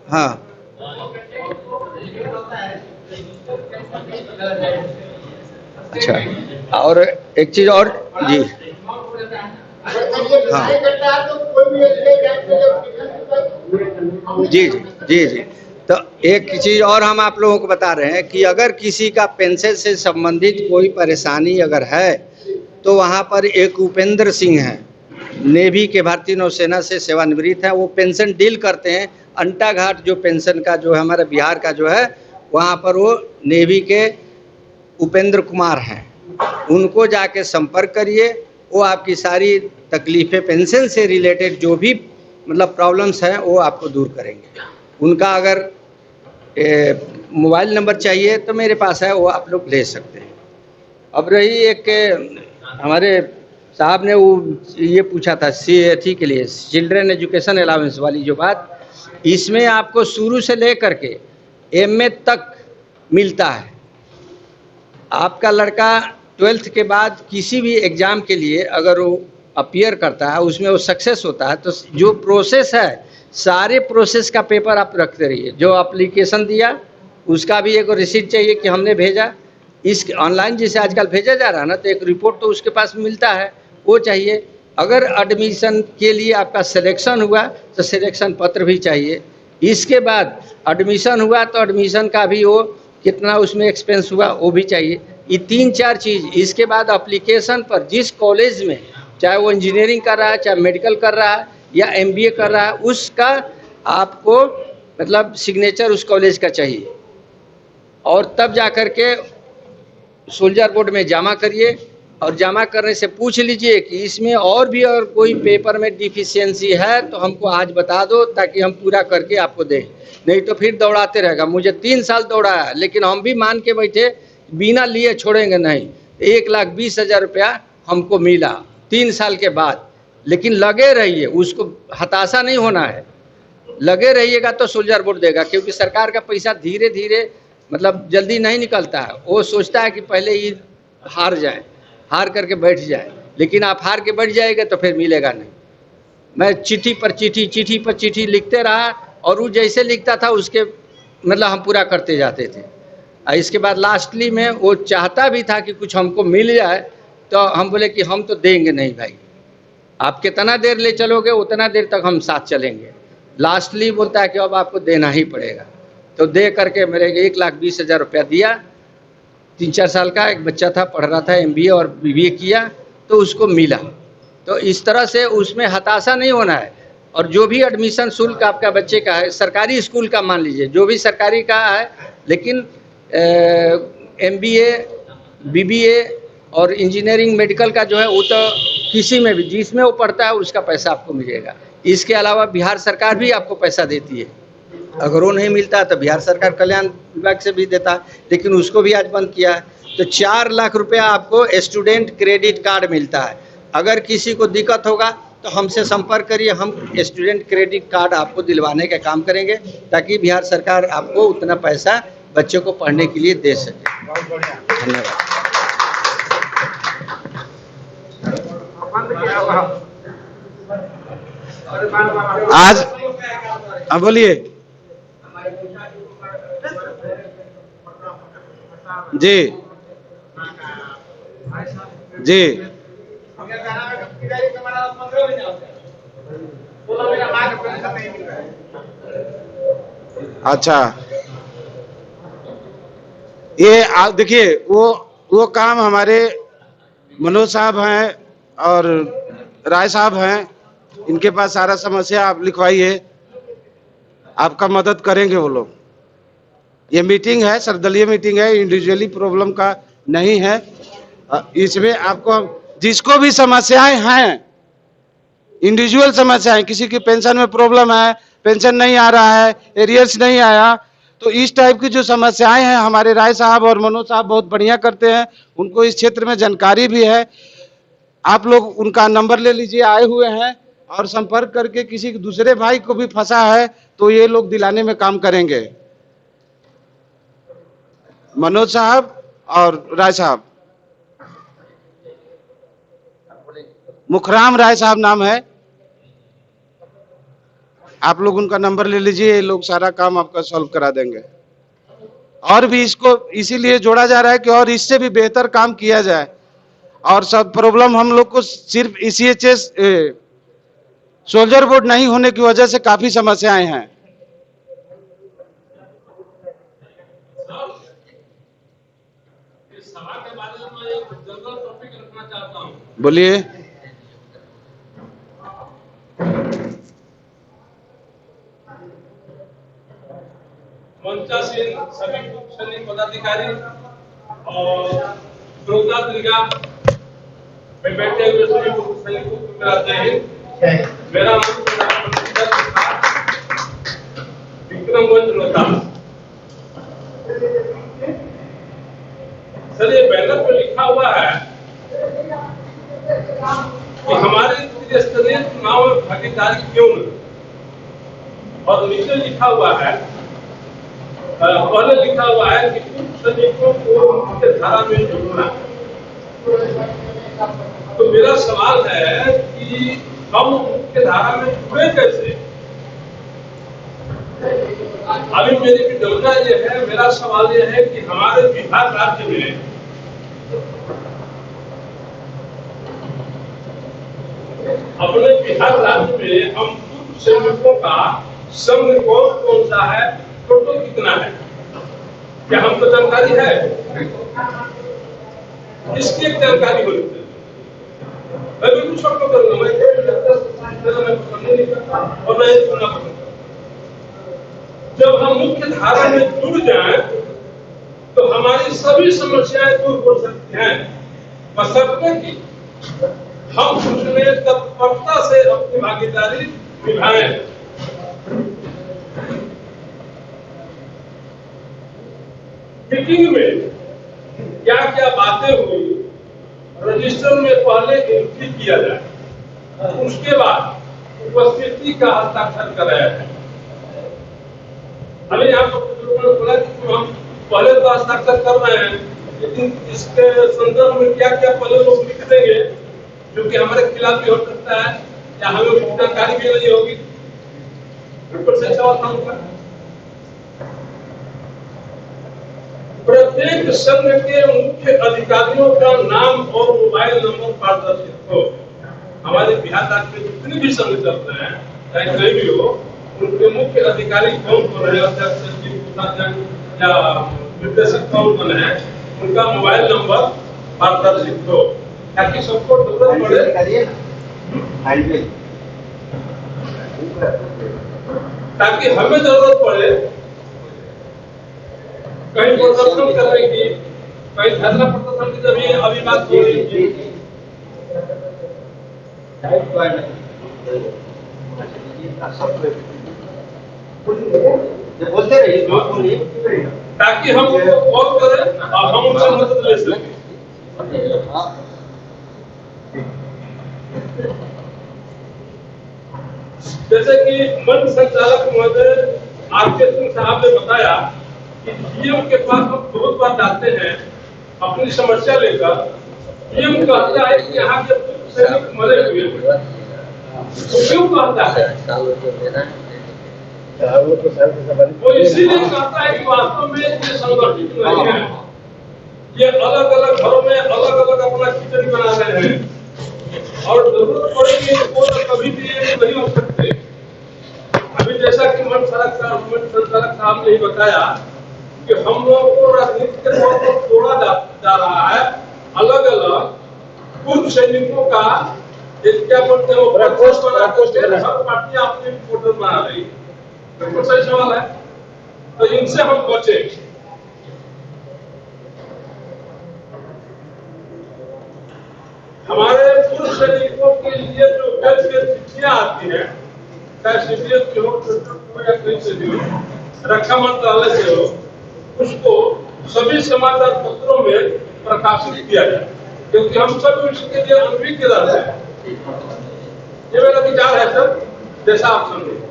S1: हाँ अच्छा, और एक चीज और जी हाँ जी जी जी जी। तो एक चीज और हम आप लोगों को बता रहे हैं कि अगर किसी का पेंशन से संबंधित कोई परेशानी अगर है तो वहाँ पर एक उपेंद्र सिंह हैं, नेवी के भारतीय नौसेना से सेवानिवृत्त हैं, वो पेंशन डील करते हैं। अंटा घाट जो पेंशन का जो है हमारा बिहार का जो है, वहाँ पर वो नेवी के उपेंद्र कुमार हैं, उनको जाके संपर्क करिए। वो आपकी सारी तकलीफ़ें पेंशन से रिलेटेड जो भी मतलब प्रॉब्लम्स हैं वो आपको दूर करेंगे। उनका अगर मोबाइल नंबर चाहिए तो मेरे पास है, वो आप लोग ले सकते हैं। अब रही एक हमारे साहब ने वो ये पूछा था CAT के लिए, चिल्ड्रन एजुकेशन अलाउंस वाली जो बात, इसमें आपको शुरू से लेकर के MA तक मिलता है। आपका लड़का 12th के बाद किसी भी एग्ज़ाम के लिए अगर वो अपीयर करता है, उसमें वो सक्सेस होता है, तो जो प्रोसेस है सारे प्रोसेस का पेपर आप रखते रहिए। जो एप्लीकेशन दिया उसका भी एक रिसीट चाहिए कि हमने भेजा, इस ऑनलाइन जैसे आजकल भेजा जा रहा है ना, तो एक रिपोर्ट तो उसके पास मिलता है, वो चाहिए। अगर एडमिशन के लिए आपका सिलेक्शन हुआ तो सिलेक्शन पत्र भी चाहिए। इसके बाद एडमिशन हुआ तो एडमिशन का भी वो कितना उसमें एक्सपेंस हुआ वो भी चाहिए। ये 3-4 चीज़। इसके बाद एप्लीकेशन पर जिस कॉलेज में, चाहे वो इंजीनियरिंग कर रहा है, चाहे मेडिकल कर रहा है या MBA कर रहा है, उसका आपको मतलब सिग्नेचर उस कॉलेज का चाहिए, और तब जा कर के सोल्जर बोर्ड में जमा करिए। और जमा करने से पूछ लीजिए कि इसमें और भी अगर कोई पेपर में डिफिशियंसी है तो हमको आज बता दो, ताकि हम पूरा करके आपको दें। नहीं तो फिर दौड़ाते रहेगा। मुझे 3 साल दौड़ाया, लेकिन हम भी मान के बैठे बिना लिए छोड़ेंगे नहीं। 1,20,000 रुपया हमको मिला 3 साल के बाद। लेकिन लगे रहिए, उसको हताशा नहीं होना है, लगे रहिएगा तो सोल्जर बोर्ड देगा, क्योंकि सरकार का पैसा धीरे धीरे मतलब जल्दी नहीं निकलता है। वो सोचता है कि पहले ही हार जाए, हार करके बैठ जाए, लेकिन आप हार के बैठ जाएंगे तो फिर मिलेगा नहीं। मैं चिट्ठी पर चिट्ठी लिखते रहा, और वो जैसे लिखता था उसके मतलब हम पूरा करते जाते थे। और इसके बाद लास्टली में वो चाहता भी था कि कुछ हमको मिल जाए, तो हम बोले कि हम तो देंगे नहीं भाई, आप कितना देर ले चलोगे उतना देर तक हम साथ चलेंगे। लास्टली बोलता है कि अब आपको देना ही पड़ेगा। तो दे करके मेरे 1,20,000 रुपया दिया। 3-4 साल का एक बच्चा था, पढ़ रहा था, MBA और BBA किया, तो उसको मिला। तो इस तरह से उसमें हताशा नहीं होना है। और जो भी एडमिशन शुल्क आपका बच्चे का है, सरकारी स्कूल का मान लीजिए, जो भी सरकारी का है, लेकिन MBA BBA और इंजीनियरिंग मेडिकल का जो है वो तो किसी में भी जिसमें वो पढ़ता है उसका पैसा आपको मिलेगा। इसके अलावा बिहार सरकार भी आपको पैसा देती है। अगर वो नहीं मिलता तो बिहार सरकार कल्याण विभाग से भी देता है, लेकिन उसको भी आज बंद किया है। तो 4 लाख रुपया आपको स्टूडेंट क्रेडिट कार्ड मिलता है। अगर किसी को दिक्कत होगा तो हमसे संपर्क करिए, हम स्टूडेंट क्रेडिट कार्ड आपको दिलवाने का काम करेंगे ताकि बिहार सरकार आपको उतना पैसा बच्चों को पढ़ने के लिए दे सके।
S3: बहुत बढ़िया।
S1: धन्यवाद।
S5: आज हाँ बोलिए जी जी। अच्छा, ये देखिए वो काम हमारे मनोज साहब हैं और राय साहब हैं, इनके पास सारा समस्या आप लिखवाइए, आपका मदद करेंगे वो लोग। ये मीटिंग है, सर्वदलीय मीटिंग है, इंडिविजुअली प्रॉब्लम का नहीं है। इसमें आपको जिसको भी समस्याएं हैं, इंडिविजुअल समस्याएं, किसी की पेंशन में प्रॉब्लम है, पेंशन नहीं आ रहा है, एरियर्स नहीं आया, तो इस टाइप की जो समस्याएं हैं हमारे राय साहब और मनोज साहब बहुत बढ़िया करते हैं, उनको इस क्षेत्र में जानकारी भी है। आप लोग उनका नंबर ले लीजिए, आए हुए हैं, और संपर्क करके किसी दूसरे भाई को भी फंसा है तो ये लोग दिलाने में काम करेंगे। मनोज साहब और राय साहब, मुखराम राय साहब नाम है, आप लोग उनका नंबर ले लीजिए, ये लोग सारा काम आपका सॉल्व करा देंगे। और भी इसको इसीलिए जोड़ा जा रहा है कि और इससे भी बेहतर काम किया जाए, और सब प्रॉब्लम हम लोग को सिर्फ ECHS सोल्जर बोर्ड नहीं होने की वजह से काफी समस्याएं हैं। बोलिए।
S8: मंचासीन सभी सैनिक पदाधिकारी और श्रोता दीर्घा में बैठे हुए सभी सैनिकों को मेरा जय हिंद। मेरा नाम विक्रम वंश रोहतास। सर, ये बैनर पे लिखा हुआ है कि हमारे त्रिस्तरीय चुनाव में भागीदारी क्यों नहीं, और नीचे लिखा हुआ है, पहले लिखा हुआ है कि कुछ सैनिकों को मुख्य धारा में जोड़ना। तो मेरा सवाल है कि हम मुख्य धारा में जुड़े कैसे? अभी मेरी विडंबना ये है, मेरा सवाल ये है कि हमारे बिहार राज्य में अपने बिहार राज्य में हम पूर्व सैनिकों का संघ कौन सा है, टोटल कितना है, क्या हमको जानकारी है? इसकी एक जानकारी होनी चाहिए। मैं भी कुछ आपको करूंगा, मैं पसंद नहीं करता और मैं सुनना पसंद करता। जब हम मुख्य धारा में जुड़ जाएं तो हमारी सभी समस्याएं दूर हो सकती हैं, बशर्ते कि हम उसमें तत्परता से अपनी भागीदारी निभाएं। मीटिंग में क्या क्या बातें हुई, रजिस्टर में पहले एंट्री किया जाए, उसके बाद उपस्थिति का हस्ताक्षर कराया जाए। अभी आपको बोला कि हम पहले तो हस्ताक्षर कर रहे हैं, लेकिन इसके संदर्भ में क्या क्या पहले लोग लिख देंगे जो कि हमारे खिलाफ भी हो सकता है या हमें जानकारी भी नहीं होगी। ऊपर से सवाल था, प्रत्येक संघ के मुख्य अधिकारियों का नाम और मोबाइल नंबर पारदर्शित हो। हमारे बिहार राज्य में जितने भी संघ चल रहे हैं, चाहे कहीं भी हो, उनके मुख्य अधिकारी कौन रहे, अध्यक्ष सचिव उपाध्यक्ष या निर्देशक कौन है, उनका मोबाइल नंबर पारदर्शित हो, ताकि सबको जरूरत पड़े, ताकि हमें जरूरत पड़े कहीं प्रदर्शन करने की, कहीं धरना प्रदर्शन की, जब ये अभी बात हो रही थी,
S1: बोलते रहिए
S8: ताकि हम कॉल करें और हम उनसे मदद ले सकें। जैसे कि मंच संचालक महोदय आरके सिंह साहब ने बताया कि डीएम के पास हम बहुत बार जाते हैं अपनी समस्या लेकर। डीएम कहता है कि यहाँ के सैनिक मरे हुए हैं। तो क्यों कहता है? वो इसीलिए कहता है कि वास्तव में ये संगठित नहीं है, ये अलग अलग घरों में अलग अलग अपना किचन बना रहे हैं और जरूरत पड़ेगी तो कभी भी ये नहीं हो सकते। अभी जैसा कि मंच संचालक साहब ने ही बताया कि हम लोगों को राजनीति के तौर पर तोड़ा जा रहा है। अलग अलग पूर्व सैनिकों का एक क्या बोलते हैं प्रकोष्ठ बना कर हर पार्टी अपनी रिपोर्टर बना रही। बिल्कुल सही सवाल है, तो इनसे हम बचे। हमारे पूर्व सैनिकों के लिए जो वेलफेयर चिट्ठियां आती हैं, चाहे सीडीएस की हो या कहीं से भी हो, रक्षा मंत्रालय से हो, उसको सभी समाचार पत्रों में प्रकाशित किया जाए, क्योंकि हम सब इसके लिए अनभिज्ञ रहते हैं। ये मेरा विचार है सर, जैसा आप समझे।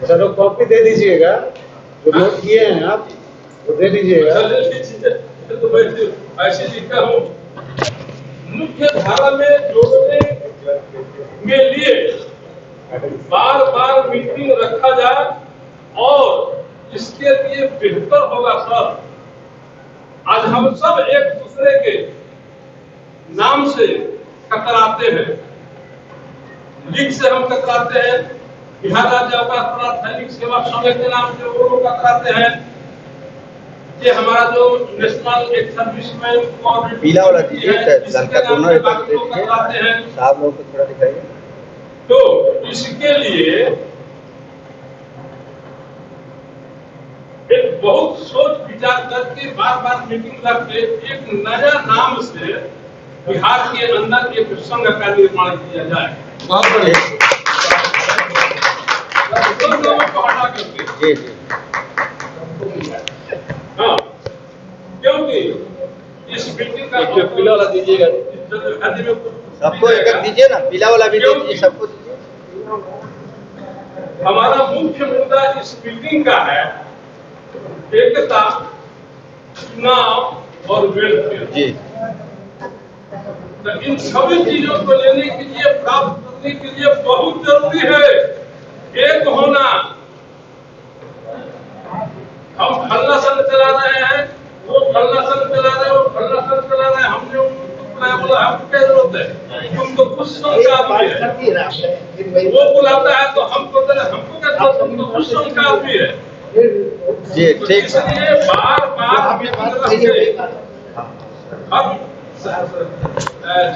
S3: चलो कॉपी दे दीजिएगा, जो नोट किए हैं आप वो दे दीजिएगा।
S8: तो मैं ऐसे लिखा हूँ, मुख्य धारा में जोड़ने के लिए बार बार मीटिंग रखा जाए और इसके लिए बेहतर होगा सर। आज हम सब एक दूसरे के नाम से कतराते हैं, लीग से हम कतराते हैं, बिहार राज्य अवकाश सैनिक सेवा संघ के नाम से वो लोग कतराते हैं, ये हमारा जो नेशनल एक सर्विसमैन और
S1: पीला वाला दीजिए, लड़का दोनों कतराते हैं। साहब लोग को थोड़ा दिखाइए।
S8: तो इसके लिए एक बहुत सोच विचार करके बार बार मीटिंग करके एक नया नाम से बिहार के अंदर एक संघ का निर्माण किया जाए।
S1: बहुत बढ़िया। जी जी।
S8: हाँ, क्योंकि इस मीटिंग का
S1: पीला वाला दीजिएगा, सबको एक एक दीजिए ना, पीला वाला भी दीजिए सबको दीजिए।
S8: हमारा मुख्य मुद्दा इस मीटिंग का है एकता, चुनाव और वेलफेयर
S1: जी।
S8: तो इन सभी चीजों को लेने के लिए, प्राप्त करने के लिए बहुत जरूरी है एक होना। हम फलना संघ चला रहे हैं, वो फलना संघ चला रहे हैं, वो फलना संघ चला रहे हैं, हमने उनको बुलाया, बोला हमको क्या जरूरत है, तुमको कुछ संघ का आदमी है, वो बुलाता है तो हमको क्या जरूरत, तुमको कुछ संघ का आदमी है
S1: जी। ठीक है,
S8: इसलिए बार बार अब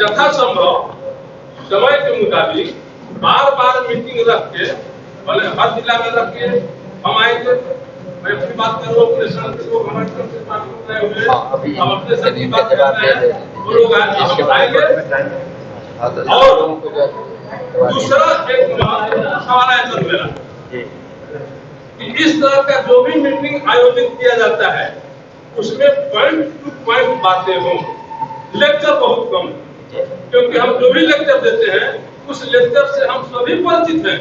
S8: यथासंभव समय के मुताबिक बार बार मीटिंग रख के, भले हर जिला में रख के हम आएंगे। मैं अपनी बात कर रहा हूँ, अपने संघ के लोग हमारे तरफ से बात कर रहे हुए, हम अपने संघ की बात कर रहे हैं, वो लोग आएंगे। और दूसरा एक सवाल है सर मेरा कि इस तरह का जो भी मीटिंग आयोजित किया जाता है उसमें पॉइंट टू पॉइंट बातें हों, लेक्चर बहुत कम, क्योंकि हम जो भी लेक्चर देते हैं उस लेक्चर से हम सभी परिचित हैं,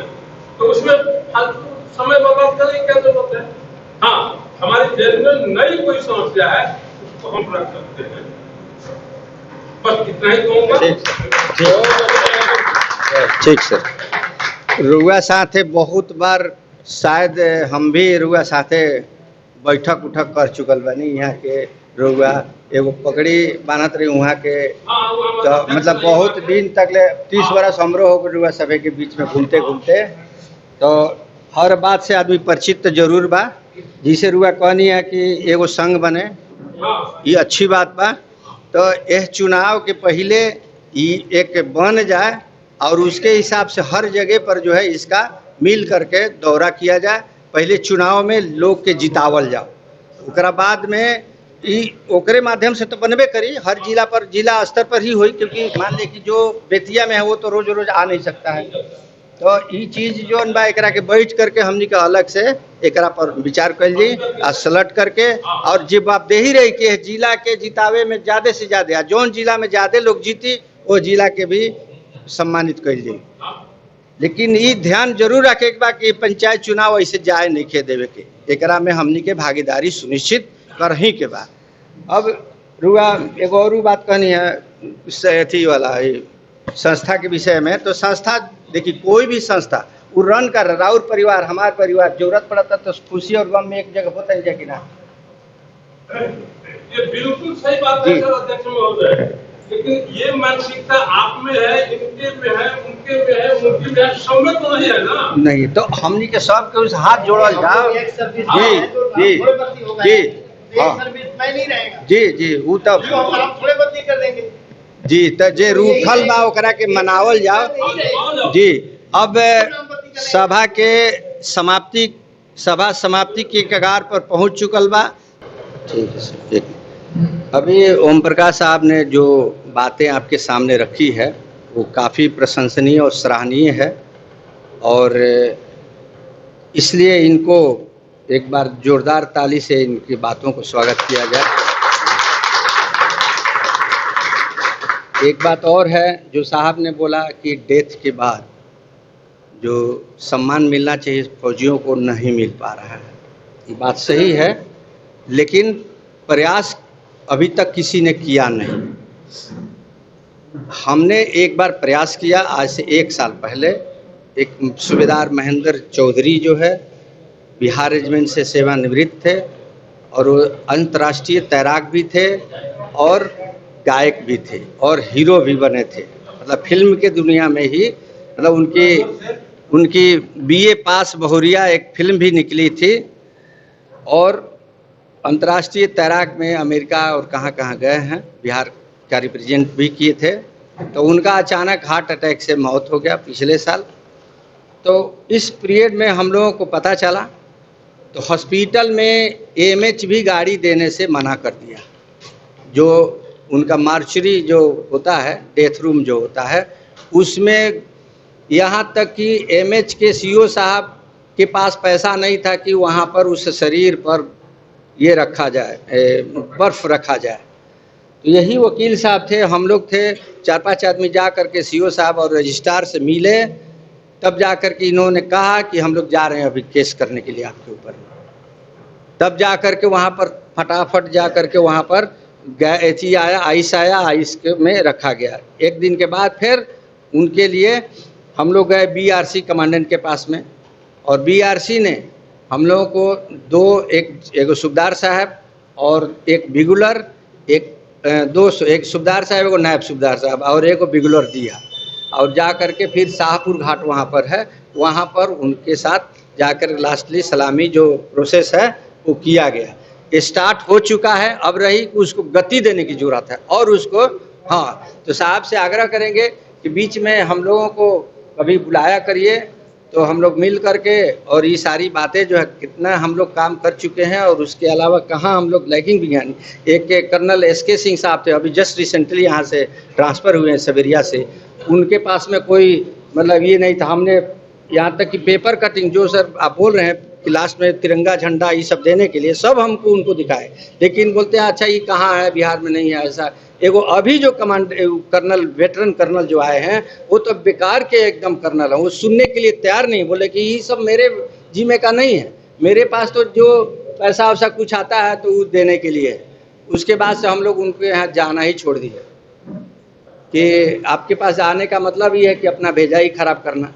S8: तो उसमें फालतू समय बर्बाद करने की क्या जरूरत है। हाँ, हमारी जेल में नई कोई समस्या है उसको हम रख सकते हैं, बस इतना ही कहूँगा।
S1: ठीक सर। रुआ साथे बहुत बार शायद हम भी रुआ साथे बैठक उठक कर चुकल बानी। यहाँ के रुआ एगो पकड़ी बानत रही वहाँ के, तो मतलब बहुत दिन तक ले 30 बरस हमरो हो रुआ सभे के बीच में घूमते घूमते, तो हर बात से आदमी परिचित तो जरूर बा। जिसे रुआ कहनी है कि एगो संघ बने, ये अच्छी बात बा। तो यह चुनाव के पहले ये एक बन जाए और उसके हिसाब से हर जगह पर जो है इसका मिल करके दौरा किया जाए। पहले चुनाव में लोग के जितावल जाओ, उसके बाद में ओकरे माध्यम से तो बनबे करी, हर जिला पर जिला स्तर पर ही हुई, क्योंकि मान ले कि जो बेतिया में है वो तो रोज रोज आ नहीं सकता है। तो ये चीज जो बा एकरा के बैठ करके हमनी का अलग से एकरा पर विचार कर ली आ सलट करके, और जवाबदेही रही कि जिला के जितावे में ज्यादा से ज्यादा, जौन जिला में ज्यादा लोग जीती वो जिला के भी सम्मानित कर ली। लेकिन ये ध्यान जरूर रखे के बा कि पंचायत चुनाव ऐसे जाए नहीं खे देवे के, एकरा में हमनी के भागीदारी सुनिश्चित करही के बा। अब रुआ एगो और बात कहनी है अथी वाला ये संस्था के विषय में। तो संस्था देखिए, कोई भी संस्था वो रन कर रहा, और परिवार हमारा परिवार जरूरत पड़ता तो खुशी और गम में एक जगह होता है कि ना।
S8: ये बिल्कुल सही बात है सर अध्यक्ष महोदय, लेकिन ये मानसिकता आप में है, इनके में है, उनके में है, उनके में है, सब में तो नहीं है ना।
S1: नहीं तो हमनी के सब के उस हाथ जोड़ल जाओ। जी जी जी हाँ जी जी वो तब जी तो जे रूठल बा ओकरा के मनावल जाओ जी। अब सभा समाप्ति की कगार पर पहुंच चुकल बा। ठीक है सर। अभी ओम प्रकाश साहब ने जो बातें आपके सामने रखी है वो काफ़ी प्रशंसनीय और सराहनीय है, और इसलिए इनको एक बार जोरदार ताली से इनकी बातों को स्वागत किया जाए। एक बात और है जो साहब ने बोला कि डेथ के बाद जो सम्मान मिलना चाहिए फौजियों को नहीं मिल पा रहा है, ये बात सही है, लेकिन प्रयास अभी तक किसी ने किया नहीं। हमने एक बार प्रयास किया आज से 1 साल पहले। एक सूबेदार महेंद्र चौधरी जो है बिहार रेजिमेंट से सेवानिवृत्त थे, और वो अंतर्राष्ट्रीय तैराक भी थे और गायक भी थे और हीरो भी बने थे। मतलब फिल्म के दुनिया में ही, मतलब उनकी बीए पास बहुरिया एक फिल्म भी निकली थी, और अंतर्राष्ट्रीय तैराक में अमेरिका और कहाँ कहाँ गए हैं, बिहार का रिप्रेजेंट भी किए थे। तो उनका अचानक हार्ट अटैक से मौत हो गया पिछले साल। तो इस पीरियड में हम लोगों को पता चला, तो हॉस्पिटल में एएमएच भी गाड़ी देने से मना कर दिया। जो उनका मार्चरी जो होता है, डेथ रूम जो होता है, उसमें यहाँ तक कि एएमएच के सीईओ साहब के पास पैसा नहीं था कि वहाँ पर उस शरीर पर ये रखा जाए, बर्फ़ रखा जाए। तो यही वकील साहब थे, हम लोग थे, 4-5 आदमी जा कर के सीईओ साहब और रजिस्ट्रार से मिले, तब जा कर के इन्होंने कहा कि हम लोग जा रहे हैं अभी केस करने के लिए आपके ऊपर। तब जा कर के वहाँ पर फटाफट जा कर के वहाँ पर एथी आया, आइस आया, आइस के में रखा गया। एक दिन के बाद फिर उनके लिए हम लोग गए बीआरसी कमांडेंट के पास में, और बीआरसी ने हम लोगों को एक सूबेदार साहब और एक बिगुलर, एक सूबेदार साहब, एक नायब सूबेदार साहब और एक बिगुलर दिया, और जा कर के फिर शाहपुर घाट वहाँ पर है, वहाँ पर उनके साथ जाकर लास्टली सलामी जो प्रोसेस है वो किया गया। स्टार्ट हो चुका है, अब रही उसको गति देने की जरूरत है, और उसको हाँ तो साहब से आग्रह करेंगे कि बीच में हम लोगों को कभी बुलाया करिए, तो हम लोग मिल करके और ये सारी बातें जो है कितना हम लोग काम कर चुके हैं, और उसके अलावा कहाँ हम लोग लैगिंग भी हैं। एक कर्नल एसके सिंह साहब थे, अभी जस्ट रिसेंटली यहाँ से ट्रांसफ़र हुए हैं सवेरिया से, उनके पास में कोई मतलब ये नहीं था। हमने यहाँ तक कि पेपर कटिंग जो सर आप बोल रहे हैं कि लास्ट में तिरंगा झंडा ये सब देने के लिए सब हमको उनको दिखाए, लेकिन बोलते हैं अच्छा ये कहाँ है, बिहार में नहीं है ऐसा। एगो अभी जो कर्नल वेटरन कर्नल जो आए हैं वो तो बेकार के एकदम कर्नल हैं, वो सुनने के लिए तैयार नहीं, बोले कि ये सब मेरे जिम्मे का नहीं है, मेरे पास तो जो पैसा वैसा कुछ आता है तो वो देने के लिए है। उसके बाद से हम लोग उनके यहाँ जाना ही छोड़ दिए कि आपके पास आने का मतलब ये है कि अपना भेजा ही खराब करना।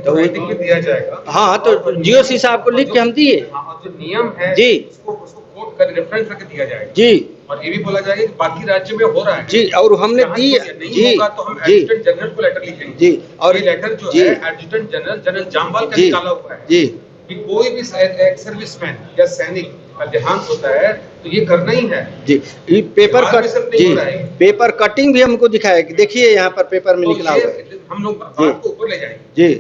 S2: तो लिख के दिया जाएगा।
S1: हाँ तो जीओसी साहब को लिख के हम दिए।
S2: जो नियम है
S1: जी
S2: उसको कोट कर रेफरेंस करके दिया जाएगा
S1: जी,
S2: और ये भी बोला जाएगा कि बाकी राज्य में हो रहा है
S1: जी, और हमने दी
S2: नहीं होगा तो हम एडजुटेंट जनरल को लेटर लिखेंगे
S1: जी, और
S2: ये लेटर जो है एडजुटेंट जनरल जामवाल का निकाला हुआ है
S1: जी
S2: कि कोई भी सर्विसमैन या सैनिक का देहांत होता है तो ये करना ही है
S1: जी। ये पेपर कटिंग भी हमको दिखाया कि देखिए यहाँ पर पेपर में निकला हुआ है।
S2: हम लोग बात को ऊपर ले जाएंगे
S1: जी।